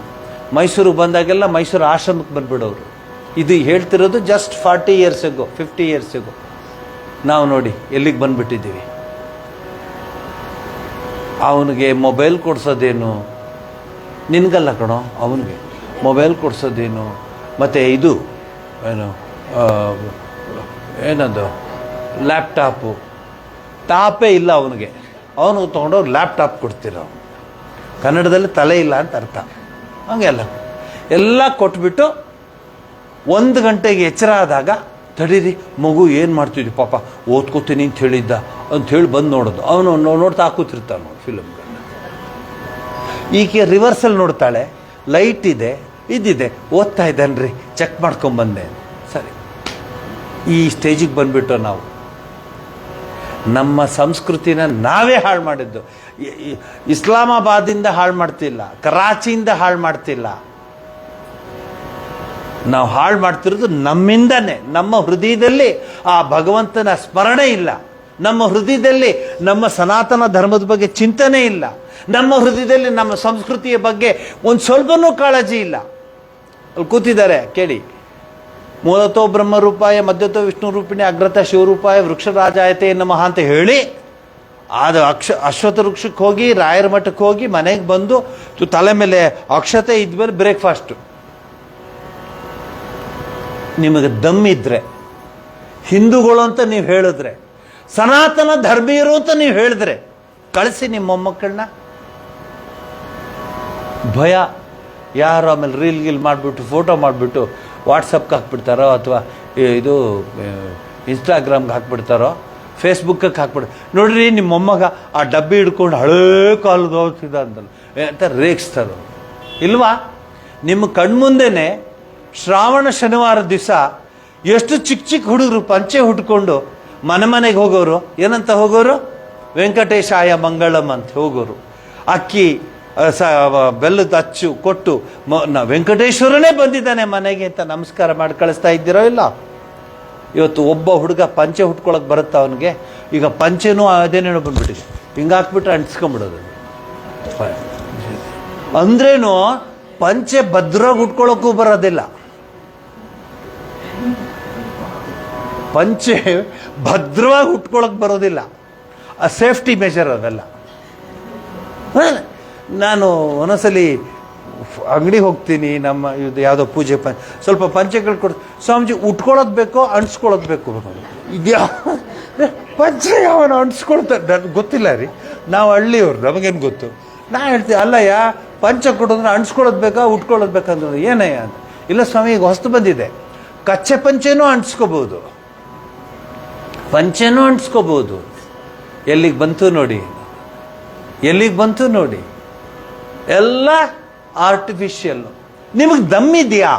ಮೈಸೂರಿಗೆ ಬಂದಾಗೆಲ್ಲ ಮೈಸೂರು ಆಶ್ರಮಕ್ಕೆ ಬಂದ್ಬಿಡೋರು. ಇದು ಹೇಳ್ತಿರೋದು just 40 years ago, 50 years ago. ನಾವು ನೋಡಿ ಎಲ್ಲಿಗೆ ಬಂದ್ಬಿಟ್ಟಿದ್ದೀವಿ. ಅವನಿಗೆ ಮೊಬೈಲ್ ಕೊಡ್ಸೋದೇನು, ನಿನಗಲ್ಲ ಕಣೋ, ಅವನಿಗೆ ಮೊಬೈಲ್ ಕೊಡ್ಸೋದೇನು, ಮತ್ತು ಇದು ಏನದು ಲ್ಯಾಪ್ಟಾಪು, ಟಾಪೇ ಇಲ್ಲ ಅವನಿಗೆ. ಅವನು ತೊಗೊಂಡೋಗಿ ಲ್ಯಾಪ್ಟಾಪ್ ಕೊಡ್ತಿರೋ. ಕನ್ನಡದಲ್ಲಿ ತಲೆ ಇಲ್ಲ ಅಂತ ಅರ್ಥ. ಹಂಗೆಲ್ಲ ಎಲ್ಲ ಕೊಟ್ಬಿಟ್ಟು 1 ಗಂಟೆಗೆ ಎಚ್ಚರ ಆದಾಗ ತಡೀರಿ ಮಗು ಏನು ಮಾಡ್ತಿದ್ವಿ ಪಾಪ ಓದ್ಕೋತೀನಿ ಅಂತ ಹೇಳಿದ್ದ ಅಂಥೇಳಿ ಬಂದು ನೋಡೋದು. ಅವನು ನೋಡ್ತಾ ಕೂತಿರ್ತಾನೆ ಫಿಲಮ್ಗಳನ್ನ. ಈಕೆ ರಿವರ್ಸಲ್ಲಿ ನೋಡ್ತಾಳೆ, ಲೈಟ್ ಇದೆ ಇದ್ದಿದೆ, ಓದ್ತಾ ಇದ್ದಾನ್ರಿ, ಚೆಕ್ ಮಾಡ್ಕೊಂಬಂದೆ. ಸರಿ, ಈ ಸ್ಟೇಜಿಗೆ ಬಂದುಬಿಟ್ಟು ನಾವು ನಮ್ಮ ಸಂಸ್ಕೃತಿನ ನಾವೇ ಹಾಳು ಮಾಡಿದ್ದು. ಇಸ್ಲಾಮಾಬಾದಿಂದ ಹಾಳು ಮಾಡ್ತಿಲ್ಲ, ಕರಾಚಿಯಿಂದ ಹಾಳು ಮಾಡ್ತಿಲ್ಲ, ನಾವು ಹಾಳು ಮಾಡ್ತಿರೋದು ನಮ್ಮಿಂದನೇ. ನಮ್ಮ ಹೃದಯದಲ್ಲಿ ಆ ಭಗವಂತನ ಸ್ಮರಣೆ ಇಲ್ಲ, ನಮ್ಮ ಹೃದಯದಲ್ಲಿ ನಮ್ಮ ಸನಾತನ ಧರ್ಮದ ಬಗ್ಗೆ ಚಿಂತನೆ ಇಲ್ಲ, ನಮ್ಮ ಹೃದಯದಲ್ಲಿ ನಮ್ಮ ಸಂಸ್ಕೃತಿಯ ಬಗ್ಗೆ ಒಂದು ಸ್ವಲ್ಪನೂ ಕಾಳಜಿ ಇಲ್ಲ. ಅಲ್ಲಿ ಕೂತಿದ್ದಾರೆ ಕೇಳಿ, ಮೂಲತೋ ಬ್ರಹ್ಮರೂಪಾಯ ಮಧ್ಯತೋ ವಿಷ್ಣು ರೂಪಿಣಿ ಅಗ್ರತ ಶಿವರೂಪಾಯ ವೃಕ್ಷರಾಜಾಯತೆ ನಮಃ ಅಂತ ಹೇಳಿ ಅದು ಅಶ್ವತ್ಥ ವೃಕ್ಷಕ್ಕೆ ಹೋಗಿ ರಾಯರ ಮಠಕ್ಕೆ ಹೋಗಿ ಮನೆಗೆ ಬಂದು ತಲೆ ಮೇಲೆ ಅಕ್ಷತೆ ಇದ್ಮೇಲೆ ಬ್ರೇಕ್ಫಾಸ್ಟು. ನಿಮಗೆ ದಮ್ಮಿದ್ರೆ, ಹಿಂದೂಗಳು ಅಂತ ನೀವು ಹೇಳಿದ್ರೆ, ಸನಾತನ ಧರ್ಮೀಯರು ಅಂತ ನೀವು ಹೇಳಿದ್ರೆ ಕಳಿಸಿ ನಿಮ್ಮ ಮೊಮ್ಮಕ್ಕಳನ್ನ. ಭಯ ಯಾರು ಆಮೇಲೆ ರೀಲ್ ಮಾಡಿಬಿಟ್ಟು ಫೋಟೋ ಮಾಡಿಬಿಟ್ಟು ವಾಟ್ಸಪ್ಗೆ ಹಾಕ್ಬಿಡ್ತಾರೋ ಅಥವಾ ಇದು ಇನ್ಸ್ಟಾಗ್ರಾಮ್ಗೆ ಹಾಕ್ಬಿಡ್ತಾರೋ, ಫೇಸ್ಬುಕ್ಕಕ್ಕೆ ಹಾಕ್ಬಿಡ್ತಾರೆ. ನೋಡ್ರಿ ನಿಮ್ಮ ಮೊಮ್ಮಗ ಆ ಡಬ್ಬಿ ಹಿಡ್ಕೊಂಡು ಹಳೇ ಕಾಲದ ಹೋಗ್ತಿದ್ದ ಅಂತ ರೇಗಿಸ್ತಾರೆ. ಇಲ್ವಾ? ನಿಮ್ಮ ಕಣ್ಮುಂದೆನೆ ಶ್ರಾವಣ ಶನಿವಾರ ದಿವಸ ಎಷ್ಟು ಚಿಕ್ಕ ಚಿಕ್ಕ ಹುಡುಗರು ಪಂಚೆ ಹುಟ್ಕೊಂಡು ಮನೆಗೆ ಹೋಗೋರು. ಏನಂತ ಹೋಗೋರು? ವೆಂಕಟೇಶಾಯ ಮಂಗಳಂ ಅಂತ ಹೋಗೋರು. ಅಕ್ಕಿ ಬೆಲ್ಲದ ಅಚ್ಚು ಕೊಟ್ಟು ವೆಂಕಟೇಶ್ವರನೇ ಬಂದಿದ್ದಾನೆ ಮನೆಗೆ ಅಂತ ನಮಸ್ಕಾರ ಮಾಡಿ ಕಳಿಸ್ತಾ ಇದ್ದೀರೋ ಇಲ್ಲ? ಇವತ್ತು ಒಬ್ಬ ಹುಡುಗ ಪಂಚೆ ಹುಟ್ಕೊಳಕ್ಕೆ ಬರುತ್ತೆ ಅವನಿಗೆ. ಈಗ ಪಂಚೆನೂ ಅದೇನೇನೋ ಬಂದ್ಬಿಟ್ಟಿದೆ, ಹಿಂಗೆ ಹಾಕ್ಬಿಟ್ರೆ ಅಂಟಿಸ್ಕೊಂಡ್ಬಿಡೋದು. ಅಂದ್ರೇನು ಪಂಚೆ ಭದ್ರವಾಗಿ ಹುಟ್ಕೊಳಕ್ಕೂ ಬರೋದಿಲ್ಲ. ಪಂಚೆ ಭದ್ರವಾಗಿ ಹುಟ್ಕೊಳಕ್ಕೆ ಬರೋದಿಲ್ಲ. ಆ ಸೇಫ್ಟಿ ಮೆಷರ್ ಅವೆಲ್ಲ. ನಾನು ಒಂದೊಂದ್ಸಲಿ ಅಂಗಡಿಗೆ ಹೋಗ್ತೀನಿ, ನಮ್ಮ ಇದು ಯಾವುದೋ ಪೂಜೆ ಸ್ವಲ್ಪ ಪಂಚೆಗಳು ಸ್ವಾಮೀಜಿ ಉಟ್ಕೊಳ್ಳೋದು ಬೇಕೋ ಅಂಟಿಸ್ಕೊಳ್ಳೋದು ಬೇಕು? ಇದ್ಯಾ ಪಂಚೆ ಅವನು ಅಂಟಿಸ್ಕೊಳ್ತಾರೆ, ನನಗೆ ಗೊತ್ತಿಲ್ಲ ರೀ, ನಾವು ಹಳ್ಳಿಯವ್ರು, ನಮಗೇನು ಗೊತ್ತು. ನಾ ಹೇಳ್ತೀವಿ ಅಲ್ಲಯ್ಯ ಪಂಚೆ ಕೊಡೋದ್ರೆ ಅಂಟಿಸ್ಕೊಳ್ಳೋದು ಬೇಕಾ ಉಟ್ಕೊಳ್ಳೋದು ಬೇಕಂದ್ರೆ ಏನಯ್ಯ ಅಂತ. ಇಲ್ಲ ಸ್ವಾಮಿ ಈಗ ಹೊಸ್ತು ಬಂದಿದೆ, ಕಚ್ಚೆ ಪಂಚೆನೂ ಅಂಟಿಸ್ಕೋಬೋದು, ಪಂಚೆನೂ ಅಂಟಿಸ್ಕೋಬೋದು. ಎಲ್ಲಿಗೆ ಬಂತು ನೋಡಿ, ಎಲ್ಲಿಗೆ ಬಂತು ನೋಡಿ, ಎಲ್ಲ ಆರ್ಟಿಫಿಷಿಯಲ್ಲು. ನಿಮಗೆ ದಮ್ಮಿದೆಯಾ?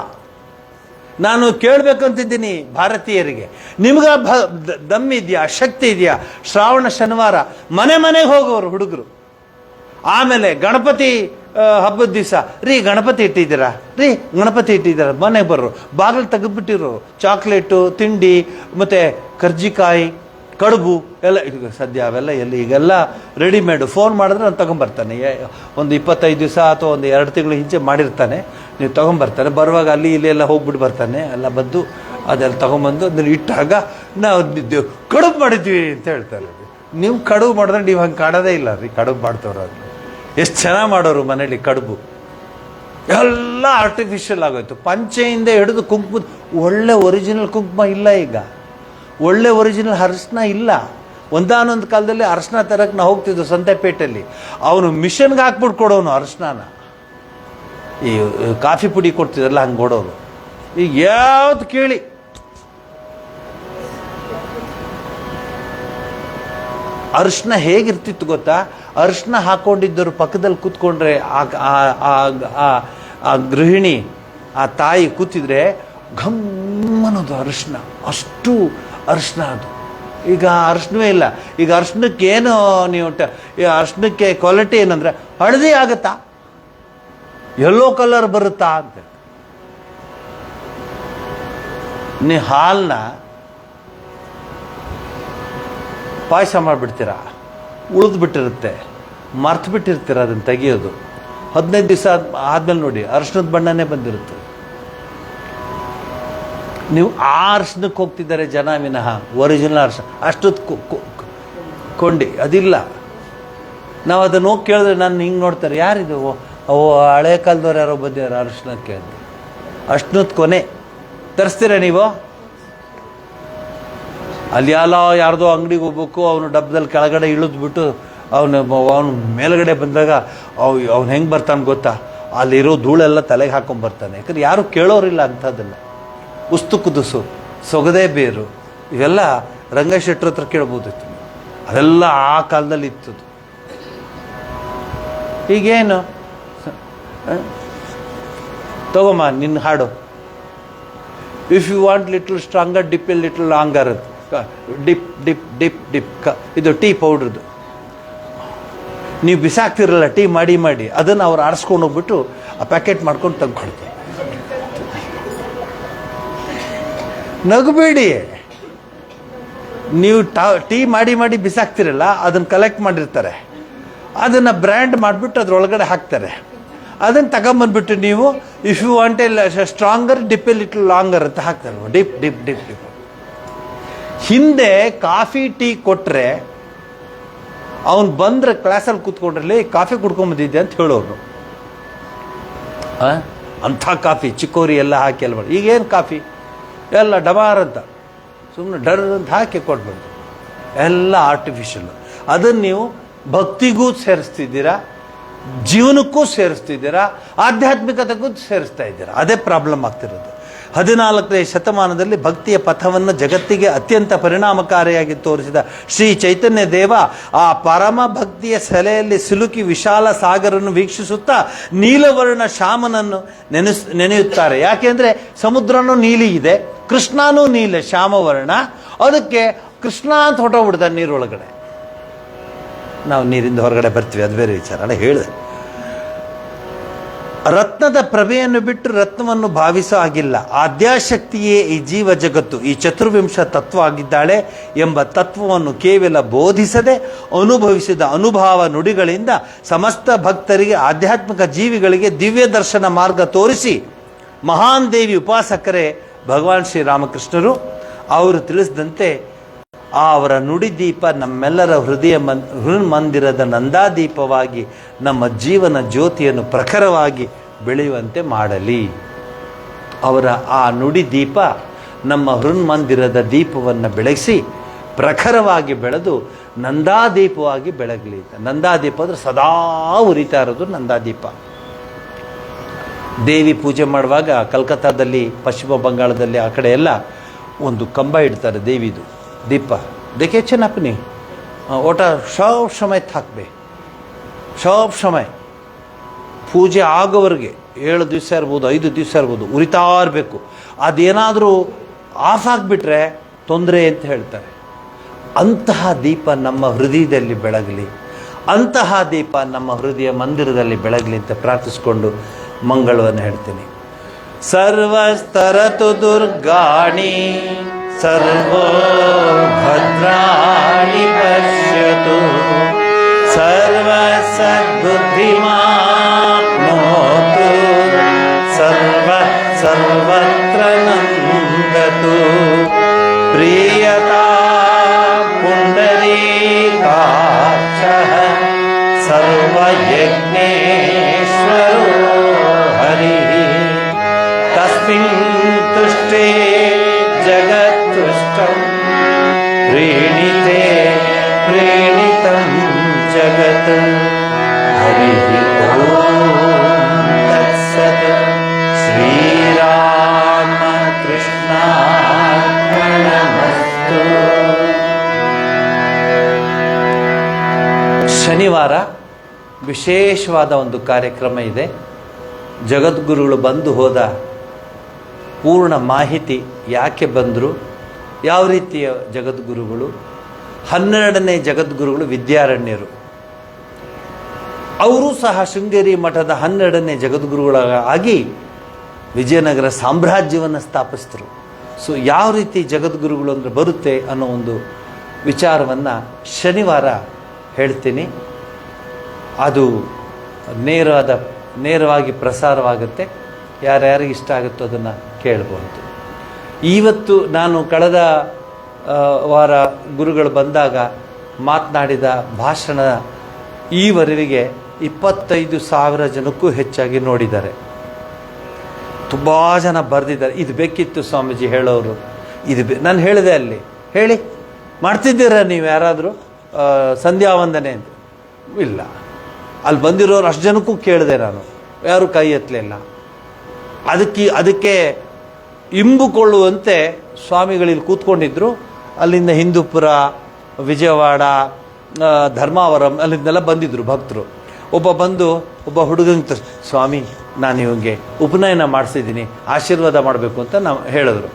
ನಾನು ಕೇಳಬೇಕಂತಿದ್ದೀನಿ ಭಾರತೀಯರಿಗೆ, ನಿಮ್ಗೆ ದಮ್ಮಿದೆಯಾ, ಶಕ್ತಿ ಇದೆಯಾ? ಶ್ರಾವಣ ಶನಿವಾರ ಮನೆಗೆ ಹೋಗೋರು ಹುಡುಗರು. ಆಮೇಲೆ ಗಣಪತಿ ಹಬ್ಬದ ದಿವಸ ರೀ ಗಣಪತಿ ಇಟ್ಟಿದ್ದೀರಾ, ರೀ ಗಣಪತಿ ಇಟ್ಟಿದ್ದೀರಾ, ಮನೆಗೆ ಬರ್ರು, ಬಾಗಿಲು ತೆಗೆದ್ಬಿಟ್ಟಿರು, ಚಾಕ್ಲೇಟು ತಿಂಡಿ ಮತ್ತು ಕರ್ಜಿಕಾಯಿ ಕಡುಬು ಎಲ್ಲ ಈಗ ಸದ್ಯ ಅವೆಲ್ಲ ಎಲ್ಲಿ, ಈಗೆಲ್ಲ ರೆಡಿಮೇಡು. ಫೋನ್ ಮಾಡಿದ್ರೆ ನಾನು ತೊಗೊಂಬರ್ತಾನೆ. ಒಂದು 25 ದಿವಸ ಅಥವಾ ಒಂದು 2 ತಿಂಗಳು ಹಿಂಚೆ ಮಾಡಿರ್ತಾನೆ, ನೀವು ತೊಗೊಂಬರ್ತಾನೆ. ಬರುವಾಗ ಅಲ್ಲಿ ಇಲ್ಲಿ ಎಲ್ಲ ಹೋಗ್ಬಿಟ್ಟು ಬರ್ತಾನೆ. ಎಲ್ಲ ಬಂದು ಅದೆಲ್ಲ ತೊಗೊಂಬಂದು ಅದನ್ನು ಇಟ್ಟಾಗ ನಾವು ಕಡುಬು ಮಾಡಿದ್ವಿ ಅಂತ ಹೇಳ್ತಾರೆ. ನೀವು ಕಡುಬು ಮಾಡಿದ್ರೆ ನೀವು ಹಂಗೆ ಕಾಣೋದೇ ಇಲ್ಲ ರೀ. ಕಡುಬು ಮಾಡ್ತವ್ರು ಅದು ಎಷ್ಟು ಚೆನ್ನಾಗಿ ಮಾಡೋರು ಮನೇಲಿ ಕಡುಬು. ಎಲ್ಲ ಆರ್ಟಿಫಿಷಿಯಲ್ ಆಗೋಯ್ತು. ಪಂಚೆಯಿಂದ ಹಿಡಿದು ಕುಂಕುಮದ ಒಳ್ಳೆ ಒರಿಜಿನಲ್ ಕುಂಕುಮ ಇಲ್ಲ ಈಗ, ಒಳ್ಳೆ ಒರಿಜಿನಲ್ ಅರಿಶಿನ ಇಲ್ಲ. ಒಂದಾನೊಂದು ಕಾಲದಲ್ಲಿ ಅರಿಶಿನ ತರಕ್ಕೆ ನಾವು ಹೋಗ್ತಿದ್ವು ಸಂತೆಪೇಟೆಯಲ್ಲಿ. ಅವನು ಮಿಷನ್ಗೆ ಹಾಕ್ಬಿಟ್ಟು ಕೊಡೋನು ಅರಿಶಿನ. ಈ ಕಾಫಿ ಪುಡಿ ಕೊಡ್ತಿದ್ರಲ್ಲ ಹಂಗೆ ಕೊಡೋರು. ಈಗ ಯಾವ್ದು ಕೇಳಿ ಅರಿಶಿನ ಹೇಗಿರ್ತಿತ್ತು ಗೊತ್ತಾ? ಅರಿಶಿನ ಹಾಕೊಂಡಿದ್ದರು ಪಕ್ಕದಲ್ಲಿ ಕೂತ್ಕೊಂಡ್ರೆ ಆ ಗೃಹಿಣಿ, ಆ ತಾಯಿ ಕೂತಿದ್ರೆ ಘಮ್ಮನದು ಅರಿಶಿನ, ಅಷ್ಟು ಅರಿಶಿನ ಅದು. ಈಗ ಅರಿಶಿನವೇ ಇಲ್ಲ. ಈಗ ಅರಿಶಿನಕ್ಕೆ ಏನು ನೀವು ಈ ಅರಿಶಿನಕ್ಕೆ ಕ್ವಾಲಿಟಿ ಏನಂದರೆ ಹಳದಿ ಆಗುತ್ತಾ, ಯೆಲ್ಲೋ ಕಲರ್ ಬರುತ್ತಾ ಅಂತ. ನೀವು ಹಾಲನ್ನ ಪಾಯಸ ಮಾಡಿಬಿಡ್ತೀರಾ, ಉಳಿದು ಬಿಟ್ಟಿರುತ್ತೆ, ಮರ್ತು ಬಿಟ್ಟಿರ್ತೀರ ಅದನ್ನು ತೆಗಿಯೋದು. 15 ದಿವಸ ಆದಮೇಲೆ ನೋಡಿ ಅರಿಶಿನದ ಬಣ್ಣನೇ ಬಂದಿರುತ್ತೆ. ನೀವು ಆ ಅರಿಶಿನಕ್ಕೆ ಹೋಗ್ತಿದ್ದಾರೆ ಜನ ವಿನಃ ಒರಿಜಿನಲ್ ಅರಿಶಿನ ಅಷ್ಟೊತ್ತು ಕೊಂಡಿ ಅದಿಲ್ಲ. ನಾವು ಅದನ್ನು ಹೋಗಿ ಕೇಳಿದ್ರೆ ನಾನು ಹಿಂಗೆ ನೋಡ್ತಾರೆ, ಯಾರಿದು? ಅವು ಹಳೆ ಕಾಲದವ್ರು ಯಾರೋ ಬಂದಿದ್ದಾರೆ ಅರಿಶಿನಕ್ಕೆ ಅಂತ. ಅಷ್ಟೊತ್ತು ಕೊನೆ ತರಿಸ್ತೀರ ನೀವು? ಅಲ್ಲಿ ಯಾರ್ದೋ ಅಂಗಡಿಗೆ ಹೋಗ್ಬೇಕು, ಅವನು ಡಬ್ಬದಲ್ಲಿ ಕೆಳಗಡೆ ಇಳಿದ್ಬಿಟ್ಟು ಅವನು ಮೇಲ್ಗಡೆ ಬಂದಾಗ ಅವ್ನು ಹೆಂಗೆ ಬರ್ತಾನೆ ಗೊತ್ತಾ? ಅಲ್ಲಿರೋ ಧೂಳೆಲ್ಲ ತಲೆಗೆ ಹಾಕೊಂಡ್ಬರ್ತಾನೆ. ಯಾಕಂದ್ರೆ ಯಾರು ಕೇಳೋರಿಲ್ಲ ಅಂಥದ್ದನ್ನು. ಉಸ್ತು ಕುದುಸು, ಸೊಗದೆ ಬೇರು, ಇವೆಲ್ಲ ರಂಗಶೆಟ್ರ ಹತ್ರ ಕೇಳ್ಬೋದಿತ್ತು. ಅದೆಲ್ಲ ಆ ಕಾಲದಲ್ಲಿ ಇತ್ತದು. ಈಗೇನು ತಗೊಮ್ಮ ನಿನ್ನ ಹಾಡು. If you want little stronger dip a little longer, dip dip dip dip ಇದು ಟೀ ಪೌಡ್ರದು. ನೀವು ಬಿಸಾಕ್ತಿರಲ್ಲ ಟೀ ಮಾಡಿ ಮಾಡಿ, ಅದನ್ನು ಅವ್ರು ಆರಿಸ್ಕೊಂಡು ಹೋಗ್ಬಿಟ್ಟು ಆ ಪ್ಯಾಕೆಟ್ ಮಾಡ್ಕೊಂಡು ತೆಗ್ದುಕೊಡ್ತಾರೆ. ನಗಬೇಡಿ. ನೀವು ಟೀ ಮಾಡಿ ಮಾಡಿ ಬಿಸಾಕ್ತಿರಲ್ಲ, ಅದನ್ನು ಕಲೆಕ್ಟ್ ಮಾಡಿರ್ತಾರೆ, ಅದನ್ನು ಬ್ರ್ಯಾಂಡ್ ಮಾಡಿಬಿಟ್ಟು ಅದ್ರೊಳಗಡೆ ಹಾಕ್ತಾರೆ. ಅದನ್ನು ತಗೊಂಬಂದ್ಬಿಟ್ಟು ನೀವು if you want a stronger dip a little longer ಅಂತ ಹಾಕ್ತಾರೆ. Dip dip dip dip. ಹಿಂದೆ ಕಾಫಿ ಟೀ ಕೊಟ್ಟರೆ ಅವನು ಬಂದರೆ ಕ್ಲಾಸಲ್ಲಿ ಕೂತ್ಕೊಂಡ್ರಲ್ಲಿ ಕಾಫಿ ಕುಡ್ಕೊಂಬಂದಿದ್ದೆ ಅಂತ ಹೇಳೋರು. ಅಂಥ ಕಾಫಿ ಚಿಕ್ಕೋರಿ ಎಲ್ಲ ಹಾಕಿ ಎಲ್ಲ ಮಾಡಿ. ಈಗೇನು ಕಾಫಿ ಎಲ್ಲ ಡಬಾರ್ ಅಂತ ಸುಮ್ಮನೆ ಡರ್ ಅಂತ ಹಾಕಿ ಕೊಟ್ಬಂದು ಎಲ್ಲ ಆರ್ಟಿಫಿಷಿಯಲ್. ಅದನ್ನು ನೀವು ಭಕ್ತಿಗೂ ಸೇರಿಸ್ತಿದ್ದೀರಾ, ಜೀವನಕ್ಕೂ ಸೇರಿಸ್ತಿದ್ದೀರಾ, ಆಧ್ಯಾತ್ಮಿಕತೆಗೂ ಸೇರಿಸ್ತಾ ಇದ್ದೀರಾ. ಅದೇ ಪ್ರಾಬ್ಲಮ್ ಆಗ್ತಿರೋದು. 14ನೇ ಶತಮಾನದಲ್ಲಿ ಭಕ್ತಿಯ ಪಥವನ್ನು ಜಗತ್ತಿಗೆ ಅತ್ಯಂತ ಪರಿಣಾಮಕಾರಿಯಾಗಿ ತೋರಿಸಿದ ಶ್ರೀ ಚೈತನ್ಯ ದೇವ ಆ ಪರಮ ಭಕ್ತಿಯ ಸೆಲೆಯಲ್ಲಿ ಸಿಲುಕಿ ವಿಶಾಲ ಸಾಗರನ್ನು ವೀಕ್ಷಿಸುತ್ತಾ ನೀಲವರ್ಣ ಶ್ಯಾಮನನ್ನು ನೆನೆಯುತ್ತಾರೆ. ಯಾಕೆಂದರೆ ಸಮುದ್ರನೂ ನೀಲಿ ಇದೆ, ಕೃಷ್ಣನೂ ನೀಲ ಶ್ಯಾಮವರ್ಣ. ಅದಕ್ಕೆ ಕೃಷ್ಣ ಅಂತ ಹೊಟ್ಟೋಗ್ಬಿಡ್ದ ನೀರೊಳಗಡೆ. ನಾವು ನೀರಿಂದ ಹೊರಗಡೆ ಬರ್ತೀವಿ, ಅದು ಬೇರೆ ವಿಚಾರ ಅಲ್ಲ. ಹೇಳಿದೆ ರತ್ನದ ಪ್ರಭೆಯನ್ನು ಬಿಟ್ಟು ರತ್ನವನ್ನು ಭಾವಿಸೋ ಆಗಿಲ್ಲ. ಆದ್ಯಾಶಕ್ತಿಯೇ ಈ ಜೀವ ಜಗತ್ತು, ಈ ಚತುರ್ವಿಂಶ ತತ್ವ ಆಗಿದ್ದಾಳೆ ಎಂಬ ತತ್ವವನ್ನು ಕೇವಲ ಬೋಧಿಸದೆ ಅನುಭವಿಸಿದ ಅನುಭವ ನುಡಿಗಳಿಂದ ಸಮಸ್ತ ಭಕ್ತರಿಗೆ, ಆಧ್ಯಾತ್ಮಿಕ ಜೀವಿಗಳಿಗೆ ದಿವ್ಯ ದರ್ಶನ ಮಾರ್ಗ ತೋರಿಸಿ ಮಹಾನ್ ದೇವಿ ಉಪಾಸಕರೇ ಭಗವಾನ್ ಶ್ರೀರಾಮಕೃಷ್ಣರು. ಅವರು ತಿಳಿಸಿದಂತೆ ಅವರ ನುಡಿದೀಪ ನಮ್ಮೆಲ್ಲರ ಹೃನ್ಮಂದಿರದ ನಂದಾದೀಪವಾಗಿ ನಮ್ಮ ಜೀವನ ಜ್ಯೋತಿಯನ್ನು ಪ್ರಖರವಾಗಿ ಬೆಳೆಯುವಂತೆ ಮಾಡಲಿ. ಅವರ ಆ ನುಡಿದೀಪ ನಮ್ಮ ಹೃನ್ಮಂದಿರದ ದೀಪವನ್ನು ಬೆಳಗಿಸಿ ಪ್ರಖರವಾಗಿ ಬೆಳೆದು ನಂದಾದೀಪವಾಗಿ ಬೆಳಗಲಿ. ನಂದಾದೀಪ ಅಂದರೆ ಸದಾ ಉರಿತಾ ಇರೋದು ನಂದಾದೀಪ. ದೇವಿ ಪೂಜೆ ಮಾಡುವಾಗ ಕಲ್ಕತ್ತಾದಲ್ಲಿ, ಪಶ್ಚಿಮ ಬಂಗಾಳದಲ್ಲಿ ಆ ಕಡೆ ಎಲ್ಲ ಒಂದು ಕಂಬ ಇಡ್ತಾರೆ ದೇವಿದು दीप देखे छे ना अपनी ओटा सब समय थाकबे सब समय ಪೂಜೆ ಆಗೋವರೆಗೆ 7 ದಿವಸ ಇರ್ಬೋದು 5 ದಿವಸ ಇರ್ಬೋದು ಉರಿತಾ ಇರಬೇಕು. ಅದೇನಾದರೂ ಆಫ್ ಆಗಿಬಿಟ್ರೆ ತೊಂದರೆ ಅಂತ ಹೇಳ್ತಾರೆ. ಅಂತಹ ದೀಪ ನಮ್ಮ ಹೃದಯದಲ್ಲಿ ಬೆಳಗಲಿ, ಅಂತಹ ದೀಪ ನಮ್ಮ ಹೃದಯ ಮಂದಿರದಲ್ಲಿ ಬೆಳಗಲಿ ಅಂತ ಪ್ರಾರ್ಥಿಸಿಕೊಂಡು ಮಂಗಳವನ್ನು ಹೇಳ್ತೀನಿ. ಸರ್ವಸ್ತರತು ದುರ್ಗಾಣಿ ಸರ್ವೋ ಭದ್ರಾಣಿ ಪಶ್ಯತು ಸರ್ವ ಸದ್ಬುದ್ಧಿಮಾಪ್ನೋತು ಸರ್ವ ಸರ್ವತ್ರ ನಂದತು ಪ್ರಿಯತಾ ಪುಂಡರೀಕಾಕ್ಷಃ ಸರ್ವಯಜ್ಞೇಶ್ವರೋ ಹರಿಃ ತಸ್ಮಿನ್ ತುಷ್ಟೇ ಜಗತ್ತುಷ್ಟಂ ಪ್ರೇಣಿತೆ ಪ್ರೇಣಿತಂ ಜಗತ್ ಹರಿಃ ಓಂ ತತ್ಸತ್. ಶ್ರೀರಾಮ ಕೃಷ್ಣಾರ್ಪಣಮಸ್ತು. ಶನಿವಾರ ವಿಶೇಷವಾದ ಒಂದು ಕಾರ್ಯಕ್ರಮ ಇದೆ. ಜಗದ್ಗುರುಗಳು ಬಂದು ಹೋದ ಪೂರ್ಣ ಮಾಹಿತಿ, ಯಾಕೆ ಬಂದರು, ಯಾವ ರೀತಿಯ ಜಗದ್ಗುರುಗಳು. 12ನೇ ಜಗದ್ಗುರುಗಳು ವಿದ್ಯಾರಣ್ಯರು. ಅವರು ಸಹ ಶೃಂಗೇರಿ ಮಠದ 12ನೇ ಜಗದ್ಗುರುಗಳಾಗಿ ವಿಜಯನಗರ ಸಾಮ್ರಾಜ್ಯವನ್ನು ಸ್ಥಾಪಿಸಿದ್ರು. ಸೊ ಯಾವ ರೀತಿ ಜಗದ್ಗುರುಗಳು ಅಂದರೆ ಬರುತ್ತೆ ಅನ್ನೋ ಒಂದು ವಿಚಾರವನ್ನು ಶನಿವಾರ ಹೇಳ್ತೀನಿ. ಅದು ನೇರವಾಗಿ ಪ್ರಸಾರವಾಗುತ್ತೆ. ಯಾರ್ಯಾರಿಗೆ ಇಷ್ಟ ಆಗುತ್ತೋ ಅದನ್ನು ಕೇಳ್ಬೋದು. ಇವತ್ತು ನಾನು ಕಳೆದ ವಾರ ಗುರುಗಳು ಬಂದಾಗ ಮಾತನಾಡಿದ ಭಾಷಣ ಈವರೆಗೆ 25,000 ಜನಕ್ಕೂ ಹೆಚ್ಚಾಗಿ ನೋಡಿದ್ದಾರೆ. ತುಂಬ ಜನ ಬರೆದಿದ್ದಾರೆ, ಇದು ಬೇಕಿತ್ತು ಸ್ವಾಮೀಜಿ ಹೇಳೋರು, ಇದು ನಾನು ಹೇಳಿದೆ ಅಲ್ಲಿ, ಹೇಳಿ ಮಾಡ್ತಿದ್ದೀರಾ ನೀವು ಯಾರಾದರೂ ಸಂಧ್ಯಾ ವಂದನೆ ಅಂತ? ಇಲ್ಲ. ಅಲ್ಲಿ ಬಂದಿರೋರು ಅಷ್ಟು ಜನಕ್ಕೂ ಕೇಳಿದೆ ನಾನು, ಯಾರು ಕೈ ಎತ್ತಲಿಲ್ಲ. ಅದಕ್ಕೆ ಇಂಬುಕೊಳ್ಳುವಂತೆ ಸ್ವಾಮಿಗಳಲ್ಲಿ ಕೂತ್ಕೊಂಡಿದ್ರು. ಅಲ್ಲಿಂದ ಹಿಂದೂಪುರ, ವಿಜಯವಾಡ, ಧರ್ಮಾವರಂ ಅಲ್ಲಿಂದೆಲ್ಲ ಬಂದಿದ್ರು ಭಕ್ತರು. ಒಬ್ಬ ಹುಡುಗಂಗೆ, ಸ್ವಾಮಿ ನಾನು ಇವಂಗೆ ಉಪನಯನ ಮಾಡಿಸಿದ್ದೀನಿ, ಆಶೀರ್ವಾದ ಮಾಡಬೇಕು ಅಂತ ನಾವು ಹೇಳಿದ್ರು.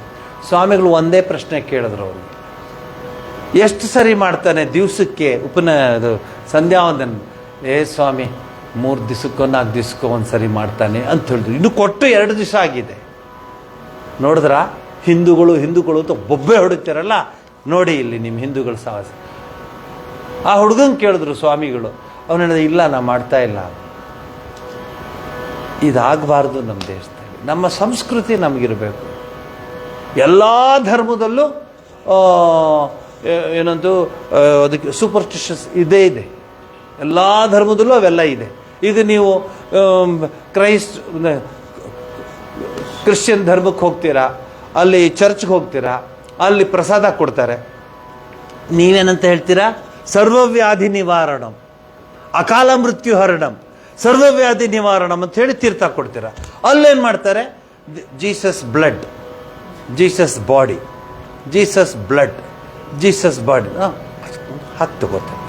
ಸ್ವಾಮಿಗಳು ಒಂದೇ ಪ್ರಶ್ನೆ ಕೇಳಿದ್ರು ಅವ್ರಿಗೆ, ಎಷ್ಟು ಸರಿ ಮಾಡ್ತಾನೆ ದಿವಸಕ್ಕೆ ಉಪನಯನ ಸಂಧ್ಯಾವಂದನ? ಸ್ವಾಮಿ 3 ದಿವಸಕ್ಕೋ 4 ದಿವಸಕ್ಕೋ ಒಂದು ಸರಿ ಮಾಡ್ತಾನೆ ಅಂತ ಹೇಳಿದ್ರು. ಇನ್ನು ಕೊಟ್ಟು 2 ದಿವಸ ಆಗಿದೆ. ನೋಡಿದ್ರ ಹಿಂದೂಗಳು ಅಂತ ಬೊಬ್ಬೆ ಹೊಡಿತಾರಲ್ಲ, ನೋಡಿ ಇಲ್ಲಿ ನಿಮ್ಮ ಹಿಂದೂಗಳ ಸಾಹಸ. ಆ ಹುಡುಗಂಗೆ ಕೇಳಿದ್ರು ಸ್ವಾಮಿಗಳು. ಅವನು ಹೇಳಿದ, ಇಲ್ಲ ನಾ ಮಾಡ್ತಾ ಇಲ್ಲ. ಇದಾಗಬಾರ್ದು ನಮ್ಮ ದೇಶದಲ್ಲಿ. ನಮ್ಮ ಸಂಸ್ಕೃತಿ ನಮಗಿರಬೇಕು. ಎಲ್ಲ ಧರ್ಮದಲ್ಲೂ ಏನಂತೂ ಅದಕ್ಕೆ ಸೂಪರ್ಸ್ಟಿಷಸ್ ಇದೇ ಇದೆ. ಎಲ್ಲ ಧರ್ಮದಲ್ಲೂ ಅವೆಲ್ಲ ಇದೆ. ಈಗ ನೀವು ಕ್ರಿಶ್ಚಿಯನ್ ಧರ್ಮಕ್ಕೆ ಹೋಗ್ತೀರಾ, ಅಲ್ಲಿ ಚರ್ಚ್ಗೆ ಹೋಗ್ತೀರಾ, ಅಲ್ಲಿ ಪ್ರಸಾದ ಕೊಡ್ತಾರೆ. ನೀವೇನಂತ ಹೇಳ್ತೀರಾ? ಸರ್ವವ್ಯಾಧಿ ನಿವಾರಣಂ, ಅಕಾಲ ಮೃತ್ಯು ಹರಣಂ, ಸರ್ವವ್ಯಾಧಿ ನಿವಾರಣಂ ಅಂತ ಹೇಳಿ ತೀರ್ಥ ಕೊಡ್ತೀರಾ. ಅಲ್ಲೇನು ಮಾಡ್ತಾರೆ? Jesus blood, Jesus body, Jesus blood, Jesus body ಹತ್ತು ಗೊತ್ತಾಯ್ತು.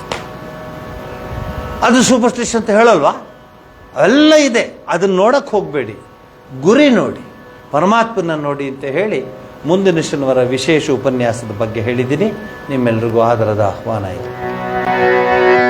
ಅದು ಸೂಪರ್ಸ್ಟಿಷನ್ ಅಂತ ಹೇಳಲ್ವಾ? ಎಲ್ಲ ಇದೆ. ಅದನ್ನು ನೋಡಕ್ಕೆ ಹೋಗಬೇಡಿ, ಗುರಿ ನೋಡಿ, ಪರಮಾತ್ಮನ ನೋಡಿ ಅಂತ ಹೇಳಿ ಮುಂದಿನ ಶನಿವಾರ ವಿಶೇಷ ಉಪನ್ಯಾಸದ ಬಗ್ಗೆ ಹೇಳಿದ್ದೀನಿ. ನಿಮ್ಮೆಲ್ಲರಿಗೂ ಆದರದ ಆಹ್ವಾನ ಇದೆ.